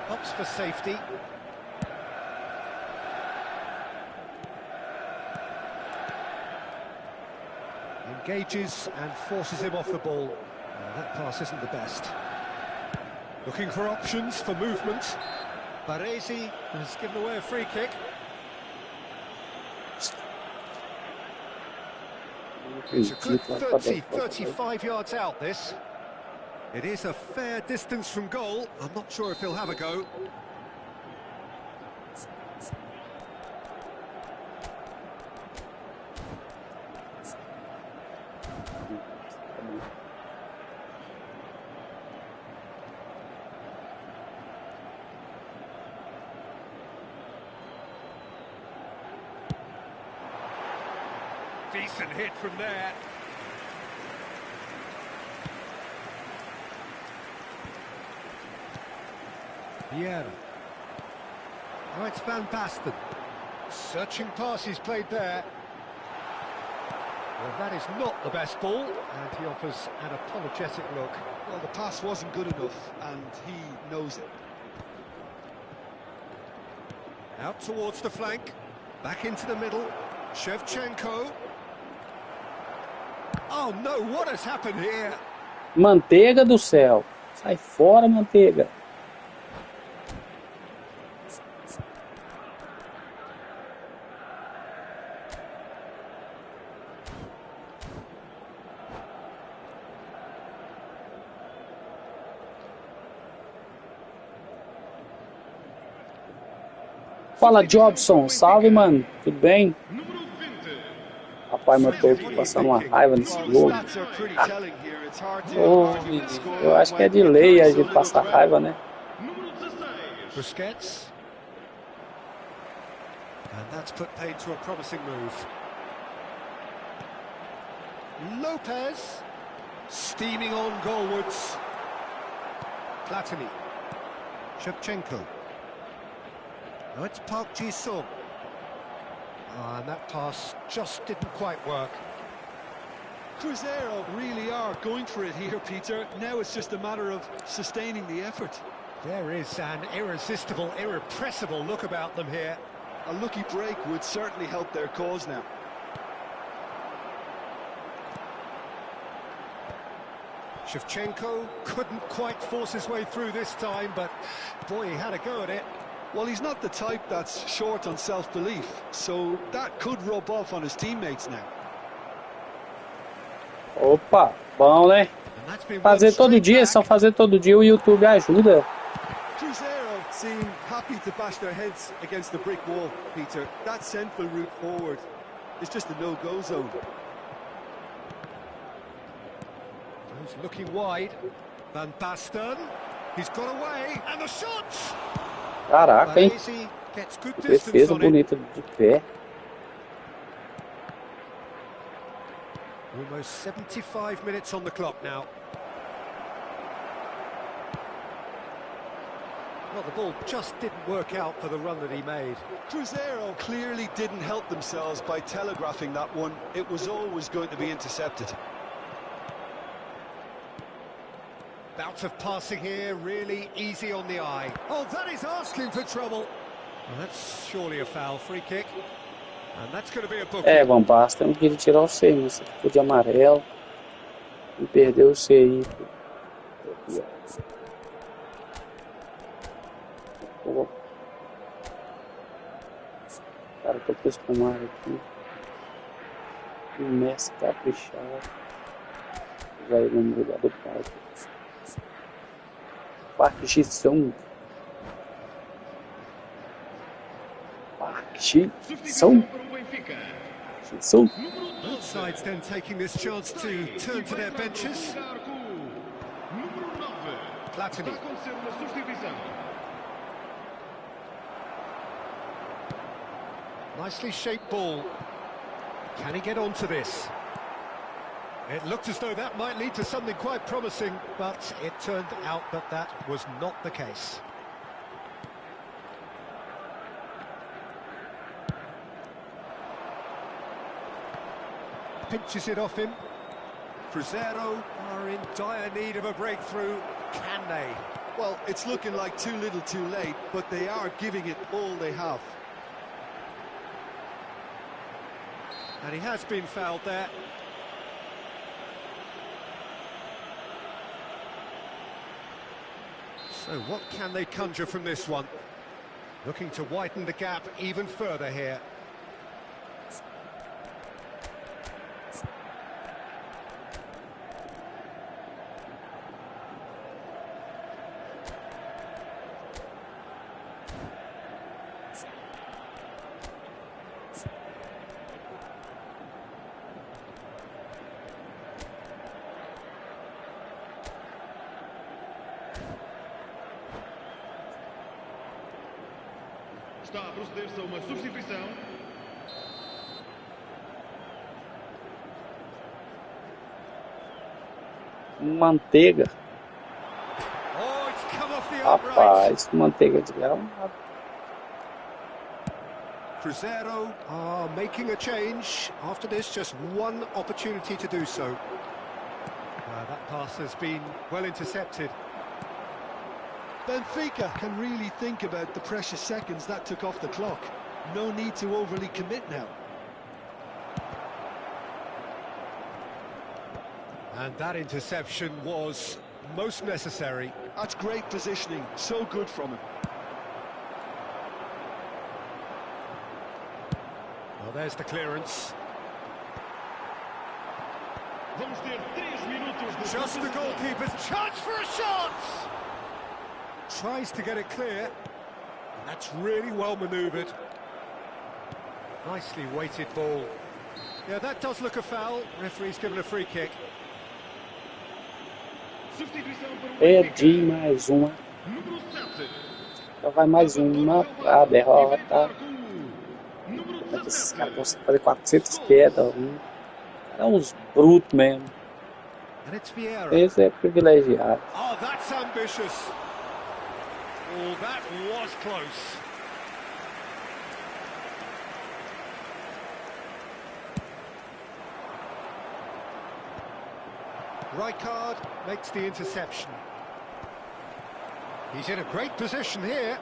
opts for safety. Engages and forces him off the ball. That pass isn't the best. Looking for options for movement. Baresi has given away a free kick. It's a good 35 yards out, this. It is a fair distance from goal. I'm not sure if he'll have a go. Decent hit from there. Vieira. Oh, it's Van Basten. Searching passes played there. Well, that is not the best ball, and he offers an apologetic look. Well, the pass wasn't good enough, and he knows it. Out towards the flank. Back into the middle. Shevchenko. Oh no, what has happened here? Manteiga do céu. Sai fora, manteiga. Fala, Jobson. Salve, mano. Tudo bem? Rapaz, meu tô passando uma raiva nesse jogo. Eu acho que é de lei a gente passar raiva, né? Busquets. And that's put paid to a promising move. Lopez. Steaming on goalwards. Platini. Shevchenko. Now it's Park Ji-sung. And that pass just didn't quite work. Cruzeiro really are going for it here, Peter. Now it's just a matter of sustaining the effort. There is an irresistible, irrepressible look about them here. A lucky break would certainly help their cause now. Shevchenko couldn't quite force his way through this time, but boy, he had a go at it. Well, he's not the type that's short on self-belief, so that could rub off on his teammates now. Opa, bom, né? Fazer todo dia, só fazer todo dia o YouTube ajuda. Cruzeiro seem happy to bash their heads against the brick wall, Peter. That central route forward is just a no-go zone. He's looking wide. Van Basten. He's got away, and the shots! Caraca, hein? Gets good Defesa bonita de pé. Almost 75 minutes on the clock now. Well, the ball just didn't work out for the run that he made. Cruzeiro clearly didn't help themselves by telegraphing that one. It was always going to be intercepted. Bout of passing here, really easy on the eye. Oh, that is asking for trouble. Well, that's surely a foul, free kick. And that's going to be a book. É, Van Basten não queria tirar o C, mas você ficou de amarelo e perdeu o C aí. Pô. Cara, tô acostumado aqui. O Messi caprichado. Já ir no lugar do parque. Parque-São. Parque-São. Both sides then taking this chance to turn to their benches. Platini. Nicely shaped ball. Can he get onto this? It looked as though that might lead to something quite promising, but it turned out that that was not the case. Pinches it off him. Cruzeiro are in dire need of a breakthrough. Can they? Well, it's looking like too little too late, but they are giving it all they have. And he has been fouled there. So what can they conjure from this one? Looking to widen the gap even further here. Está a proceder-se a uma substituição. Manteiga. Oh, it's come off the Rapaz, manteiga de gramado. Cruzeiro are making a change. After this, just one opportunity to do so. That pass has been well intercepted. Benfica can really think about the precious seconds that took off the clock. No need to overly commit now. And that interception was most necessary. That's great positioning, so good from him. Well, there's the clearance. Vamos ter 3 minutos de Just the goalkeeper's chance for a shot! Tries to get it clear. And that's really well manoeuvred. Nicely weighted ball. Yeah, that does look a foul. Referee's given a free kick. Perdi mais uma. Já vai mais uma pra derrota. Esses caras conseguem fazer 400 quedas. É uns brutos mesmo. Esse é privilegiado. Oh, that's ambitious. Oh, that was close. Rijkaard makes the interception. He's in a great position here.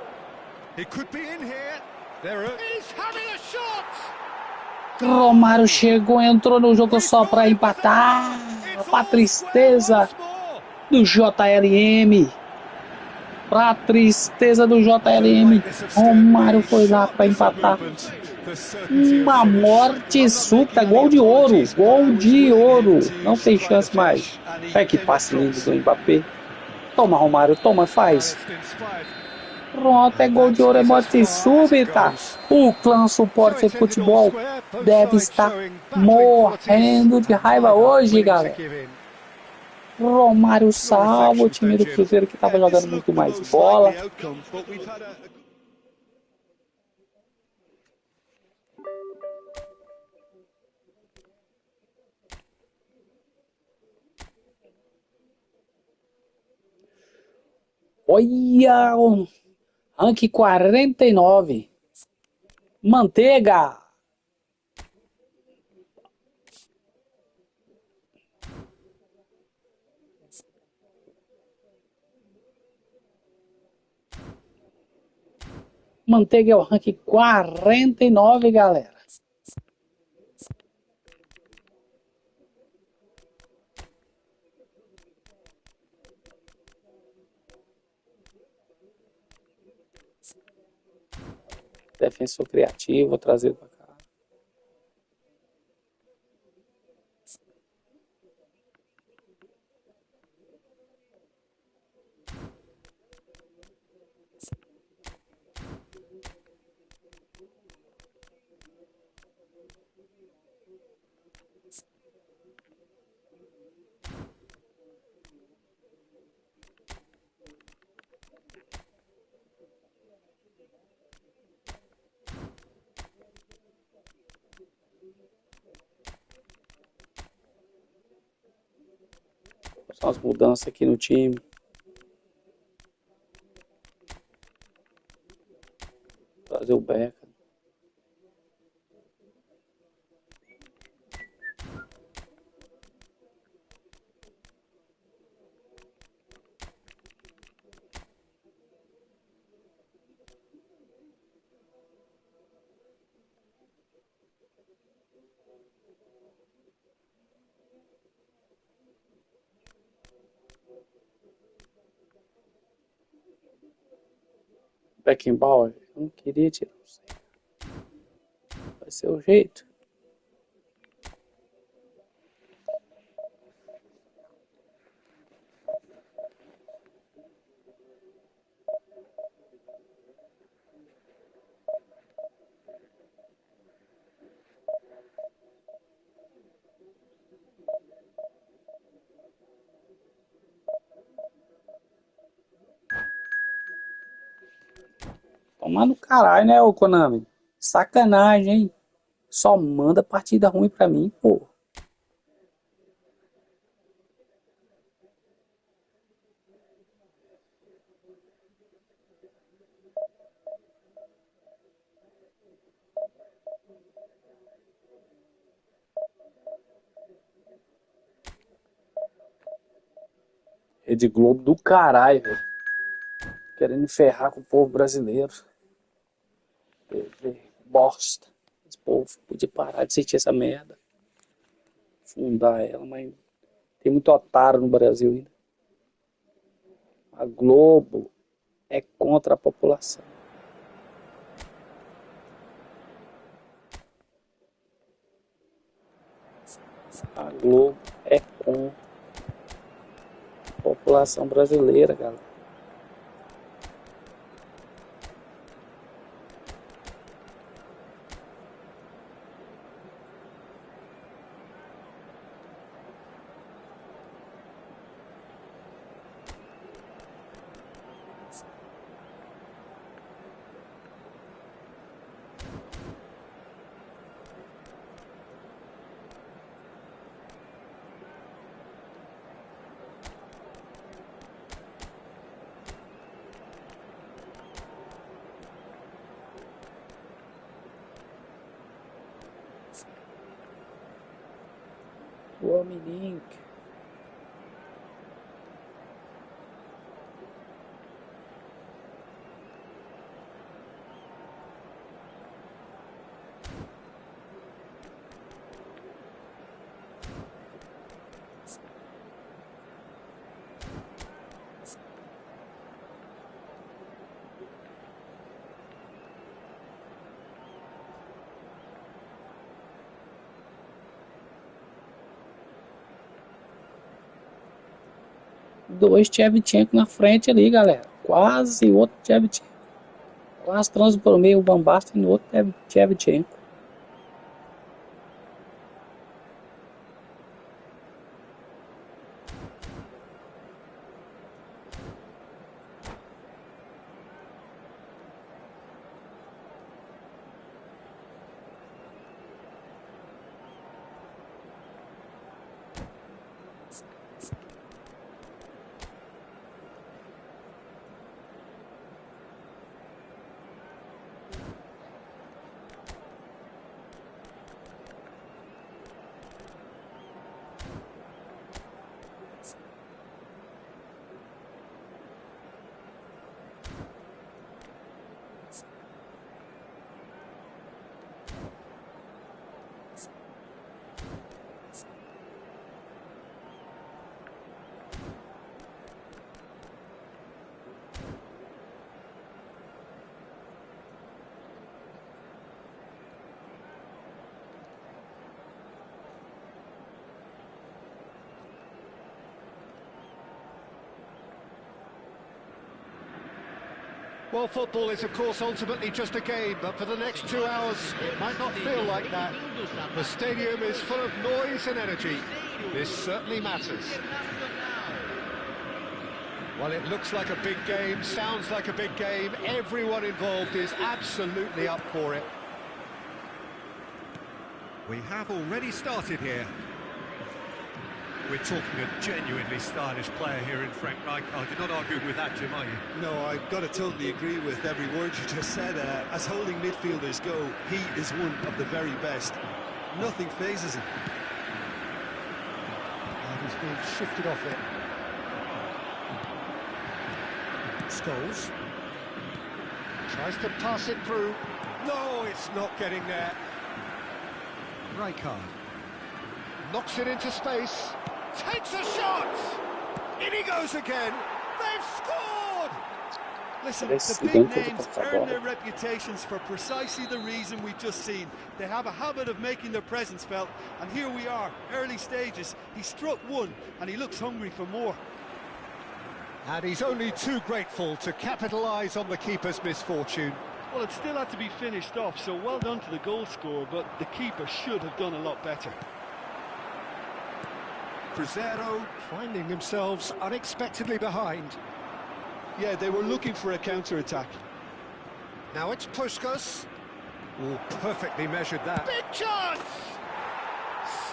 He could be in here. He's having a shot. Romário chegou, entrou no jogo só para empatar. Pra tristeza do JLM. Pra tristeza do JLM. Romário foi lá para empatar. Uma morte súbita. Gol de ouro. Gol de ouro. Não tem chance mais. É que passe lindo do Mbappé. Toma, Romário. Toma, faz. Pronto, é gol de ouro, é morte súbita. O clã suporte Efooteball deve estar morrendo de raiva hoje, galera. Romário salva o time do Cruzeiro, que estava jogando muito mais bola. Olha o rank 49. Manteiga. Manteiga é o rank 49, galera. Defensor criativo, vou trazer para cá. São as mudanças aqui no time. Trazer o Beca. Beckenbauer, eu não queria tirar você. Vai ser o jeito. Tomar no caralho, né, ô Konami? Sacanagem, hein? Só manda partida ruim pra mim, pô. Rede Globo do caralho, velho. Querendo ferrar com o povo brasileiro. Bosta. Esse povo podia parar de sentir essa merda. Fundar ela, mas tem muito otário no Brasil ainda. A Globo é contra a população. A Globo é contra a população brasileira, galera. O homem link. Dois Shevchenko na frente ali, galera. Quase outro Shevchenko. Quase transou por meio o Van Basten no outro Shevchenko. Well, football is, of course, ultimately just a game, but for the next 2 hours, it might not feel like that. The stadium is full of noise and energy. This certainly matters. Well, it looks like a big game, sounds like a big game. Everyone involved is absolutely up for it. We have already started here. We're talking a genuinely stylish player here in Frank Rijkaard. You're not arguing with that, Jim, are you? No, I've got to totally agree with every word you just said. As holding midfielders go, he is one of the very best. Nothing phases him. And he's being shifted off it. Scholes tries to pass it through. No, it's not getting there. Rijkaard knocks it into space. Takes a shot! In he goes again! They've scored! Listen, the big names earn their reputations for precisely the reason we've just seen. They have a habit of making their presence felt, and here we are, early stages. He struck one, and he looks hungry for more. And he's only too grateful to capitalise on the keeper's misfortune. Well, it still had to be finished off, so well done to the goal scorer, but the keeper should have done a lot better. Crescer finding themselves unexpectedly behind. Yeah, they were looking for a counter-attack. Now it's Puskas. Oh, perfectly measured that. Big chance!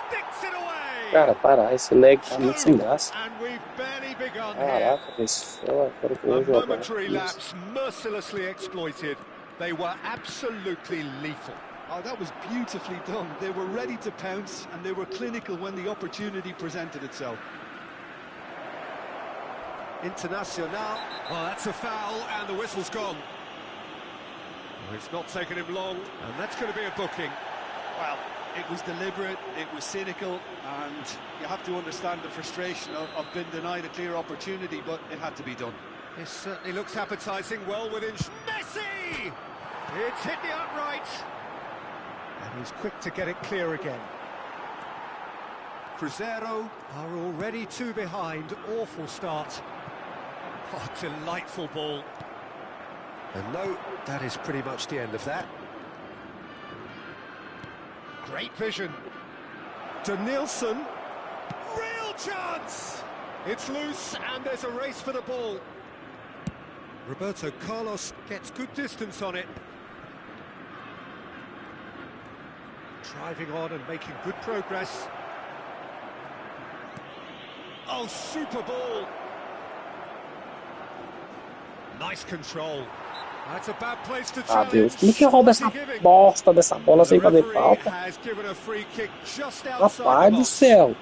Sticks it away! Cara, para, esse leg tá muito sem graça. And we've barely begun Caraca, here. pessoal, quero que eu A vou jogar. momentary lapse mercilessly exploited. They were absolutely lethal. Oh, that was beautifully done. They were ready to pounce, and they were clinical when the opportunity presented itself. Internacional. Well, that's a foul, and the whistle's gone. Well, it's not taken him long, and that's going to be a booking. Well, it was deliberate, it was cynical, and you have to understand the frustration of being denied a clear opportunity, but it had to be done. This certainly looks appetising, well within... Messi! It's hit the upright. And he's quick to get it clear again. Crescer are already two behind. Awful start. Oh, delightful ball. And no, that is pretty much the end of that. Great vision. To Nielsen. Real chance! It's loose and there's a race for the ball. Roberto Carlos gets good distance on it. Driving on and making good progress. Oh, super ball. Nice control. That's a bad place to Ah, challenge. Deus, como que rouba essa bosta dessa bola sem fazer falta? Has given a free kick just outside Rapaz the do box. céu.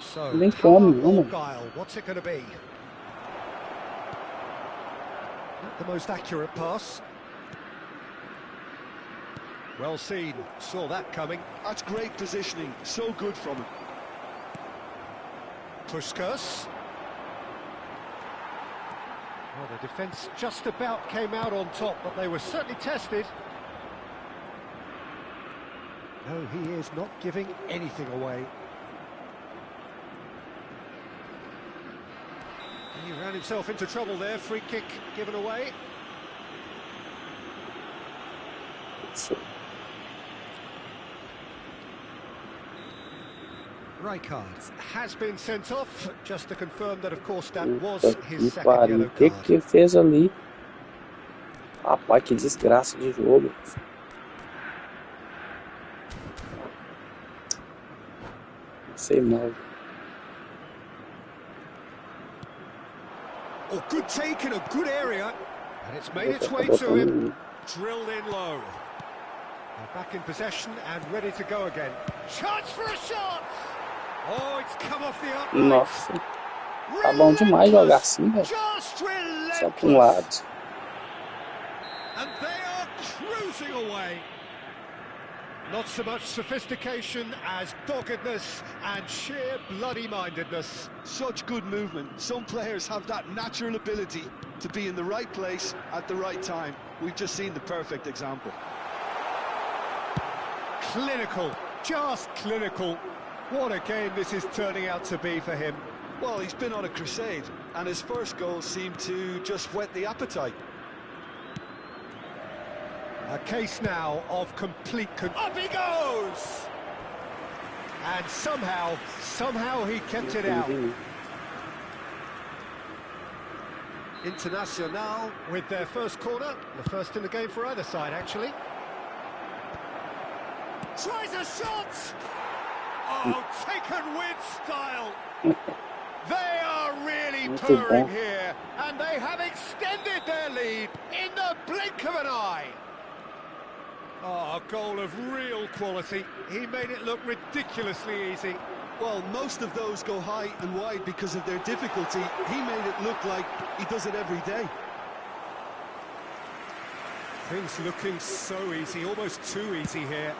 So, Nem come, power não, or mano. guile, what's it going to be? Not the most accurate pass. Well seen, saw that coming. That's great positioning, so good from him. Puskas. Well, the defence just about came out on top, but they were certainly tested. No, he is not giving anything away. He ran himself into trouble there. Free kick given away. Rijkaard has been sent off, just to confirm that, of course, that was his second yellow O que card. ele fez ali? Rapaz, que desgraça de jogo. Não sei mal. Oh, good take in a good area, and it's made its way to him. Drilled in low. They're back in possession and ready to go again. Chance for a shot! Oh, it's come off the upright. Nossa, tá bom demais jogar assim, velho. Só pra um lado. And they are cruising away. Not so much sophistication as doggedness and sheer bloody-mindedness. Such good movement. Some players have that natural ability to be in the right place at the right time. We've just seen the perfect example. Clinical, just clinical. What a game this is turning out to be for him. Well, he's been on a crusade, and his first goal seemed to just whet the appetite. A case now of complete up he goes! And somehow he kept it out. Internacional with their first corner, the first in the game for either side, actually. Tries a shot! Oh, taken with style! They are really purring here, and they have extended their lead in the blink of an eye. Oh, a goal of real quality. He made it look ridiculously easy. Well, most of those go high and wide because of their difficulty. He made it look like he does it every day. Things looking so easy, almost too easy here.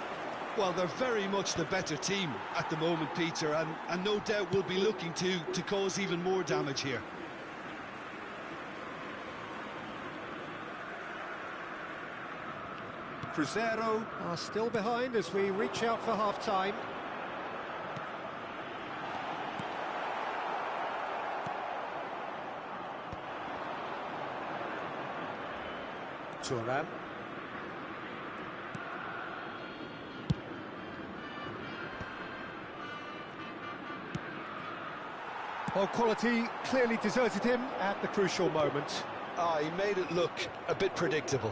Well, they're very much the better team at the moment, Peter, and no doubt will be looking to cause even more damage here. Cruzeiro are still behind as we reach out for half-time. Turan. Well, quality clearly deserted him at the crucial moment. He made it look a bit predictable.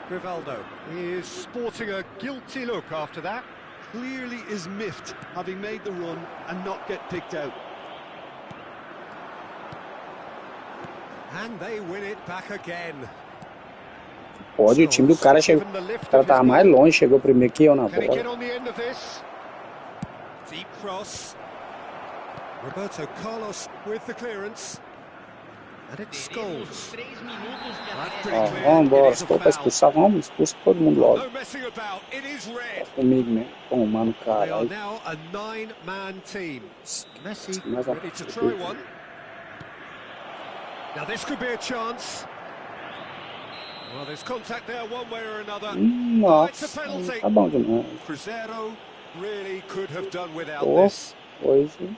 Rivaldo is sporting a guilty look after that. Clearly is miffed, having made the run and not get picked out. And they win it back again. Pode, o time do cara chegou. O cara tava mais longe, chegou primeiro que eu na Can he get bola. on the end of this? Deep cross. Roberto Carlos with the clearance. And it's Scholes. Vamos embora, se for pra expulsar, vamos expulsar todo mundo logo. No messing about, it is red. Comigo mesmo, tomando They are caralho. now a 9-man team. Messi Mas a- ready to try one. Now this could be a chance. Well, there's contact there one way or another. It's a Nossa, penalty. tá bom demais. Cruzeiro really could have done without Pô, this. coisa.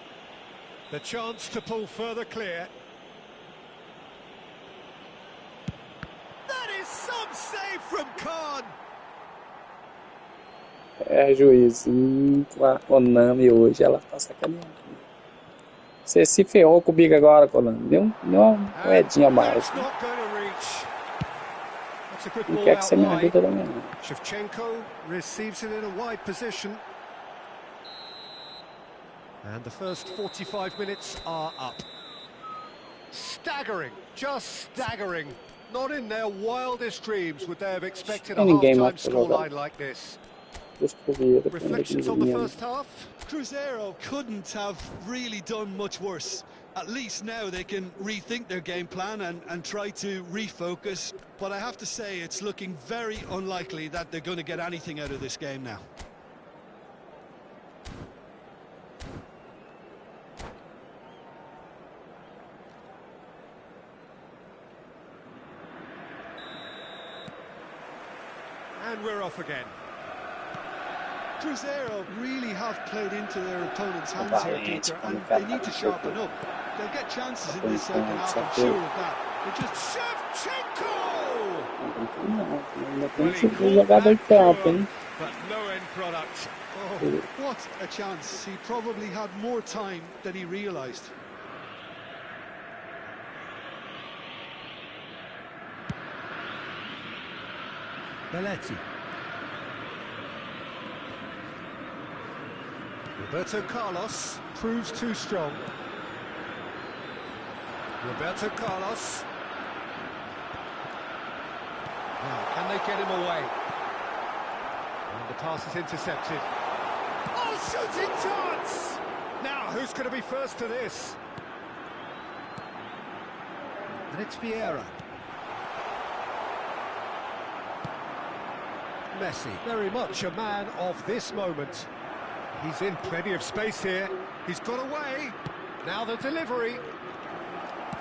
The chance to pull further clear. That is some save from Khan. É, juizinho com a Konami hoje, ela tá sacaneando. Você se ferrou comigo agora, Konami. Deu uma moedinha a mais. That's not going to reach. That's a good Não ball quer que out você me wide. ajude também, não. Shevchenko receives it in a wide position. And the first 45 minutes are up. Staggering, just staggering. Not in their wildest dreams would they have expected a Ninguém half-time mais pra jogar. scoreline like this. Reflections on the first half? Cruzeiro couldn't have really done much worse. At least now they can rethink their game plan and try to refocus. But I have to say, it's looking very unlikely that they're going to get anything out of this game now. And we're off again. Crescer really have played into their opponent's hands here, Peter, and they need to sharpen up. They'll get chances in this second half, I'm sure of that. They're just Shevchenko! Jogador de campo, hein? But no end product. Oh, what a chance. He probably had more time than he realised. Belletti. Roberto Carlos proves too strong. Roberto Carlos. Now, can they get him away? And the pass is intercepted. Oh, shooting chance! Now, who's going to be first to this? And it's Vieira. Messi, very much a man of this moment. He's in plenty of space here. He's got away. Now the delivery.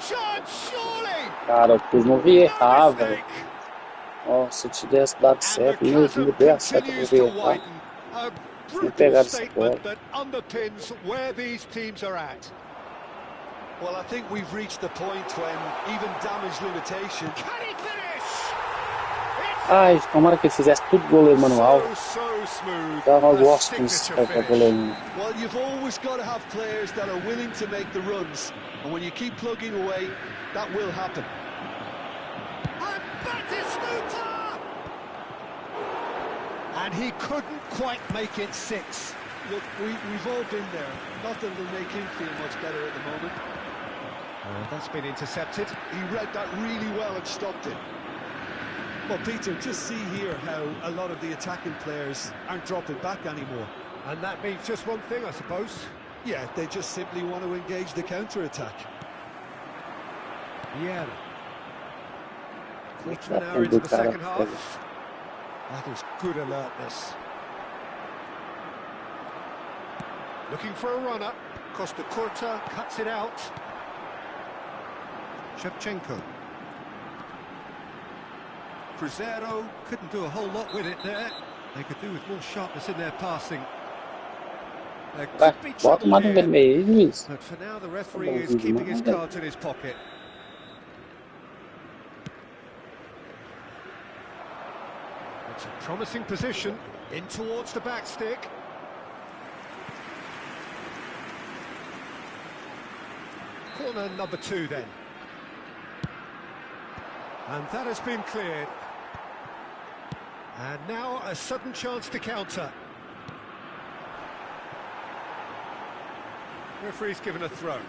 Shot, surely! Cara, eu quis não vi errar, velho. Ó, se eu tivesse dado certo, meu Deus, deu a certo pra ver errar. Tinha pegado essa bola. That underpins where these teams are at. Well, I think we've reached the point when even damage limitation. Can he finish? Ai, tomara que ele fizesse tudo goleiro manual. Eu gosto disso, goleiro. Well, you've always got to have players that are willing to make the runs, and when you keep plugging away, that will happen. And he couldn't quite make it 6. Look, we've all been there. Not that it'll make him feel much better at the moment. That's been intercepted. He read that really well and stopped it. Well, Peter, just see here how a lot of the attacking players aren't dropping back anymore. And that means just one thing, I suppose. Yeah, they just simply want to engage the counter-attack. Yeah. Quarter of an hour into the second half. That is good alertness. Looking for a runner. Costa Curta cuts it out. Shevchenko. Crescer couldn't do a whole lot with it there. They could do with more sharpness in their passing. Bota mais um vermelho, Luiz. But for now, the referee is keeping his cards in his pocket. It's a promising position, in towards the back stick. Corner number 2 then. And that has been cleared. And now a sudden chance to counter. Referee's given a throw.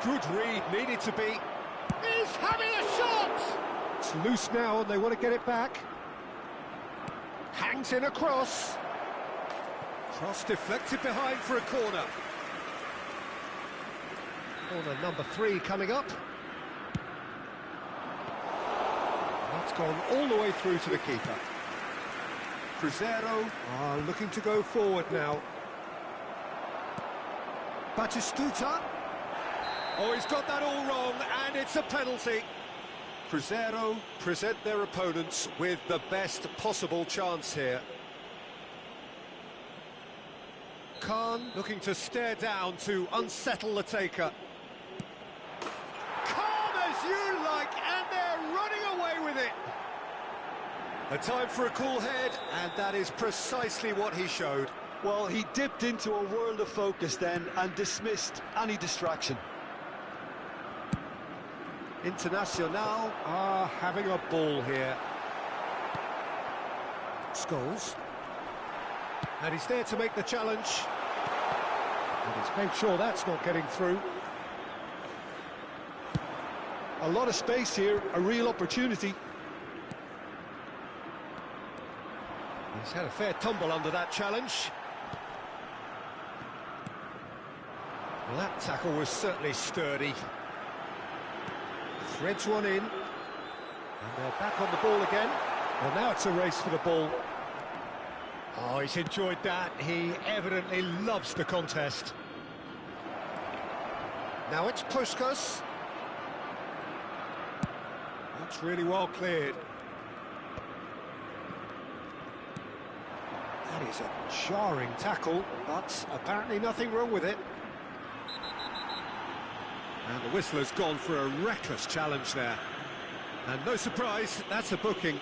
Good read, needed to be. He's having a shot! It's loose now and they want to get it back. Hangs in a cross. Cross deflected behind for a corner. Corner number 3 coming up. That's gone all the way through to the keeper. Crescer are looking to go forward now. Batistuta. Oh, he's got that all wrong, and it's a penalty. Crescer present their opponents with the best possible chance here. Khan looking to stare down to unsettle the taker. Calm as you like, and they're running away with it. A time for a cool head, and that is precisely what he showed. Well, he dipped into a world of focus then and dismissed any distraction. Internacional are having a ball here. Scholes. And he's there to make the challenge. And he's made sure that's not getting through. A lot of space here, a real opportunity. He's had a fair tumble under that challenge. Well, that tackle was certainly sturdy. Threads one in. And they're back on the ball again. Well, now it's a race for the ball. Oh, he's enjoyed that. He evidently loves the contest. Now it's Puskas. That's really well cleared. That is a jarring tackle, but apparently nothing wrong with it. And the whistle has gone for a reckless challenge there. And no surprise, that's a booking.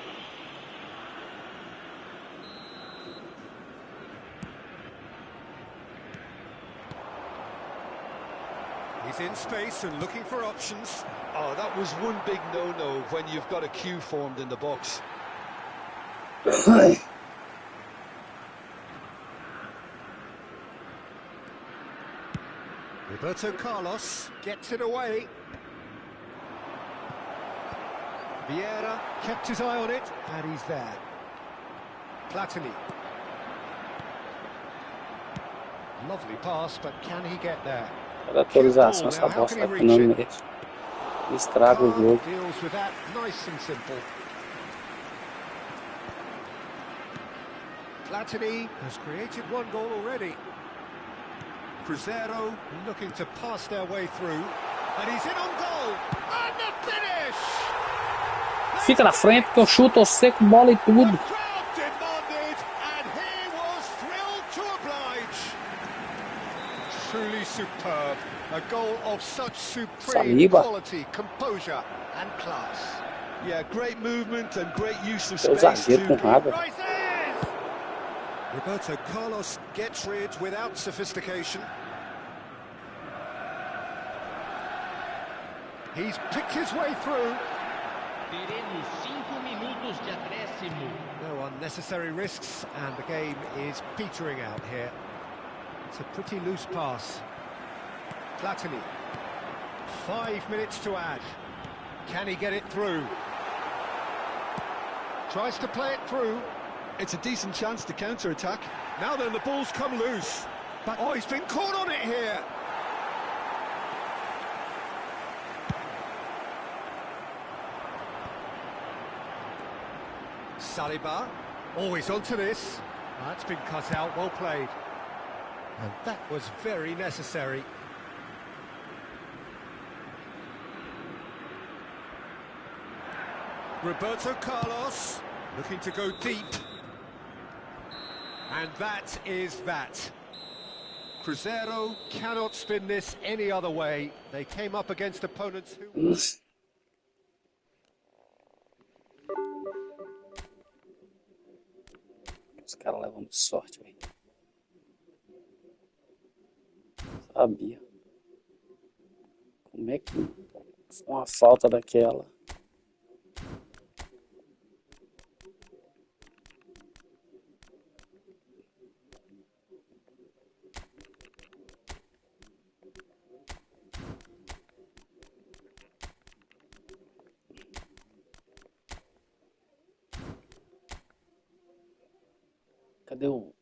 He's in space and looking for options. Oh, that was one big no-no when you've got a queue formed in the box. Roberto Carlos gets it away. Vieira kept his eye on it, and he's there. Platini. Lovely pass, but can he get there? Cada atualização essa bosta tá afinando mesmo. Estraga o jogo. Deals with that nice and simple. Platini has created one goal already. Cruzeiro looking to pass their way through, and he's in on goal, and the finish! Fica na frente que eu chuto, eu seco bola e tudo. The crowd demanded, and he was thrilled to oblige. Truly superb, a goal of such supreme Saliba. quality, composure and class. Yeah, great movement and great use of Seu space zagueiro com to... raiva. Roberto Carlos gets rid without sophistication. He's picked his way through. Teremos 5 minutos de acréscimo. No unnecessary risks, and the game is petering out here. It's a pretty loose pass. Platini. 5 minutes to add. Can he get it through? Tries to play it through. It's a decent chance to counter-attack. Now then, the ball's come loose. But oh, he's been caught on it here. Saliba. Always onto this. That's been cut out, well played. And that was very necessary. Roberto Carlos looking to go deep. And that is that. Cruzeiro cannot spin this any other way. They came up against opponents who... Os caras levam sorte, velho. Sabia. Como é que uma falta daquela? Cadê o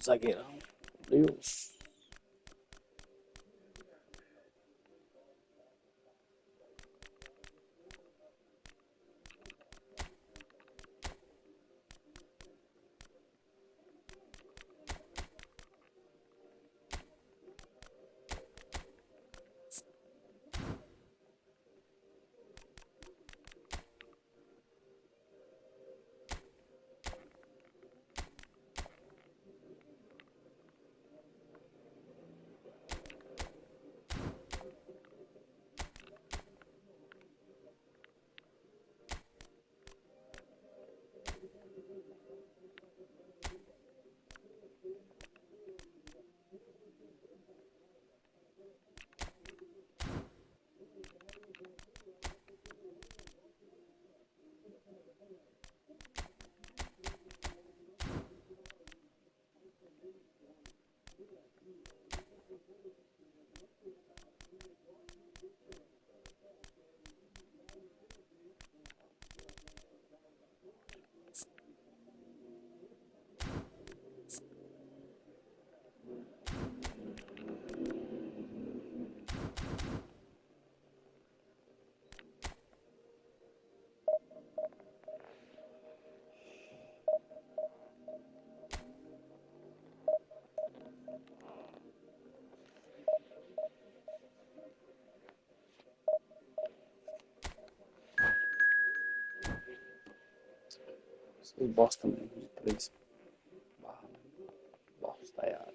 zagueirão? Deus. Vocês bosta mesmo de 3. Tayara.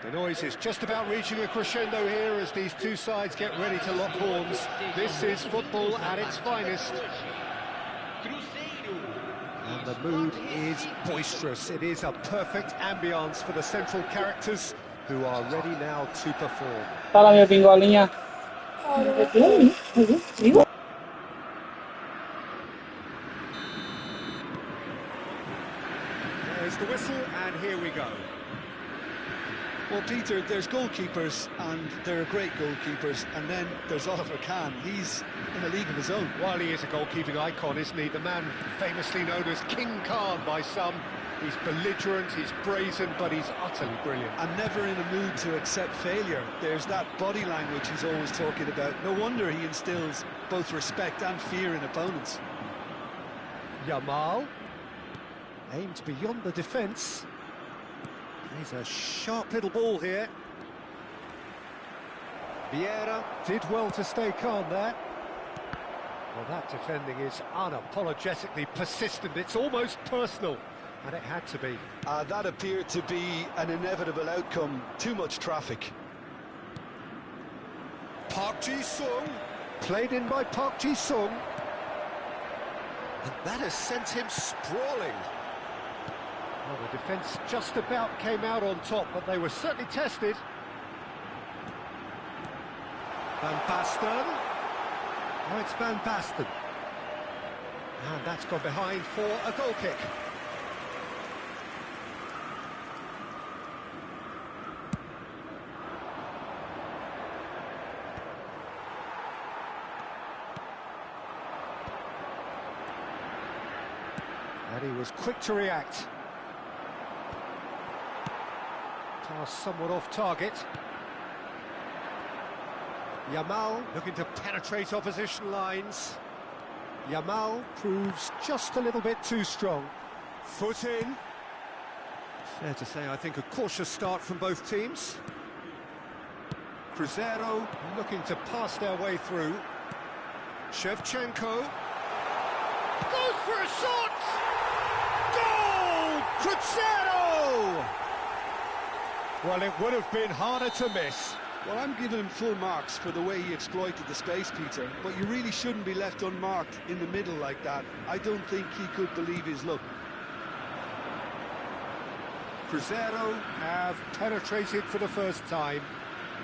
The noise is just about reaching a crescendo here as these two sides get ready to lock horns. This is football at its finest. And the mood is boisterous. It is a perfect ambience for the central characters who are ready now to perform. Fala, minha bingolinha. There's the whistle, and here we go. Well, Peter, there's goalkeepers, and there are great goalkeepers, and then there's Oliver Kahn. He's in a league of his own. While he is a goalkeeping icon, isn't he? The man famously known as King Khan by some. He's belligerent, he's brazen, but he's utterly brilliant. And never in a mood to accept failure. There's that body language he's always talking about. No wonder he instills both respect and fear in opponents. Yamal aimed beyond the defence. He's a sharp little ball here. Vieira did well to stay calm there. Well, that defending is unapologetically persistent. It's almost personal, and it had to be. That appeared to be an inevitable outcome. Too much traffic. Park Ji-sung, played in by Park Ji-sung. And that has sent him sprawling. Well, the defence just about came out on top, but they were certainly tested. Van Basten. Oh, it's Van Basten. And that's gone behind for a goal kick. And he was quick to react. Pass somewhat off target. Yamal looking to penetrate opposition lines. Yamal proves just a little bit too strong. Foot in. Fair to say, I think, a cautious start from both teams. Cruzeiro looking to pass their way through. Shevchenko goes for a shot! Goal! Cruzeiro! Well, it would have been harder to miss. Well, I'm giving him full marks for the way he exploited the space, Peter, but you really shouldn't be left unmarked in the middle like that. I don't think he could believe his luck. Cruzeiro have penetrated for the first time.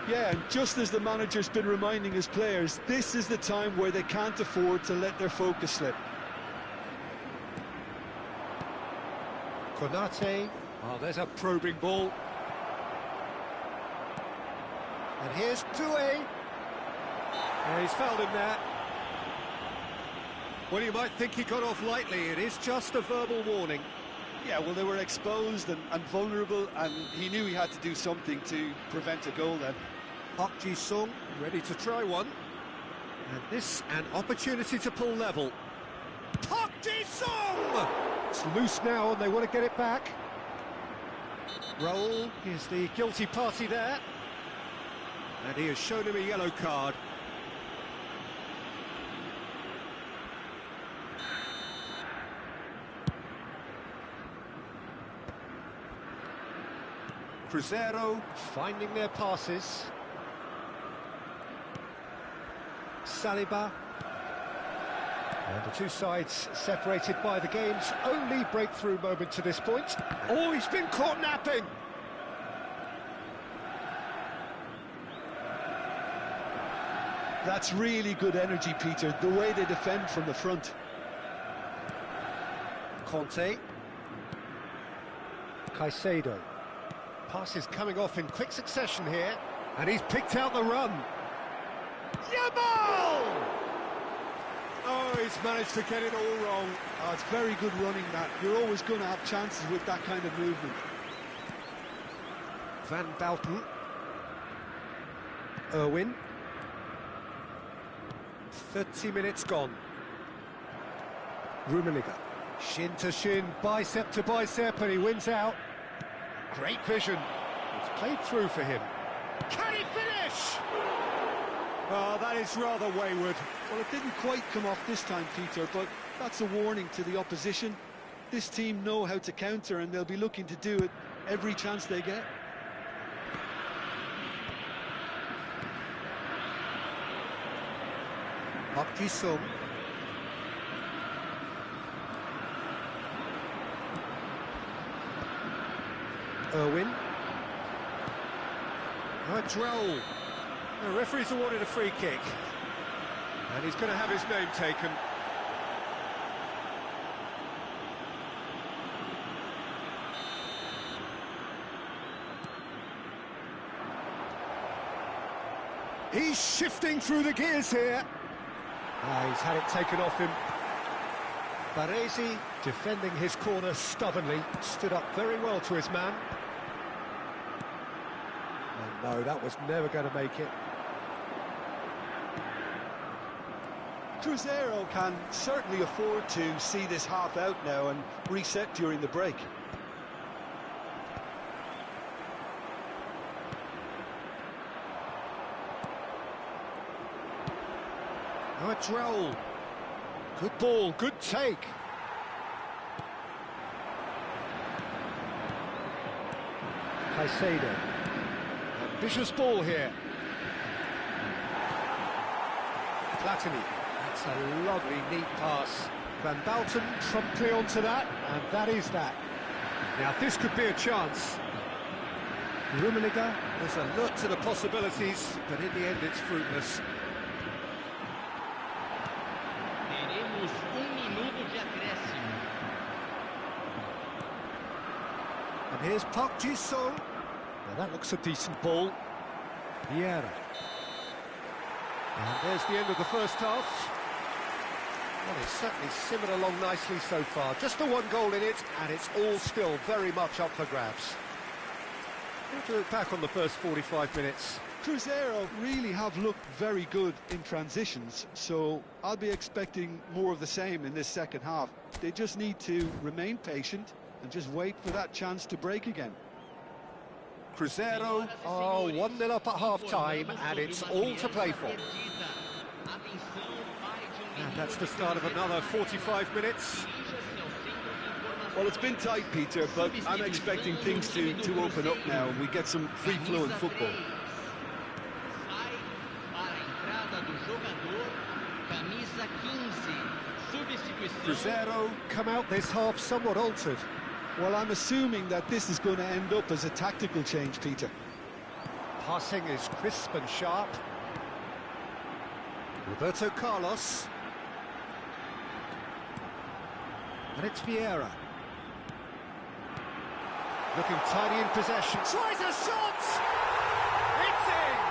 Yeah, and just as the manager's been reminding his players, this is the time where they can't afford to let their focus slip. Konate, oh, there's a probing ball. And here's Doué. Oh, he's fouled him there. Well, you might think he got off lightly. It is just a verbal warning. Yeah, well, they were exposed and vulnerable, and he knew he had to do something to prevent a goal then. Park Ji-sung ready to try one. And this an opportunity to pull level. Park Ji-sung! It's loose now and they want to get it back. Raul is the guilty party there. And he has shown him a yellow card. Cruzeiro finding their passes. Saliba. And the two sides separated by the game's only breakthrough moment to this point. Oh, he's been caught napping! That's really good energy, Peter, the way they defend from the front. Conte. Caicedo. Passes coming off in quick succession here, and he's picked out the run. Yamal! Oh, he's managed to get it all wrong. Oh, it's very good running, that. You're always going to have chances with that kind of movement. Van Bouten. Irwin. 30 minutes gone. Rummenigge. Shin to shin, bicep to bicep, and he wins out. Great vision. It's played through for him. Can he finish? Oh, that is rather wayward. Well, it didn't quite come off this time, Peter, but that's a warning to the opposition. This team know how to counter, and they'll be looking to do it every chance they get. Park Ji-sung. Irwin. It's Raul. The referee's awarded a free kick. And he's going to have his name taken. He's shifting through the gears here. He's had it taken off him. Baresi defending his corner stubbornly, stood up very well to his man. And no, that was never going to make it. Cruzeiro can certainly afford to see this half out now and reset during the break. Now it's Raul. Good ball, good take. Caicedo. Ambitious ball here. Platini. That's a lovely, neat pass. Van Bouten promptly onto that, and that is that. Now, this could be a chance. Rummenigge was alert to the possibilities, but in the end, it's fruitless. Teremos minuto de acréscimo. And here's Park Ji-sung. Now, that looks a decent ball. Vieira. And there's the end of the first half. Well, it's certainly simmered along nicely so far. Just the one goal in it, and it's all still very much up for grabs. To look back on the first 45 minutes. Cruzeiro really have looked very good in transitions, so I'll be expecting more of the same in this second half. They just need to remain patient and just wait for that chance to break again. Cruzeiro are 1-0 up at half-time, and it's all to play for. And that's the start of another 45 minutes. Well, it's been tight, Peter, but I'm expecting things to open up now and we get some free-flowing football. Cruzeiro come out this half somewhat altered. Well, I'm assuming that this is going to end up as a tactical change, Peter. Passing is crisp and sharp. Roberto Carlos. And it's Vieira. Looking tidy in possession. Tries a shot! It's in!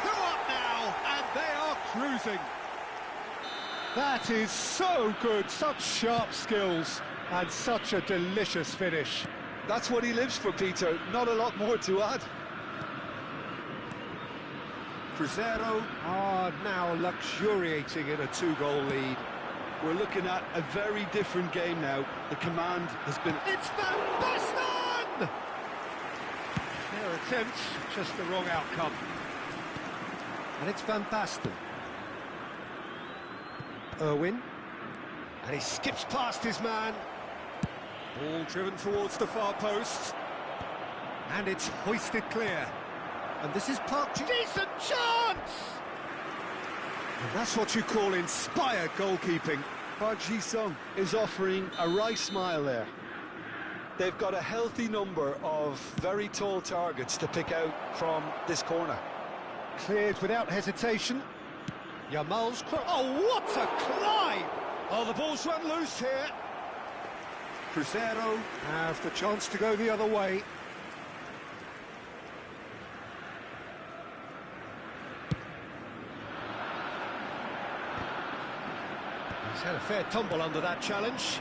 2 up now, and they are cruising. That is so good, such sharp skills, and such a delicious finish. That's what he lives for, Peter. Not a lot more to add. Cruzeiro are now luxuriating in a 2-goal lead. We're looking at a very different game now. The command has been... It's Van Basten! Their attempt, just the wrong outcome. And it's Van Basten. Irwin. And he skips past his man. Ball driven towards the far post. And it's hoisted clear. And this is Park. Decent chance! And that's what you call inspired goalkeeping. Park Ji-sung is offering a right smile there. They've got a healthy number of very tall targets to pick out from this corner. Cleared without hesitation. Yamal's cross. Oh, what a climb! Oh, the ball's run loose here. Cruzeiro have the chance to go the other way. He's had a fair tumble under that challenge.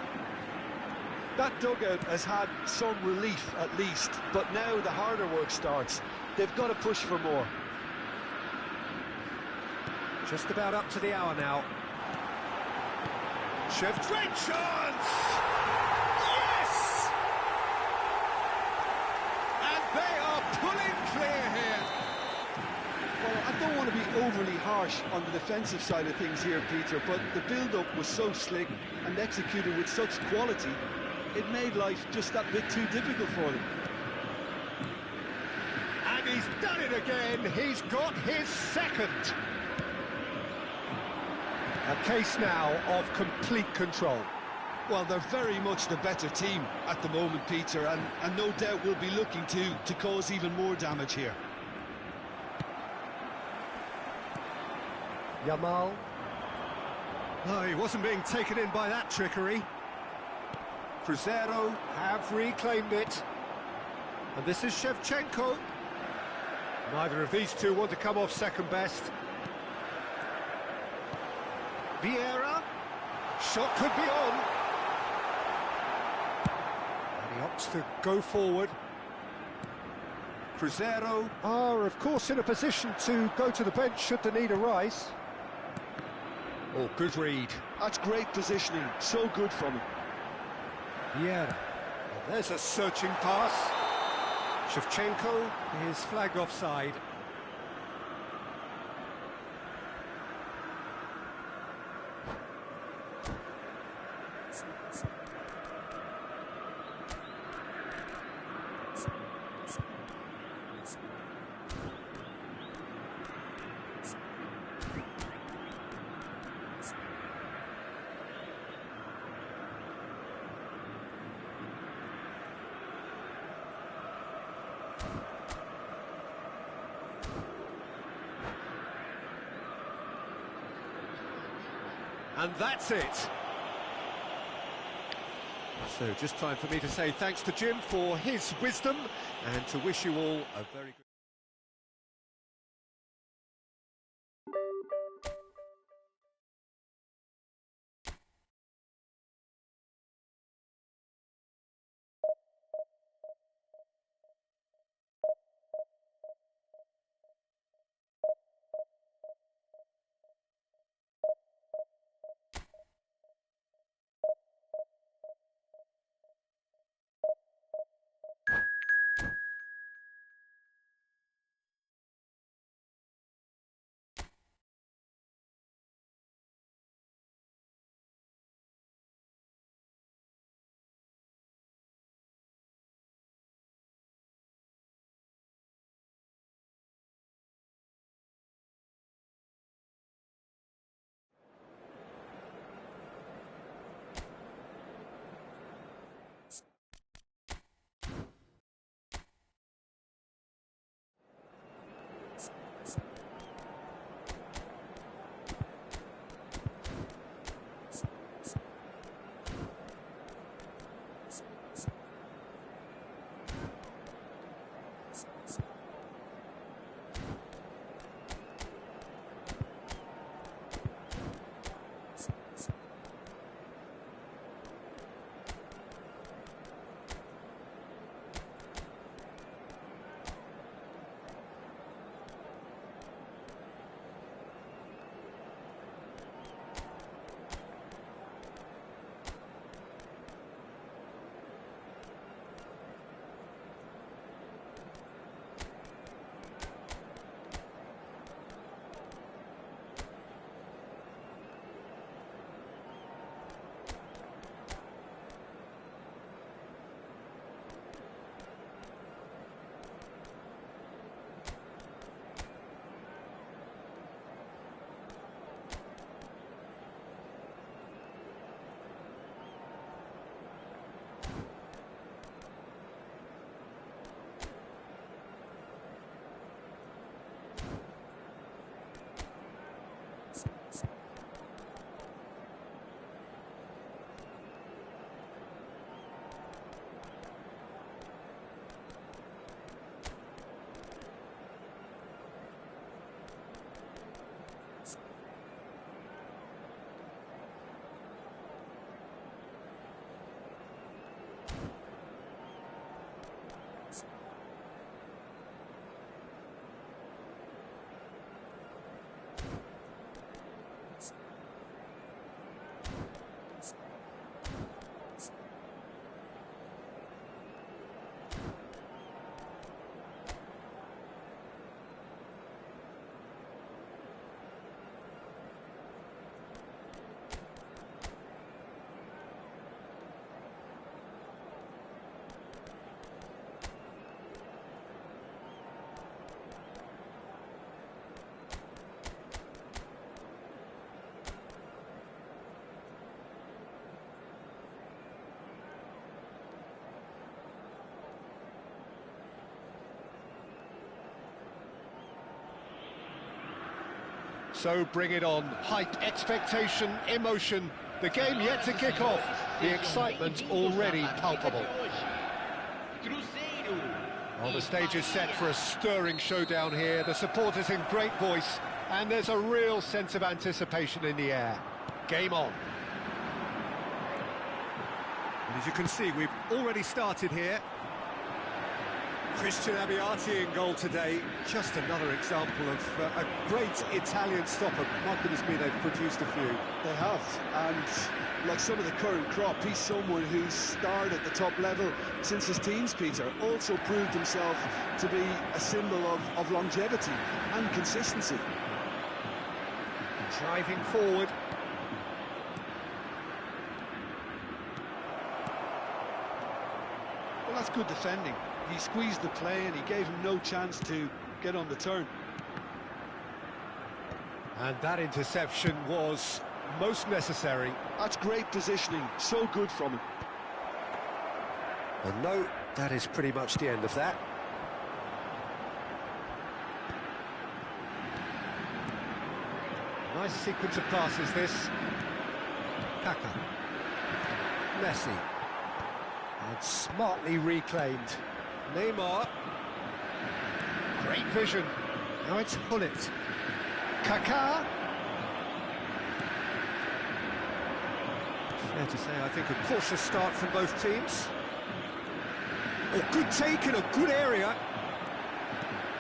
That dugout has had some relief at least, but now the harder work starts. They've got to push for more. Just about up to the hour now. Chef, great chance! Yes! And they are pulling clear here. Well, I don't want to be overly harsh on the defensive side of things here, Peter, but the build-up was so slick and executed with such quality, it made life just that bit too difficult for them. And he's done it again. He's got his second. A case now of complete control. Well, they're very much the better team at the moment, Peter, and no doubt will be looking to cause even more damage here. Yamal. No, he wasn't being taken in by that trickery. Cruzeiro have reclaimed it. And this is Shevchenko. Neither of these two want to come off second best. Vieira. Shot could be on. And he opts to go forward. Cruzeiro are, of course, in a position to go to the bench should the need arise. Oh, good read. That's great positioning. So good from him. Vieira. There's a searching pass. Shevchenko is flagged offside. And that's it. So just time for me to say thanks to Jim for his wisdom and to wish you all a very good... So bring it on. Hype, expectation, emotion. The game yet to kick off. The excitement already palpable. Well, the stage is set for a stirring showdown here. The supporters in great voice, and there's a real sense of anticipation in the air. Game on. And as you can see, we've already started here. Christian Abbiati in goal today. Just another example of a great Italian stopper. My goodness me, they've produced a few. They have, and like some of the current crop, he's someone who's starred at the top level since his teens, Peter. Also proved himself to be a symbol of longevity and consistency. Driving forward. Well, that's good defending. He squeezed the play and he gave him no chance to get on the turn. And that interception was most necessary. That's great positioning, so good from him. And no, that is pretty much the end of that. Nice sequence of passes, this. Kaka. Messi. And smartly reclaimed. Neymar. Great vision. Now it's Hullet. Kaká. Fair to say, I think, a cautious start from both teams. Oh, good take in a good area.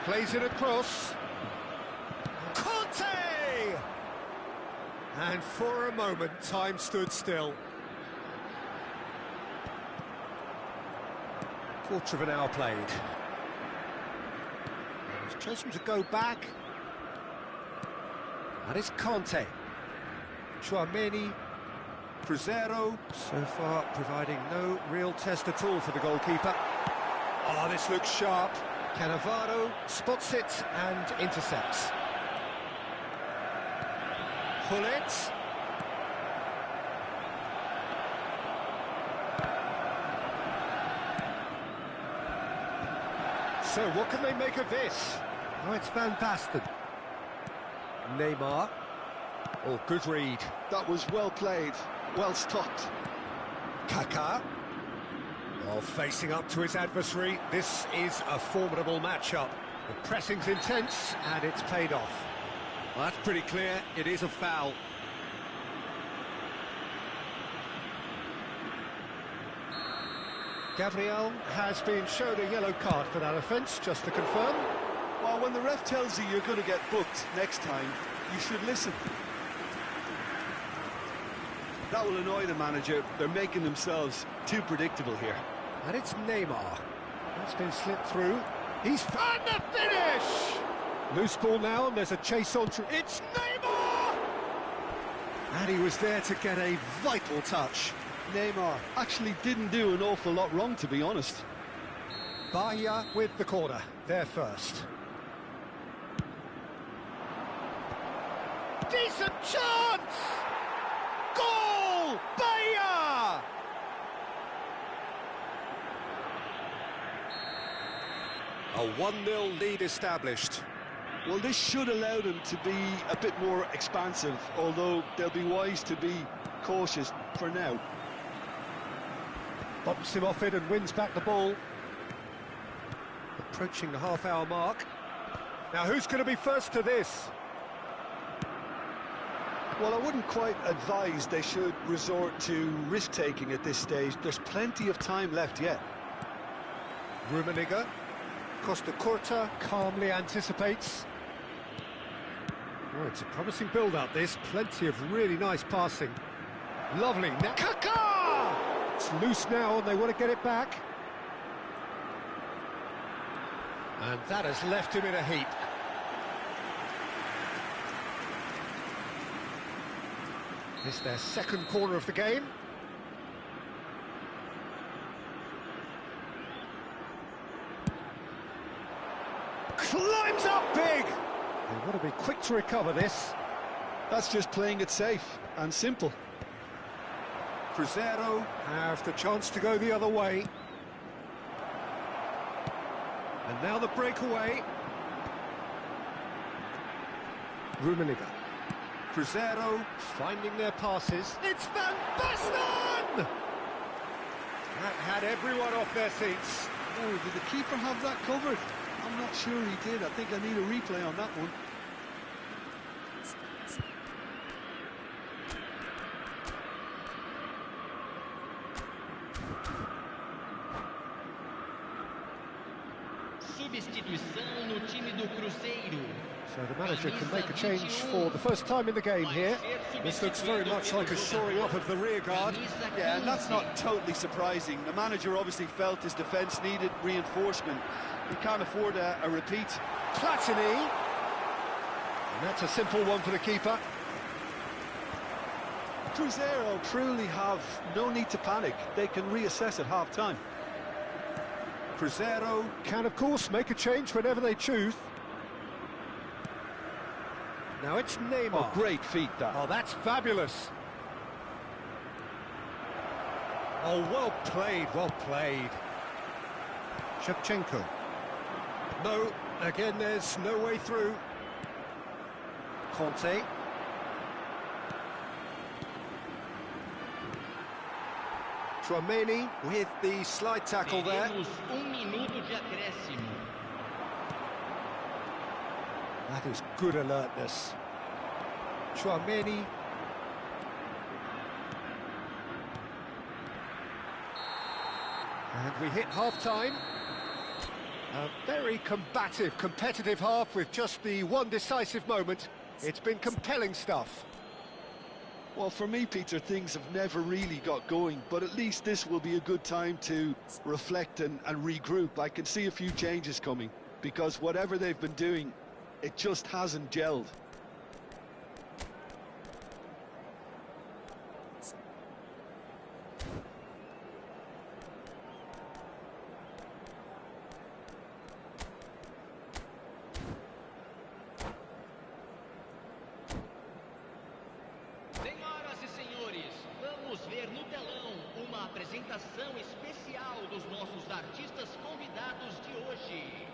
Plays it across. Conte! And for a moment, time stood still. Quarter of an hour played. He's chosen to go back. And it's Conte. Chouameni. Cruzeiro, so far providing no real test at all for the goalkeeper. Oh, this looks sharp. Cannavaro spots it and intercepts. Hullet. So what can they make of this? Oh, it's Van Basten. Neymar. Oh, good read. That was well played, well stopped. Kaká. Well, facing up to his adversary, this is a formidable matchup. The pressing's intense, and it's paid off. Well, that's pretty clear. It is a foul. Gabriel has been shown a yellow card for that offence, just to confirm. Well, when the ref tells you you're going to get booked next time, you should listen. That will annoy the manager. They're making themselves too predictable here. And it's Neymar. That's been slipped through. He's found the finish! Loose ball now, and there's a chase on through. It's Neymar! And he was there to get a vital touch. Neymar actually didn't do an awful lot wrong, to be honest. Bahia with the corner, there first. Decent chance! Goal! Bahia! A 1-0 lead established. Well, this should allow them to be a bit more expansive, although they'll be wise to be cautious for now. Bumps him off it and wins back the ball. Approaching the half-hour mark. Now, who's going to be first to this? Well, I wouldn't quite advise they should resort to risk-taking at this stage. There's plenty of time left yet. Rummenigge. Costa Curta calmly anticipates. Oh, it's a promising build-up, this. Plenty of really nice passing. Lovely. Now, Kaká! It's loose now, and they want to get it back. And that has left him in a heap. It's their second corner of the game. Climbs up big! They want to be quick to recover this. That's just playing it safe and simple. Cruzeiro have the chance to go the other way. And now the breakaway. Rummenigge. Cruzeiro finding their passes. It's Van Basten! That had everyone off their seats. Oh, did the keeper have that covered? I'm not sure he did. I think I need a replay on that one. Substituição no time do Cruzeiro. So the manager can make a change for the first time in the game here. This looks very much like a shoring up of the rear guard. Yeah, and that's not totally surprising. The manager obviously felt his defence needed reinforcement. He can't afford a repeat. Platini. And that's a simple one for the keeper. Cruzeiro truly have no need to panic. They can reassess at half-time. Cruzeiro can, of course, make a change whenever they choose. Now it's Neymar. Oh, great feat, that. Oh, that's fabulous. Oh, well played, well played. Shevchenko. No, again, there's no way through. Conte. Tchouaméni with the slide tackle there. Minuto de acréscimo. That is good alertness. Tchouaméni. And we hit half-time. A very combative, competitive half with just the one decisive moment. It's been compelling stuff. Well, for me, Peter, things have never really got going, but at least this will be a good time to reflect and regroup. I can see a few changes coming, because whatever they've been doing, it just hasn't gelled. Senhoras e senhores, vamos ver no telão uma apresentação especial dos nossos artistas convidados de hoje.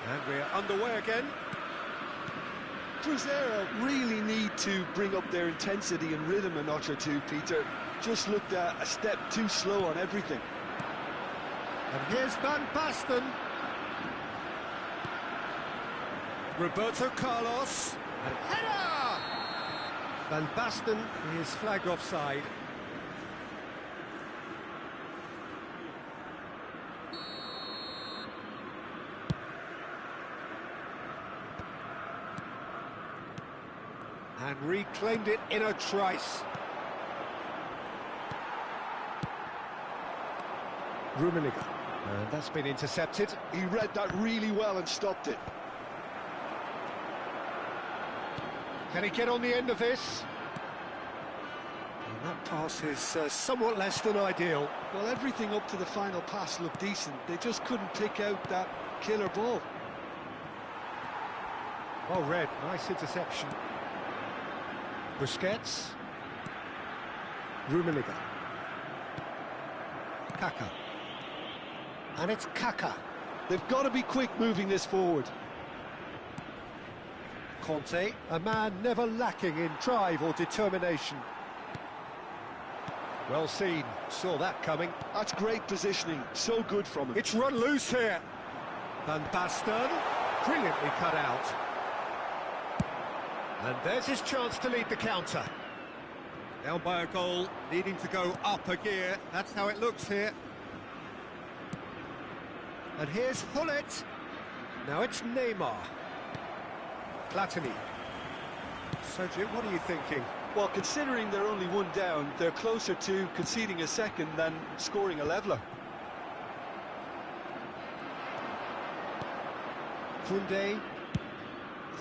And we're underway again. Cruzeiro really need to bring up their intensity and rhythm a notch or two, Peter. Just looked a step too slow on everything. And here's Van Basten. Roberto Carlos. And header! Van Basten is flagged offside. And reclaimed it in a trice. Rummenigge. And that's been intercepted. He read that really well and stopped it. Can he get on the end of this? And that pass is somewhat less than ideal. Well, everything up to the final pass looked decent. They just couldn't pick out that killer ball. Well read, nice interception. Busquets. Rummenigge. Kaka. And it's Kaka. They've got to be quick moving this forward. Conte, a man never lacking in drive or determination. Well seen, saw that coming. That's great positioning, so good from him. It's run loose here. Van Basten, brilliantly cut out. And there's his chance to lead the counter. Down by a goal, needing to go up a gear. That's how it looks here. And here's Hullet. Now it's Neymar. Platini. Sergio, what are you thinking? Well, considering they're only one down, they're closer to conceding a second than scoring a leveller. Koundé.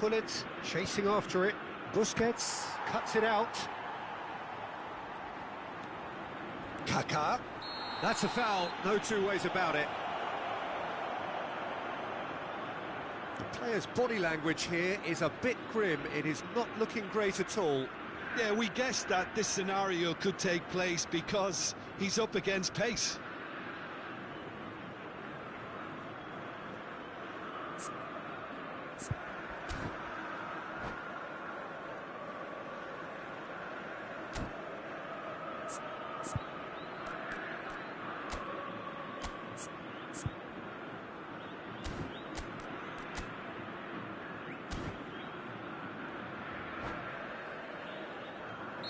Hullet chasing after it. Busquets cuts it out. Kaka. That's a foul, no two ways about it. Players' body language here is a bit grim. It is not looking great at all. Yeah, we guessed that this scenario could take place because he's up against pace.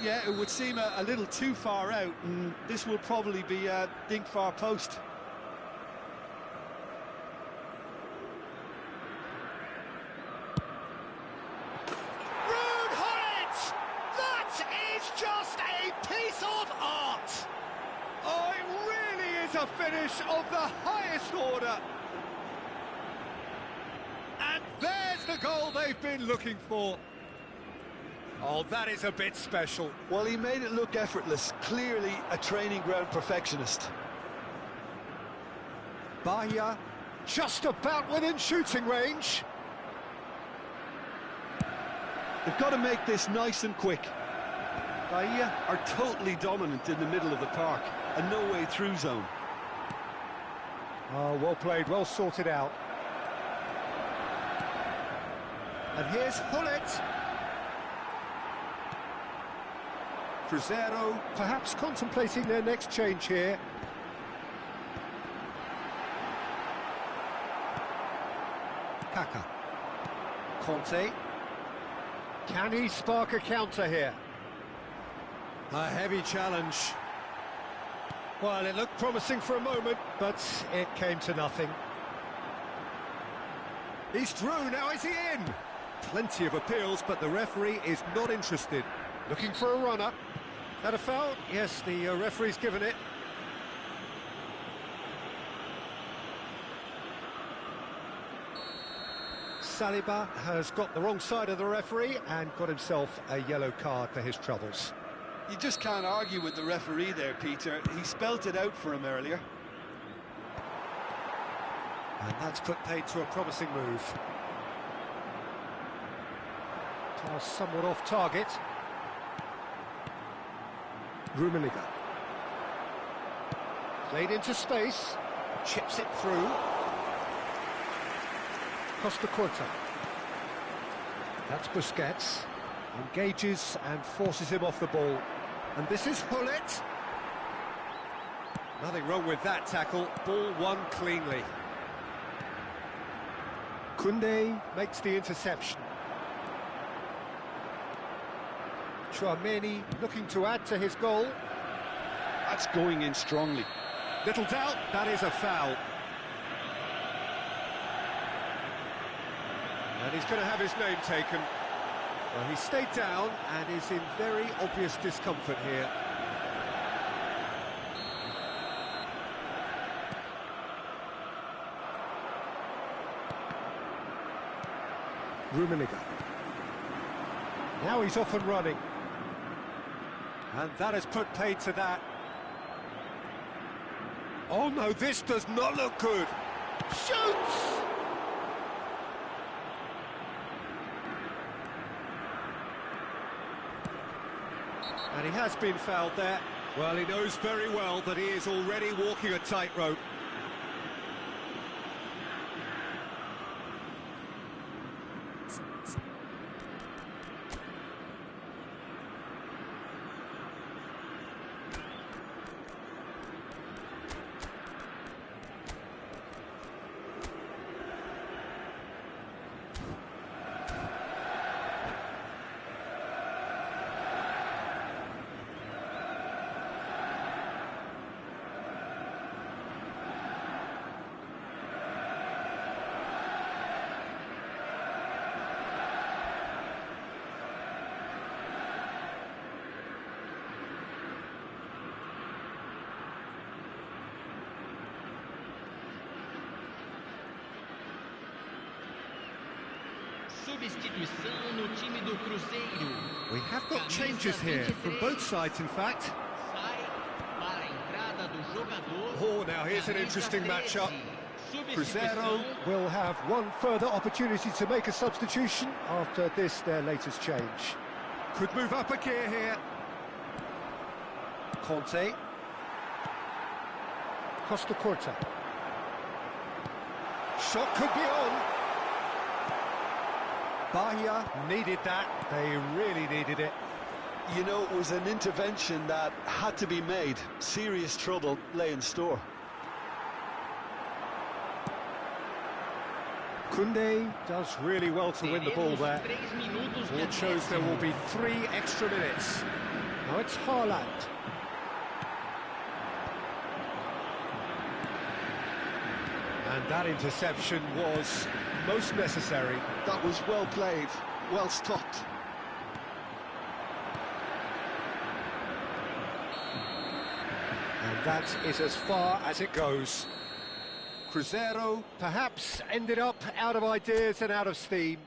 Yeah, it would seem a little too far out, and this will probably be a dink far post. Rude Hornet! That is just a piece of art! Oh, it really is a finish of the highest order. And there's the goal they've been looking for. Oh, that is a bit special. Well, he made it look effortless. Clearly a training ground perfectionist. Bahia just about within shooting range. They've got to make this nice and quick. Bahia are totally dominant in the middle of the park, a no-way through zone. Oh, well played, well sorted out. And here's Hullet. Cruzeiro perhaps contemplating their next change here. Kaka. Conte. Can he spark a counter here? A heavy challenge. Well, it looked promising for a moment, but it came to nothing. He's through, now is he in? Plenty of appeals, but the referee is not interested. Looking for a runner. That a foul? Yes, the referee's given it. Saliba has got the wrong side of the referee and got himself a yellow card for his troubles. You just can't argue with the referee there, Peter. He spelt it out for him earlier. And that's put paid to a promising move. Pass somewhat off target. Rummenigge. Played into space. Chips it through. Costa Curta. That's Busquets. Engages and forces him off the ball. And this is Hullet. Nothing wrong with that tackle. Ball won cleanly. Koundé makes the interception. Chouameni looking to add to his goal. That's going in strongly. Little doubt, that is a foul. And he's going to have his name taken. Well, he stayed down and is in very obvious discomfort here. Rummenigge. Now he's off and running. And that has put paid to that. Oh no, this does not look good. Shoots! And he has been fouled there. Well, he knows very well that he is already walking a tightrope. Substituição no time do Cruzeiro. We have got changes here from both sides, in fact. Sai para a entrada do jogador. Oh, now here's an interesting matchup. Cruzeiro will have one further opportunity to make a substitution after this, their latest change. Could move up a gear here. Conte. Costa Curta. Shot could be on. Bahia needed that. They really needed it. You know, it was an intervention that had to be made. Serious trouble lay in store. Koundé does really well to win the ball there. It shows there will be 3 extra minutes. Now it's Haaland. And that interception was most necessary. That was well played, well stopped. And that is as far as it goes. Cruzeiro perhaps ended up out of ideas and out of steam.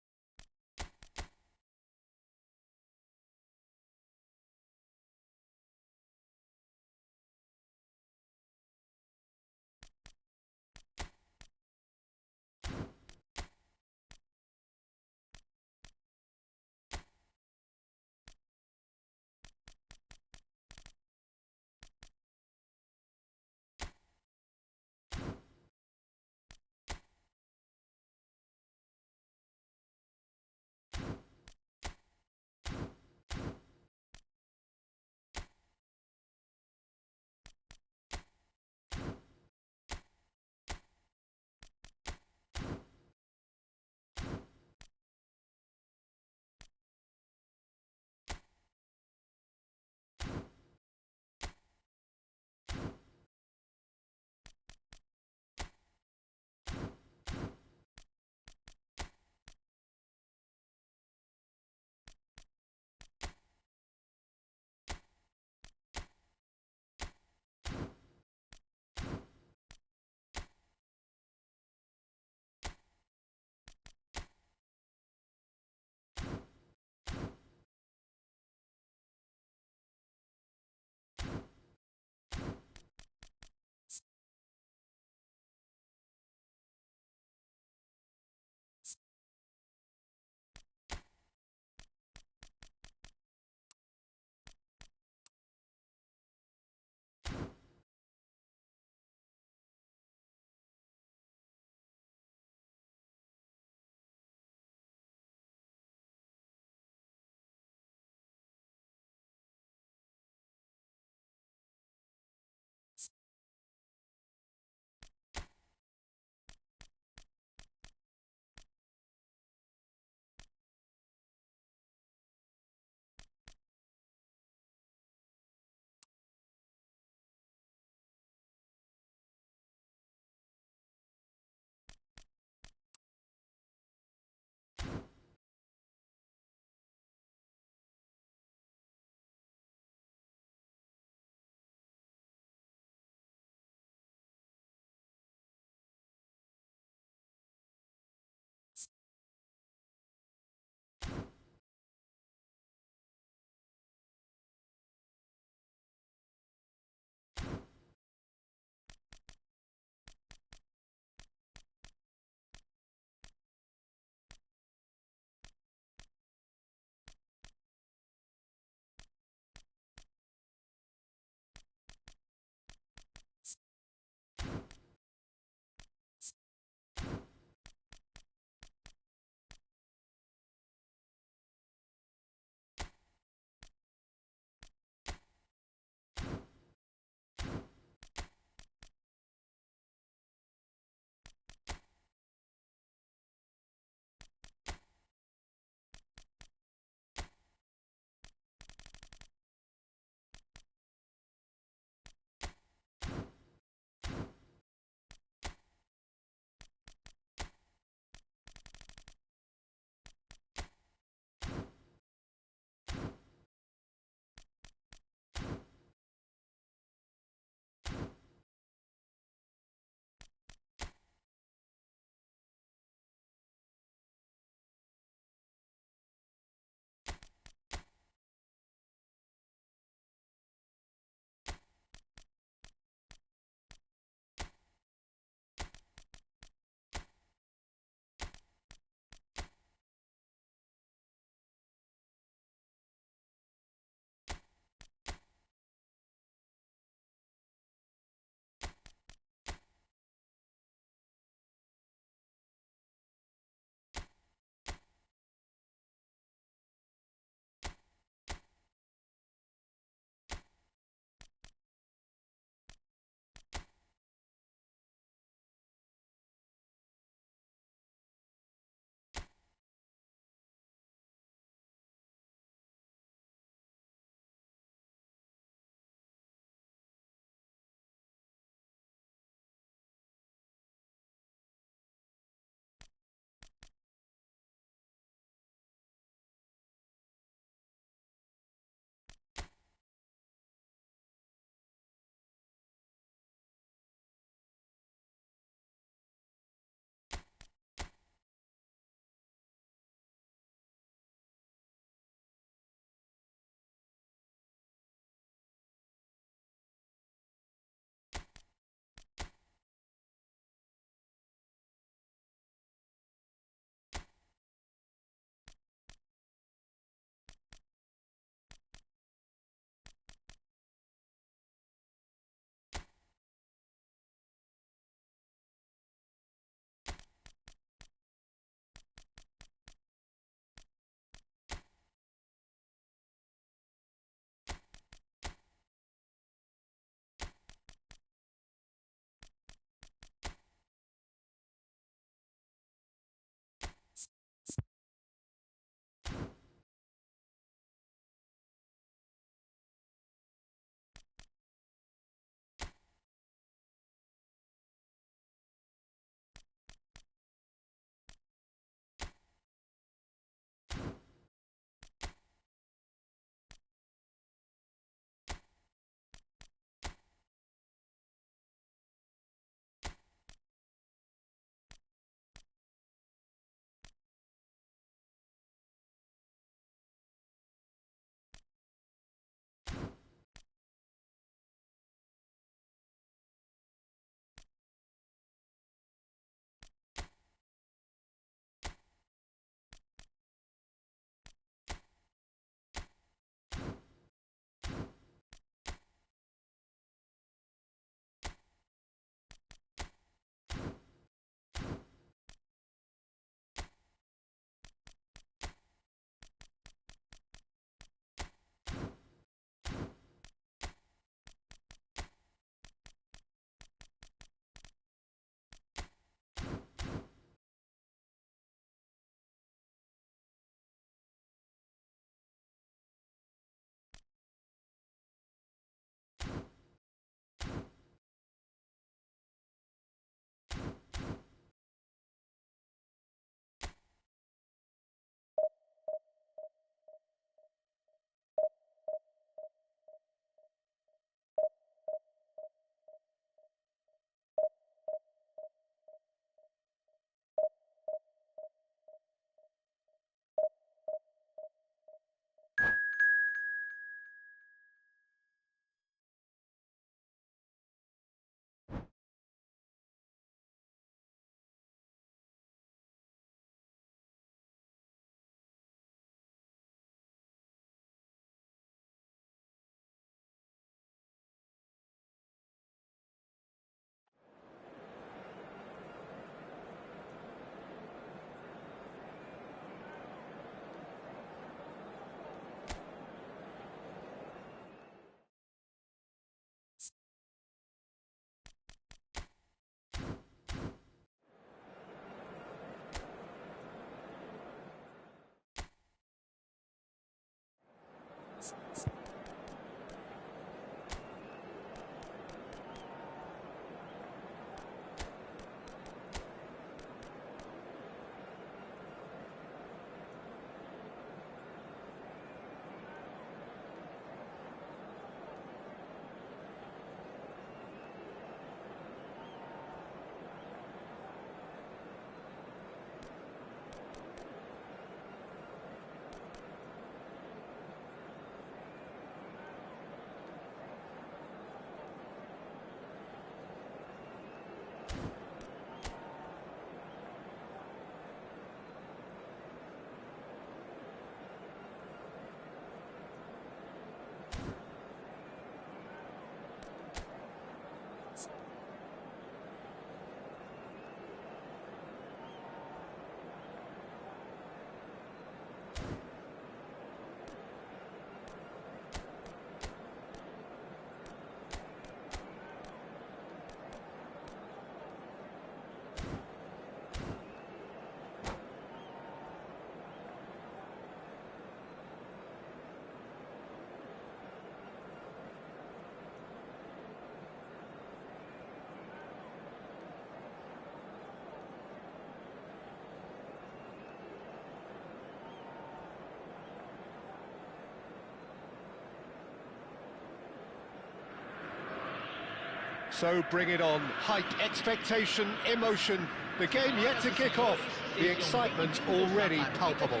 So bring it on. Hype, expectation, emotion. The game yet to kick off. The excitement already palpable.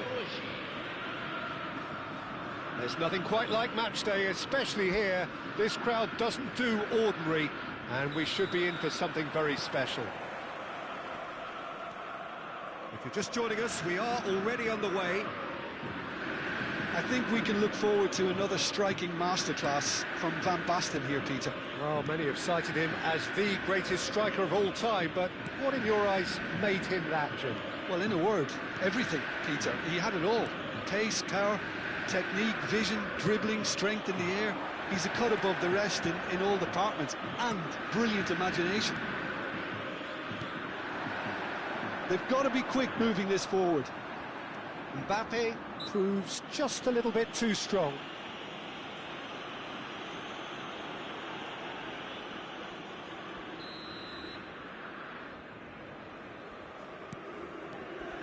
There's nothing quite like match day, especially here. This crowd doesn't do ordinary, and we should be in for something very special. If you're just joining us, we are already on the way. I think we can look forward to another striking masterclass from Van Basten here, Peter. Well, many have cited him as the greatest striker of all time, but what in your eyes made him that, Jim? Well, in a word, everything, Peter. He had it all. Pace, power, technique, vision, dribbling, strength in the air. He's a cut above the rest in all departments, and brilliant imagination. They've got to be quick moving this forward. Mbappe proves just a little bit too strong.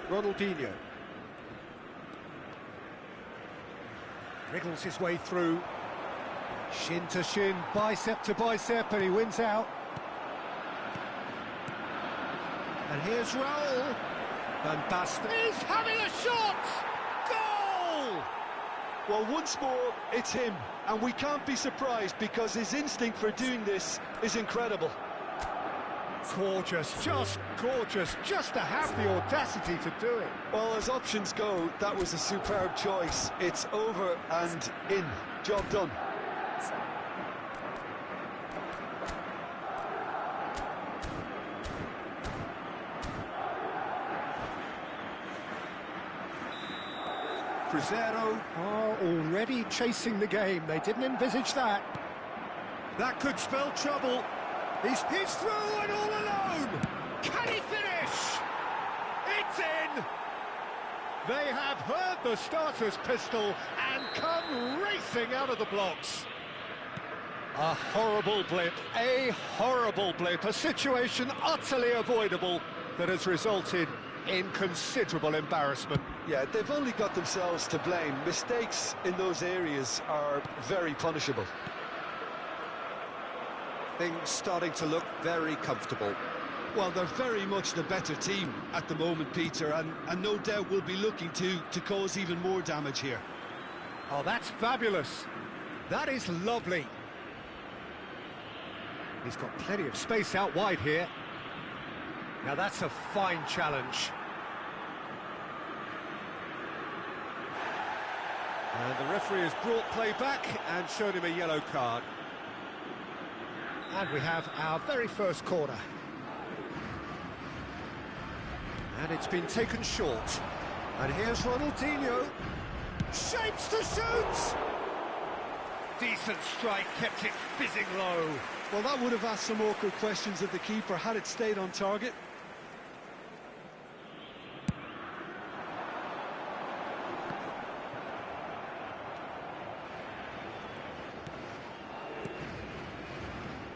Ronaldinho wriggles his way through, shin to shin, bicep to bicep, and he wins out. And here's Raul. Van Basten is having a shot! Goal! Well, once more, it's him, and we can't be surprised because his instinct for doing this is incredible. Gorgeous, just to have the audacity to do it. Well, as options go, that was a superb choice. It's over and in. Job done. Crescer are already chasing the game. They didn't envisage that. That could spell trouble. He's through and all alone. Can he finish? It's in. They have heard the starter's pistol and come racing out of the blocks. A horrible blip, a situation utterly avoidable that has resulted in considerable embarrassment. Yeah, they've only got themselves to blame. Mistakes in those areas are very punishable. Things starting to look very comfortable. Well, they're very much the better team at the moment, Peter, and no doubt will be looking to cause even more damage here. Oh, that's fabulous. That is lovely. He's got plenty of space out wide here. Now that's a fine challenge. And the referee has brought play back and shown him a yellow card. And we have our very first corner. And it's been taken short. And here's Ronaldinho. Shapes to shoot! Decent strike, kept it fizzing low. Well, that would have asked some awkward questions of the keeper had it stayed on target.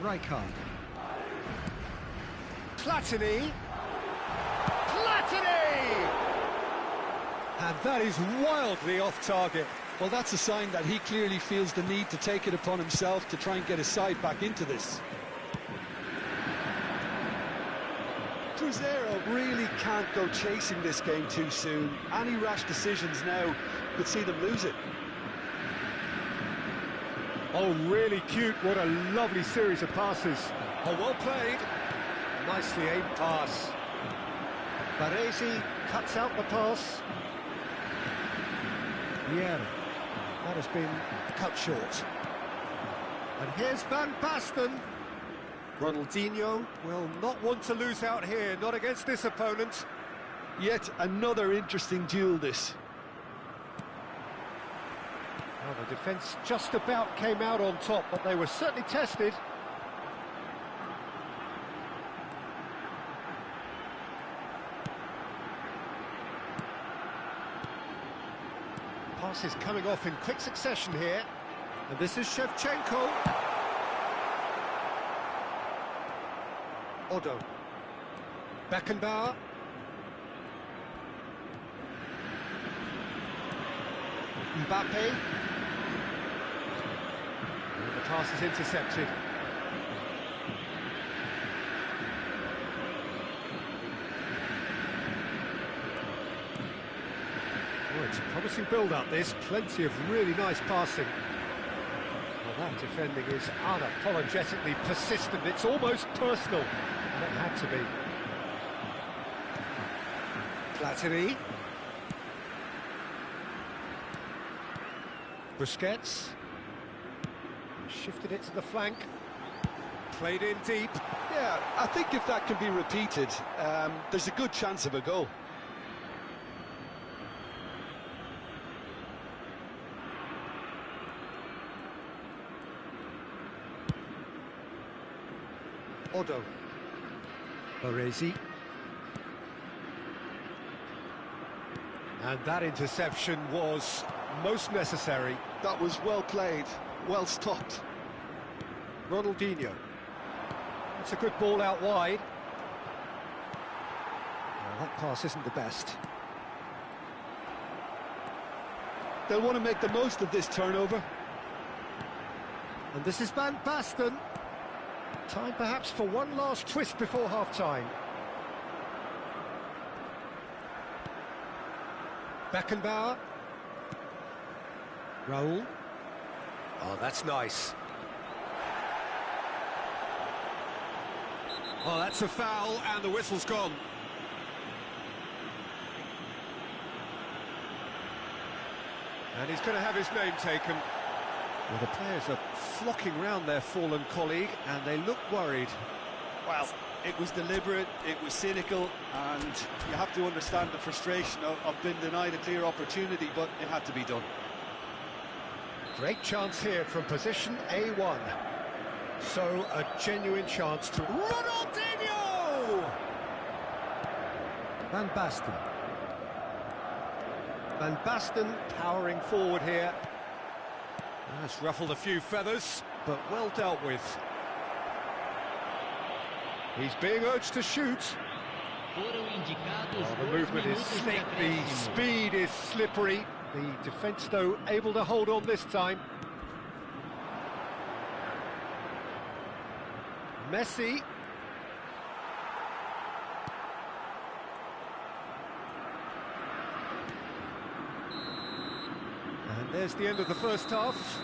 Rijkaard. Platini! And that is wildly off target. Well, that's a sign that he clearly feels the need to take it upon himself to try and get his side back into this. Crescer really can't go chasing this game too soon. Any rash decisions now could see them lose it. Oh, really cute. What a lovely series of passes. Oh, well played. Nicely aimed pass. Baresi cuts out the pass. Yeah, that has been cut short. And here's Van Basten. Ronaldinho will not want to lose out here, not against this opponent. Yet another interesting duel, this. Well, the defence just about came out on top, but they were certainly tested. Pass is coming off in quick succession here. And this is Shevchenko. Odo. Beckenbauer. Mbappe. The pass is intercepted. It's a promising build-up, this. Plenty of really nice passing. Well, that defending is unapologetically persistent. It's almost personal. And it had to be. Platini. Busquets. Shifted it to the flank. Played in deep. Yeah, I think if that can be repeated, there's a good chance of a goal. Odo. Baresi. And that interception was most necessary. That was well played, well stopped. Ronaldinho. It's a good ball out wide. Well, that pass isn't the best. They'll want to make the most of this turnover. And this is Van Basten. Time perhaps for one last twist before half-time. Beckenbauer. Raul. Oh, that's nice. Oh, that's a foul, and the whistle's gone. And he's going to have his name taken. Well, the players are flocking round their fallen colleague, and they look worried. Well, it was deliberate, it was cynical, and you have to understand the frustration of being denied a clear opportunity, but it had to be done. Great chance here from position A1. So, a genuine chance to... Ronaldinho! Van Basten. Van Basten powering forward here. That's ruffled a few feathers, but well dealt with. He's being urged to shoot. Oh, the movement is slick, the speed is slippery. The defence, though, able to hold on this time. Messi. And there's the end of the first half.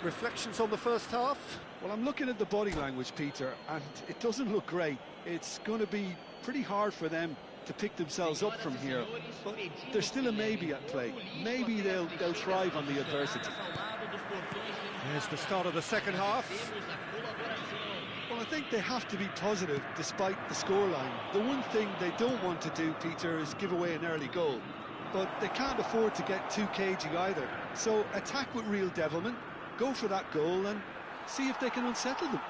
Reflections on the first half? Well, I'm looking at the body language, Peter, and it doesn't look great. It's going to be pretty hard for them to pick themselves up from here, but there's still a maybe at play. Maybe they'll thrive on the adversity. There's the start of the second half. Well, I think they have to be positive despite the scoreline. The one thing they don't want to do, Peter, is give away an early goal. But they can't afford to get too cagey either. So attack with real devilment, go for that goal and see if they can unsettle them.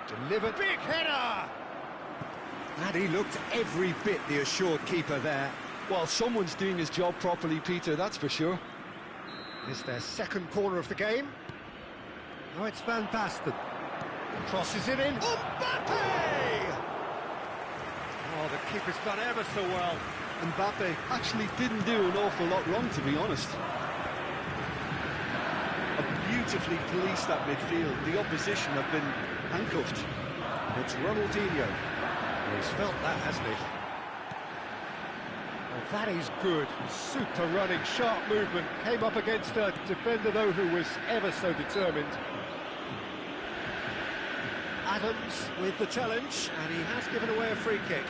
Delivered. Big header! And he looked every bit the assured keeper there. Well, someone's doing his job properly, Peter, that's for sure. It's their second corner of the game. Now it's Van Basten. Crosses it in. Mbappe! Oh, the keeper's done ever so well. Mbappe actually didn't do an awful lot wrong, to be honest. Beautifully policed that midfield. The opposition have been handcuffed. It's Ronaldinho. He's felt that, hasn't he? Well, that is good. Super running, sharp movement. Came up against a defender, though, who was ever so determined. Adams with the challenge, and he has given away a free kick.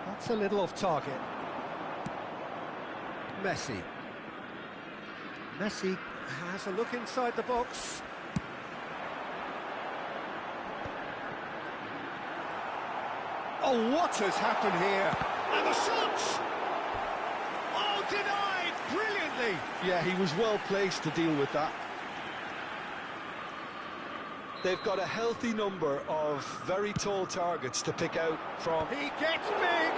That's a little off target. Messi. Messi has a look inside the box. Oh, what has happened here? And the shot! Oh, denied brilliantly! Yeah, he was well placed to deal with that. They've got a healthy number of very tall targets to pick out from. He gets big!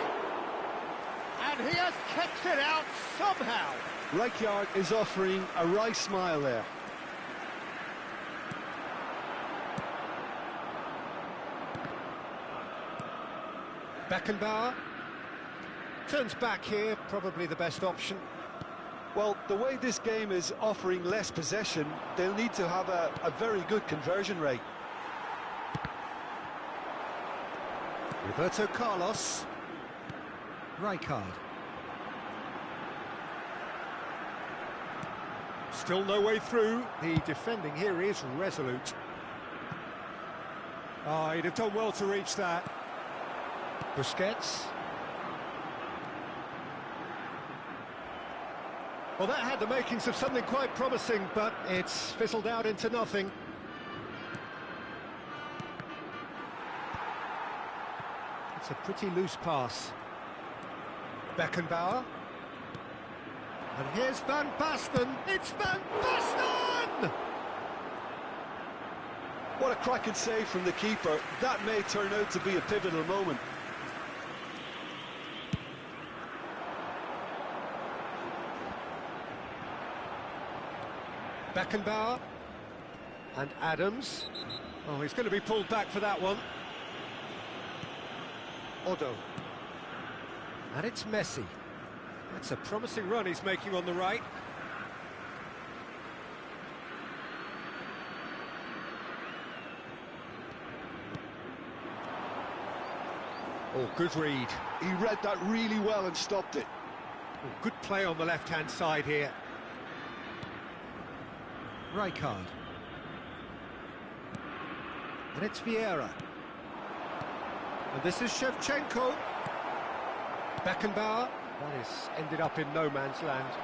And he has kept it out somehow. Rijkaard is offering a wry smile there. Beckenbauer turns back here, probably the best option. Well, the way this game is offering less possession, they'll need to have a very good conversion rate. Roberto Carlos. Rijkaard. Still no way through. The defending here is resolute. Oh, he'd have done well to reach that. Busquets. Well, that had the makings of something quite promising, but it's fizzled out into nothing. It's a pretty loose pass. Beckenbauer. And here's Van Basten. It's Van Basten! What a cracking save from the keeper. That may turn out to be a pivotal moment. Beckenbauer. And Adams. Oh, he's going to be pulled back for that one. Odo. And it's Messi. That's a promising run he's making on the right. Oh, good read. He read that really well and stopped it. Oh, good play on the left-hand side here. Rijkaard. And it's Vieira. And this is Shevchenko. Beckenbauer. That is ended up in no man's land.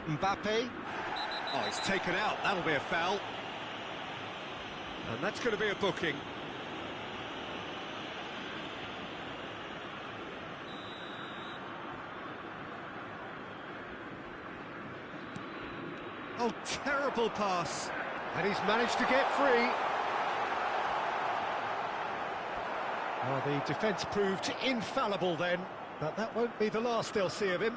Mbappe. Oh, he's taken out. That'll be a foul. And that's going to be a booking. Oh, terrible pass. And he's managed to get free. Well, the defence proved infallible then, but that won't be the last they'll see of him.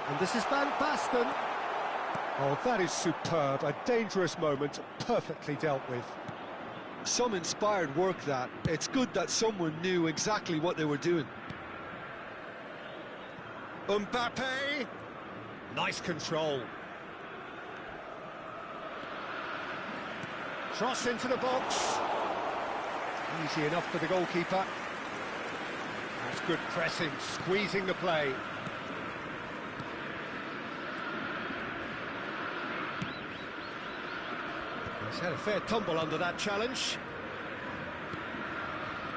And this is Van Basten. Oh, that is superb. A dangerous moment, perfectly dealt with. Some inspired work, that. It's good that someone knew exactly what they were doing. Mbappe. Nice control. Cross into the box. Easy enough for the goalkeeper. That's good pressing, squeezing the play. He's had a fair tumble under that challenge.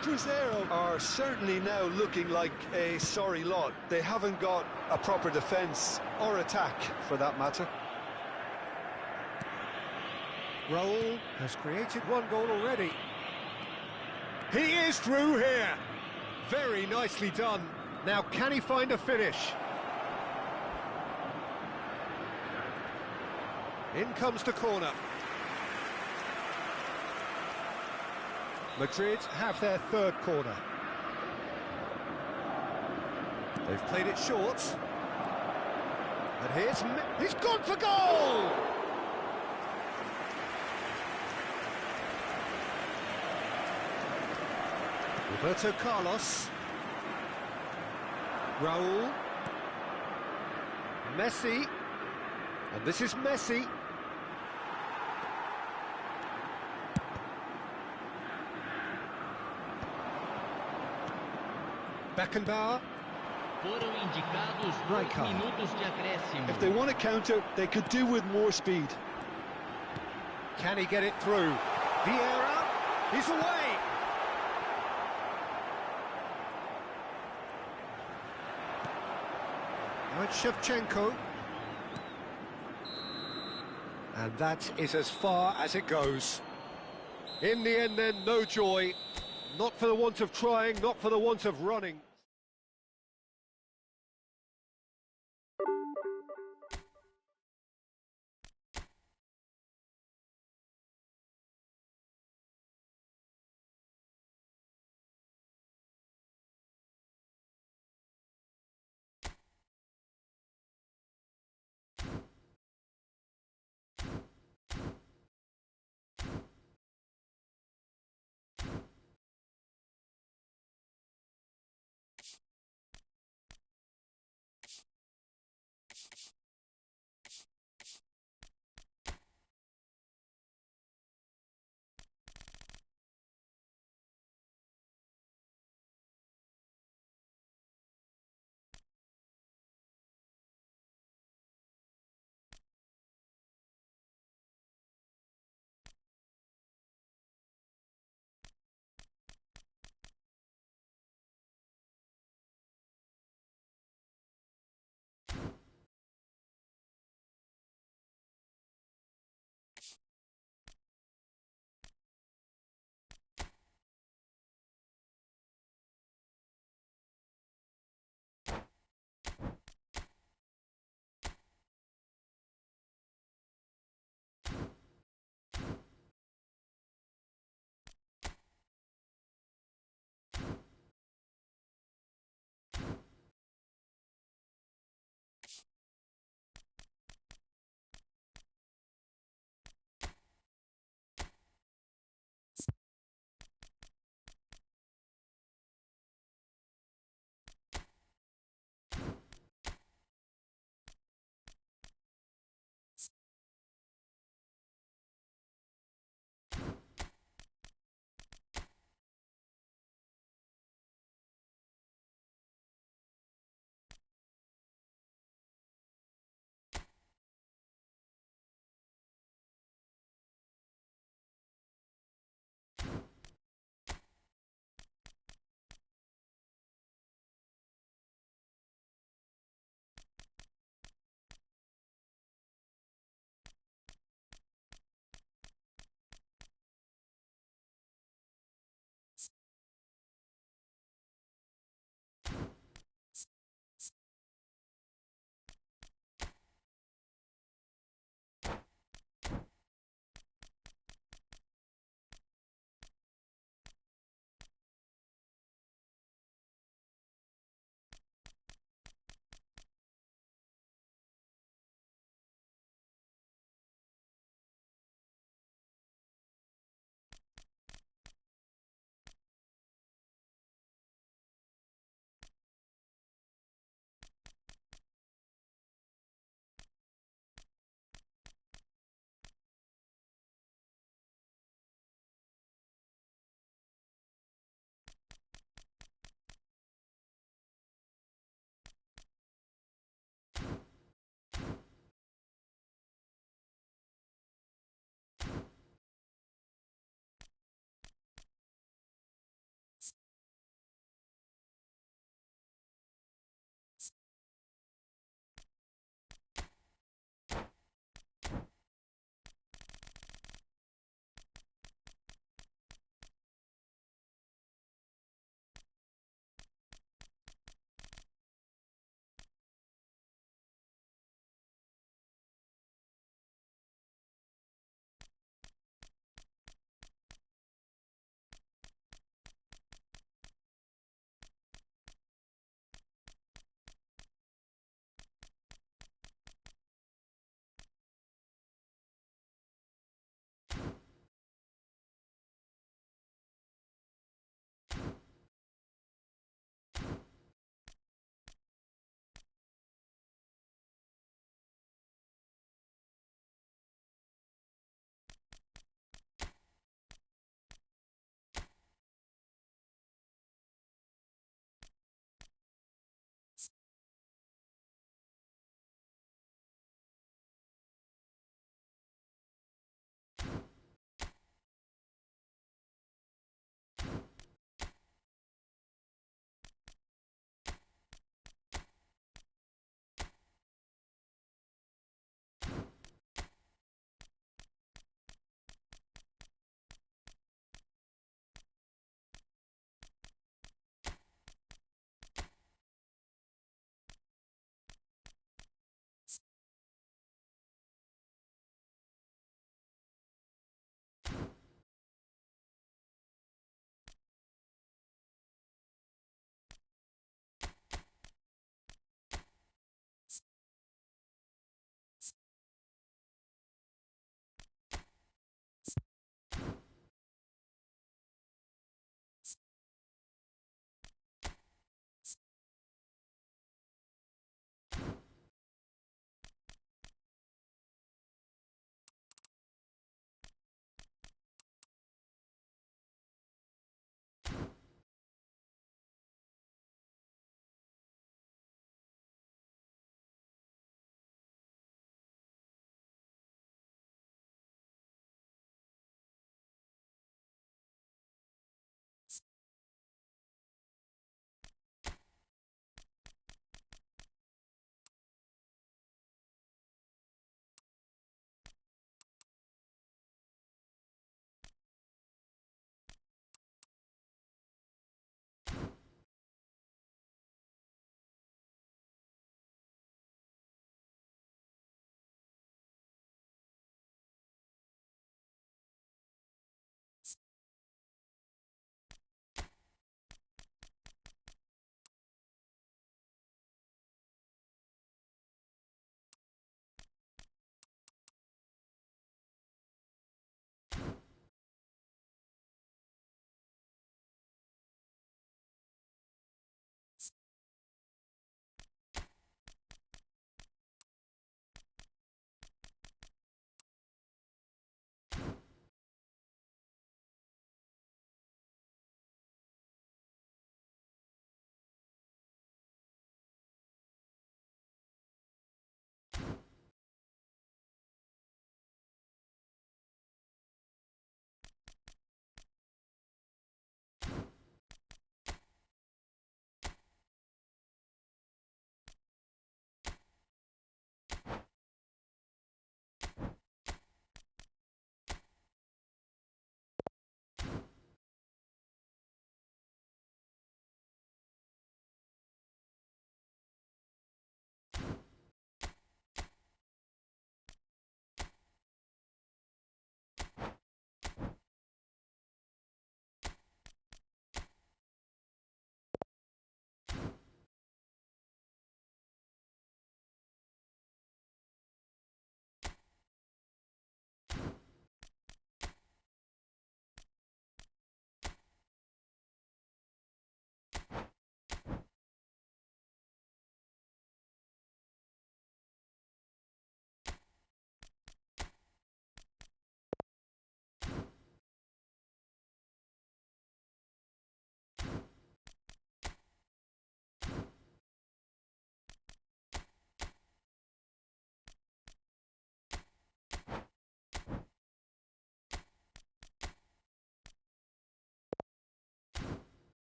Cruzeiro are certainly now looking like a sorry lot. They haven't got a proper defence, or attack, for that matter. Raul has created one goal already. He is through here. Very nicely done. Now, can he find a finish? In comes the corner. Madrid have their third corner. They've played it short. And he's gone for goal! Roberto Carlos. Raul. Messi. And this is Messi. Beckenbauer. Foram indicados 2 Rijkaard. minutos de acréscimo. If they want to counter, they could do with more speed. Can he get it through? Vieira. He's away. Now it's Shevchenko. And that is as far as it goes. In the end then, no joy. Not for the want of trying, not for the want of running.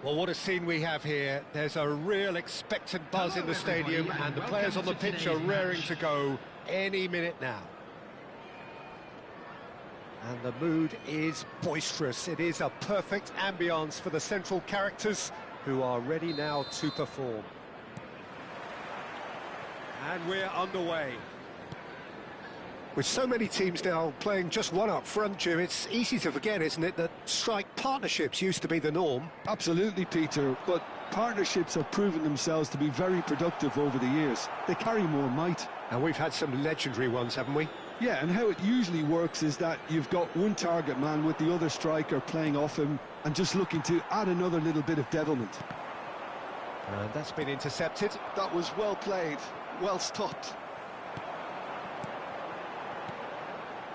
Well, what a scene we have here. There's a real expectant buzz in the stadium, and the players on the pitch are raring to go any minute now. And the mood is boisterous. It is a perfect ambience for the central characters who are ready now to perform. And we're underway. With so many teams now playing just one up front, Jim, it's easy to forget, isn't it, that strike partnerships used to be the norm? Absolutely, Peter, but partnerships have proven themselves to be very productive over the years. They carry more might. And we've had some legendary ones, haven't we? Yeah, and how it usually works is that you've got one target man with the other striker playing off him and just looking to add another little bit of devilment. And that's been intercepted. That was well played, well stopped.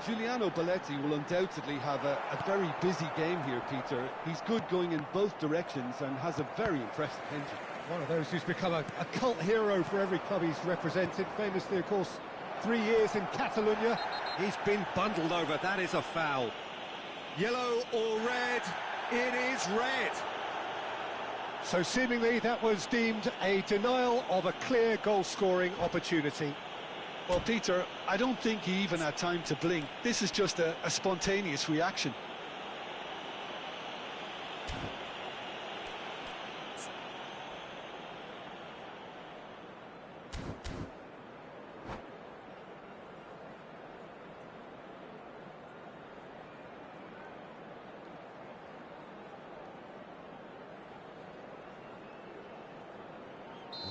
Giuliano Belletti will undoubtedly have a very busy game here, Peter. He's good going in both directions and has a very impressive engine. One of those who's become a cult hero for every club he's represented. Famously, of course, 3 years in Catalonia. He's been bundled over. That is a foul. Yellow or red? It is red. So seemingly that was deemed a denial of a clear goal-scoring opportunity. Well, Peter, I don't think he even had time to blink. This is just a spontaneous reaction.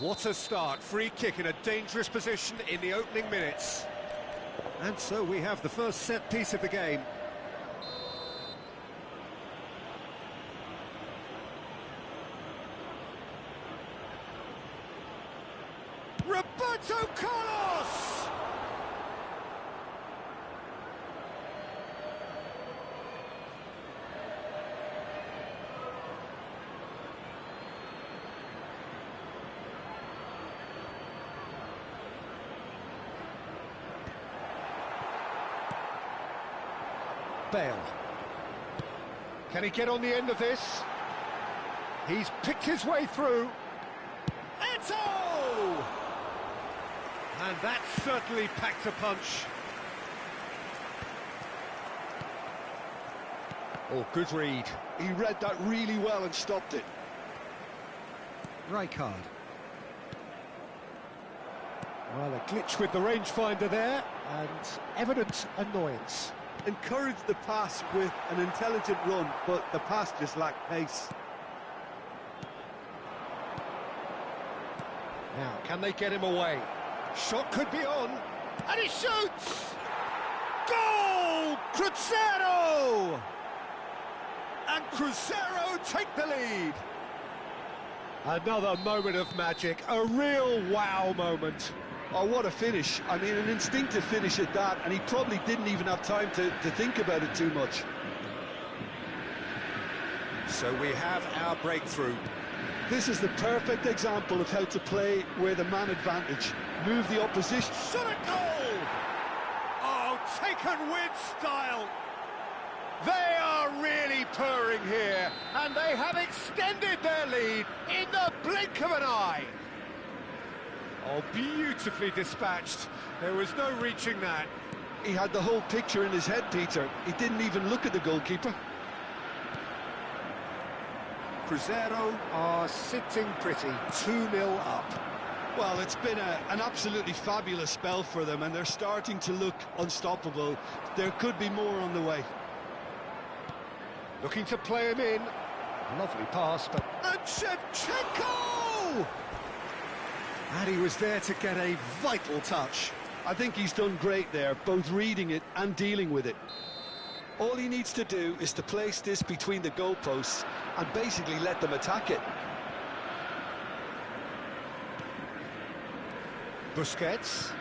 What a start. Free kick in a dangerous position in the opening minutes. And so we have the first set piece of the game. Roberto Carlos! Bale. Can he get on the end of this? He's picked his way through. Eto! And that certainly packed a punch. Oh, good read. He read that really well and stopped it. Rijkaard. Well, a glitch with the rangefinder there, and evident annoyance. Encouraged the pass with an intelligent run, but the pass just lacked pace. Now, can they get him away? Shot could be on, and he shoots! Goal! Cruzeiro! And Cruzeiro take the lead. Another moment of magic, a real wow moment. Oh, what a finish. I mean, an instinctive finish at that, and he probably didn't even have time to think about it too much. So we have our breakthrough. This is the perfect example of how to play with a man advantage. Move the opposition. Shot a goal! Oh, taken with style. They are really purring here, and they have extended their lead in the blink of an eye. Oh, beautifully dispatched. There was no reaching that. He had the whole picture in his head, Peter. He didn't even look at the goalkeeper. Cruzeiro are sitting pretty, 2-0 up. Well, it's been an absolutely fabulous spell for them, and they're starting to look unstoppable. There could be more on the way. Looking to play him in. Lovely pass, but... And Shevchenko! And he was there to get a vital touch. I think he's done great there, both reading it and dealing with it. All he needs to do is to place this between the goalposts and basically let them attack it. Busquets.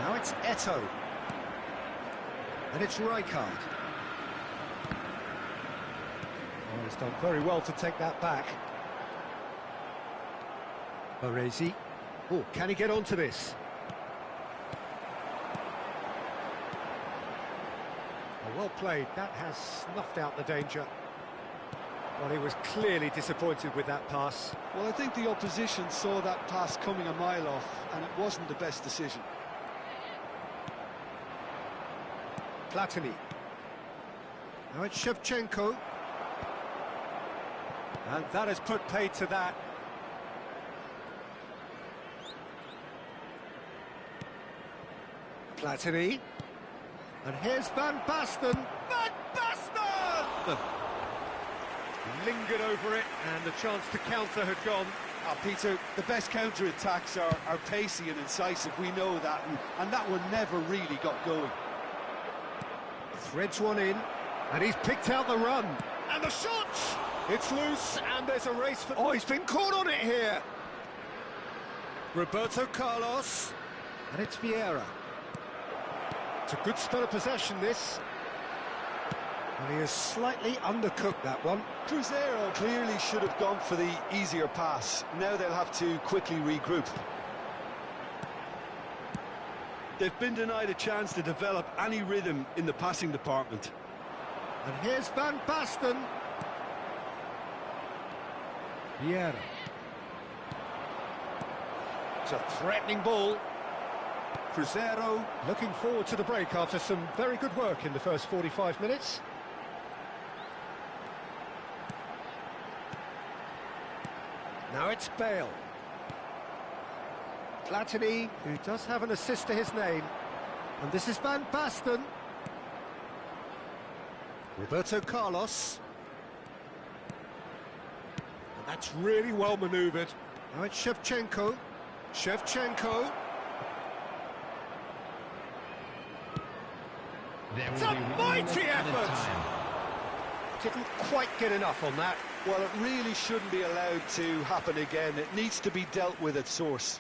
Now it's Eto. And it's Rijkaard. Oh, he's done very well to take that back. Baresi. Oh, can he get onto this? Well played. That has snuffed out the danger. Well, he was clearly disappointed with that pass. Well, I think the opposition saw that pass coming a mile off, and it wasn't the best decision. Platini. Now it's Shevchenko. And that has put paid to that. Platini. And here's Van Basten. Van Basten! Lingered over it, and the chance to counter had gone. Peter, the best counter-attacks are pacey and incisive, we know that, and that one never really got going. Threads one in, and he's picked out the run. And the shot! It's loose, and there's a race for... Oh, he's been caught on it here! Roberto Carlos. And it's Vieira. It's a good spell of possession, this. And he has slightly undercooked that one. Cruzeiro clearly should have gone for the easier pass. Now they'll have to quickly regroup. They've been denied a chance to develop any rhythm in the passing department. And here's Van Basten. Vieira. It's a threatening ball. Cruzeiro looking forward to the break after some very good work in the first 45 minutes. Now it's Bale. Platini, who does have an assist to his name. And this is Van Basten. Roberto Carlos. And that's really well manoeuvred. Now it's Shevchenko. Shevchenko. It's a mighty effort! Didn't quite get enough on that. Well, it really shouldn't be allowed to happen again. It needs to be dealt with at source.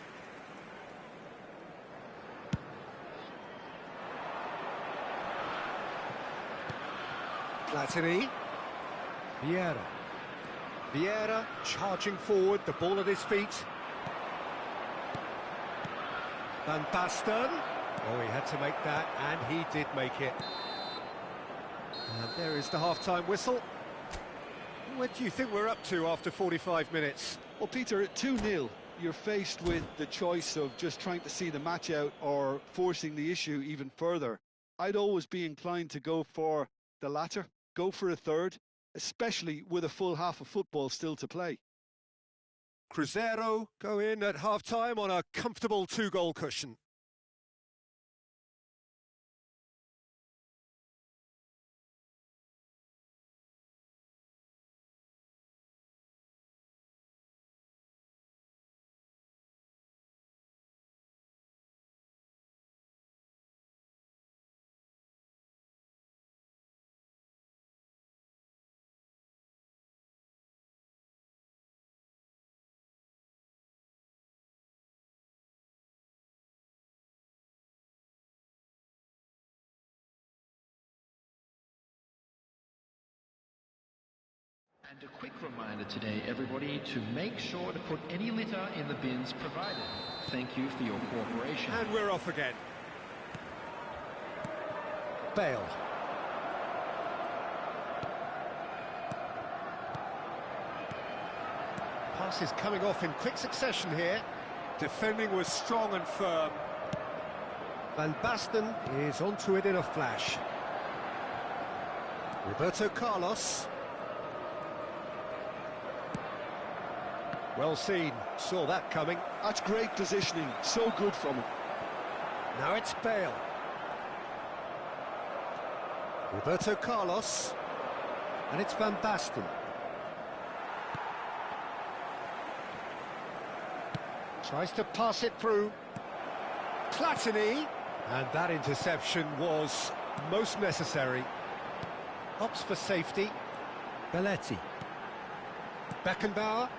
Platini. Vieira. Vieira charging forward, the ball at his feet. Van Basten. Oh, he had to make that, and he did make it. And there is the half-time whistle. What do you think we're up to after 45 minutes? Well, Peter, at 2-0, you're faced with the choice of just trying to see the match out or forcing the issue even further. I'd always be inclined to go for the latter, go for a third, especially with a full half of football still to play. Cruzeiro go in at half-time on a comfortable 2-goal cushion. And a quick reminder today, everybody, to make sure to put any litter in the bins provided. Thank you for your cooperation. And we're off again. Bale. Pass is coming off in quick succession here. Defending was strong and firm. Van Basten is onto it in a flash. Roberto Carlos. Well seen, saw that coming. That's great positioning, so good from him. Now it's Bale. Roberto Carlos. And it's Van Basten. Tries to pass it through. Platini. And that interception was most necessary. Opts for safety. Belletti. Beckenbauer.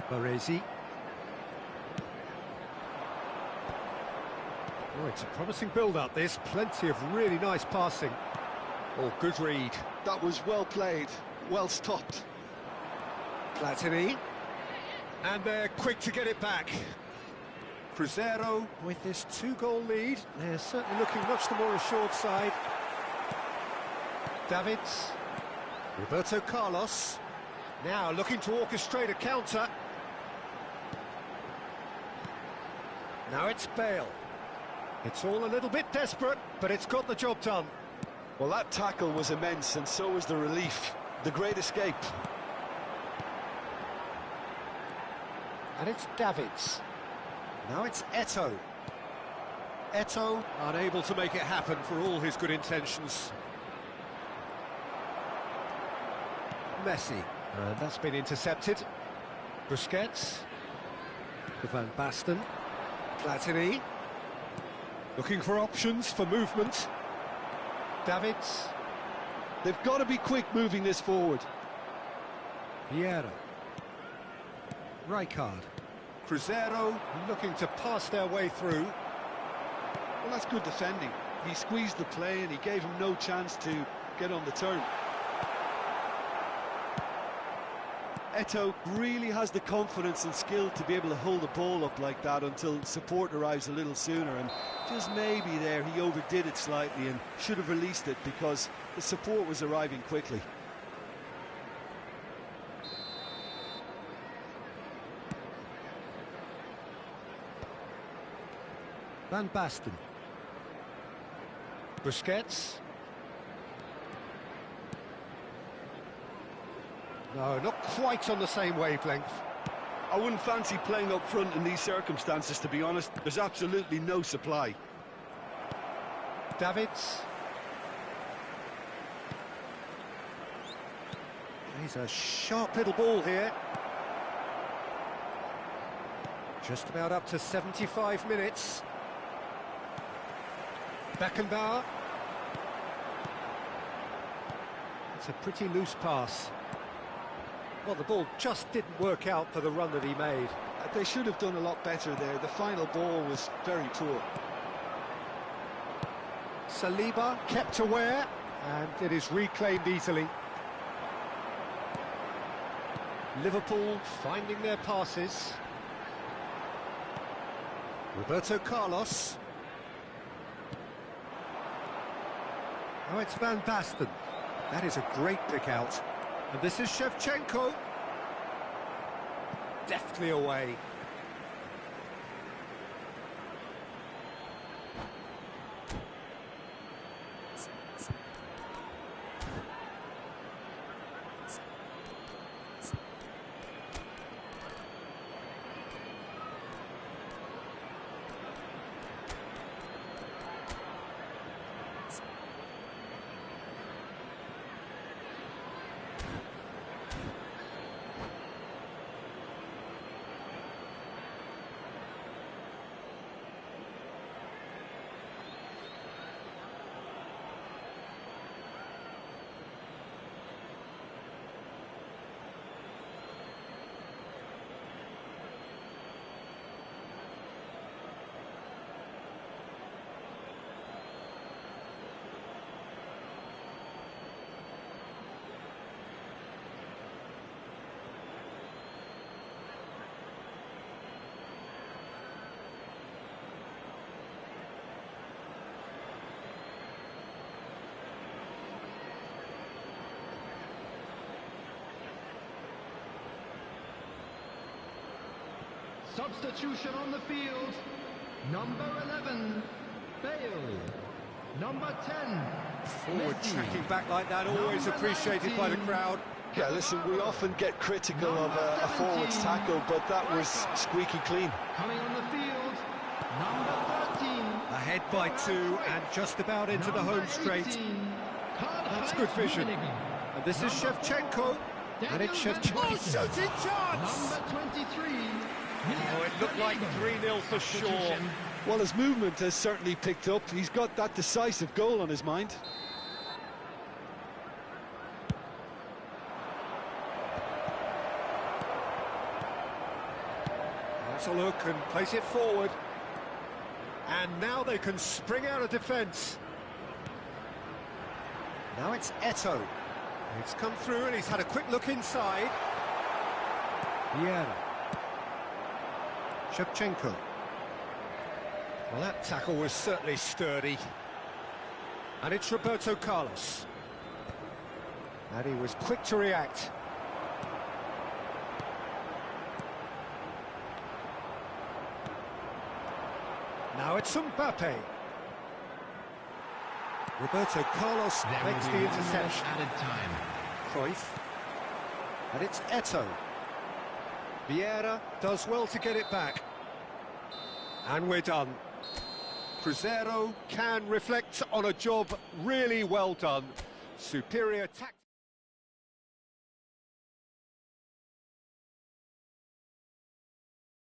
Baresi. Oh, it's a promising build-up, this. Plenty of really nice passing. Oh, good read. That was well played, well stopped. Platini. And they're quick to get it back. Crescer with this 2-goal lead. They're certainly looking much the more assured side. Davids. Roberto Carlos. Now looking to orchestrate a counter. Now it's Bale. It's all a little bit desperate, but it's got the job done. Well, that tackle was immense, and so was the relief. The great escape. And it's Davids. Now it's Eto'o. Eto'o unable to make it happen for all his good intentions. Messi. And that's been intercepted. Busquets. To Van Basten. Platini. Looking for options for movement. Davids. They've got to be quick moving this forward. Vieira. Rijkaard. Cruzeiro looking to pass their way through. Well, that's good defending. He squeezed the play and he gave him no chance to get on the turn. Eto'o really has the confidence and skill to be able to hold the ball up like that until support arrives a little sooner, and just maybe there he overdid it slightly and should have released it because the support was arriving quickly. Van Basten. Busquets. No, not quite on the same wavelength. I wouldn't fancy playing up front in these circumstances, to be honest. There's absolutely no supply. Davids. He's a sharp little ball here. Just about up to 75 minutes. Beckenbauer. It's a pretty loose pass. Well, the ball just didn't work out for the run that he made. They should have done a lot better there. The final ball was very poor. Saliba kept aware, and it is reclaimed easily. Liverpool finding their passes. Roberto Carlos. Oh, it's Van Basten. That is a great pick out. And this is Shevchenko. Deftly away. Substitution on the field. Number 11, Bale. Number 10, Forward Messi. tracking back like that, always Number appreciated by the 19. crowd. Yeah, listen, we often get critical of a forward's tackle, but that was squeaky clean. Coming on the field, number 13. Ahead by 2 and just about into the home straight. That's good vision. And this is Shevchenko. And it's Shevchenko. Oh, shooting chance! Number 23. Oh, it looked like 3-0 for sure. Well, his movement has certainly picked up. He's got that decisive goal on his mind. Has a look and plays it forward. And now they can spring out of defence. Now it's Eto'o. It's come through and he's had a quick look inside. Vieira. Shevchenko. Well, that tackle was certainly sturdy. And it's Roberto Carlos. And he was quick to react. Now it's Mbappe. Roberto Carlos makes the interception. Added time. Cruyff. And it's Eto'o. Vieira does well to get it back. And we're done. Cruzeiro can reflect on a job really well done. Superior tactics.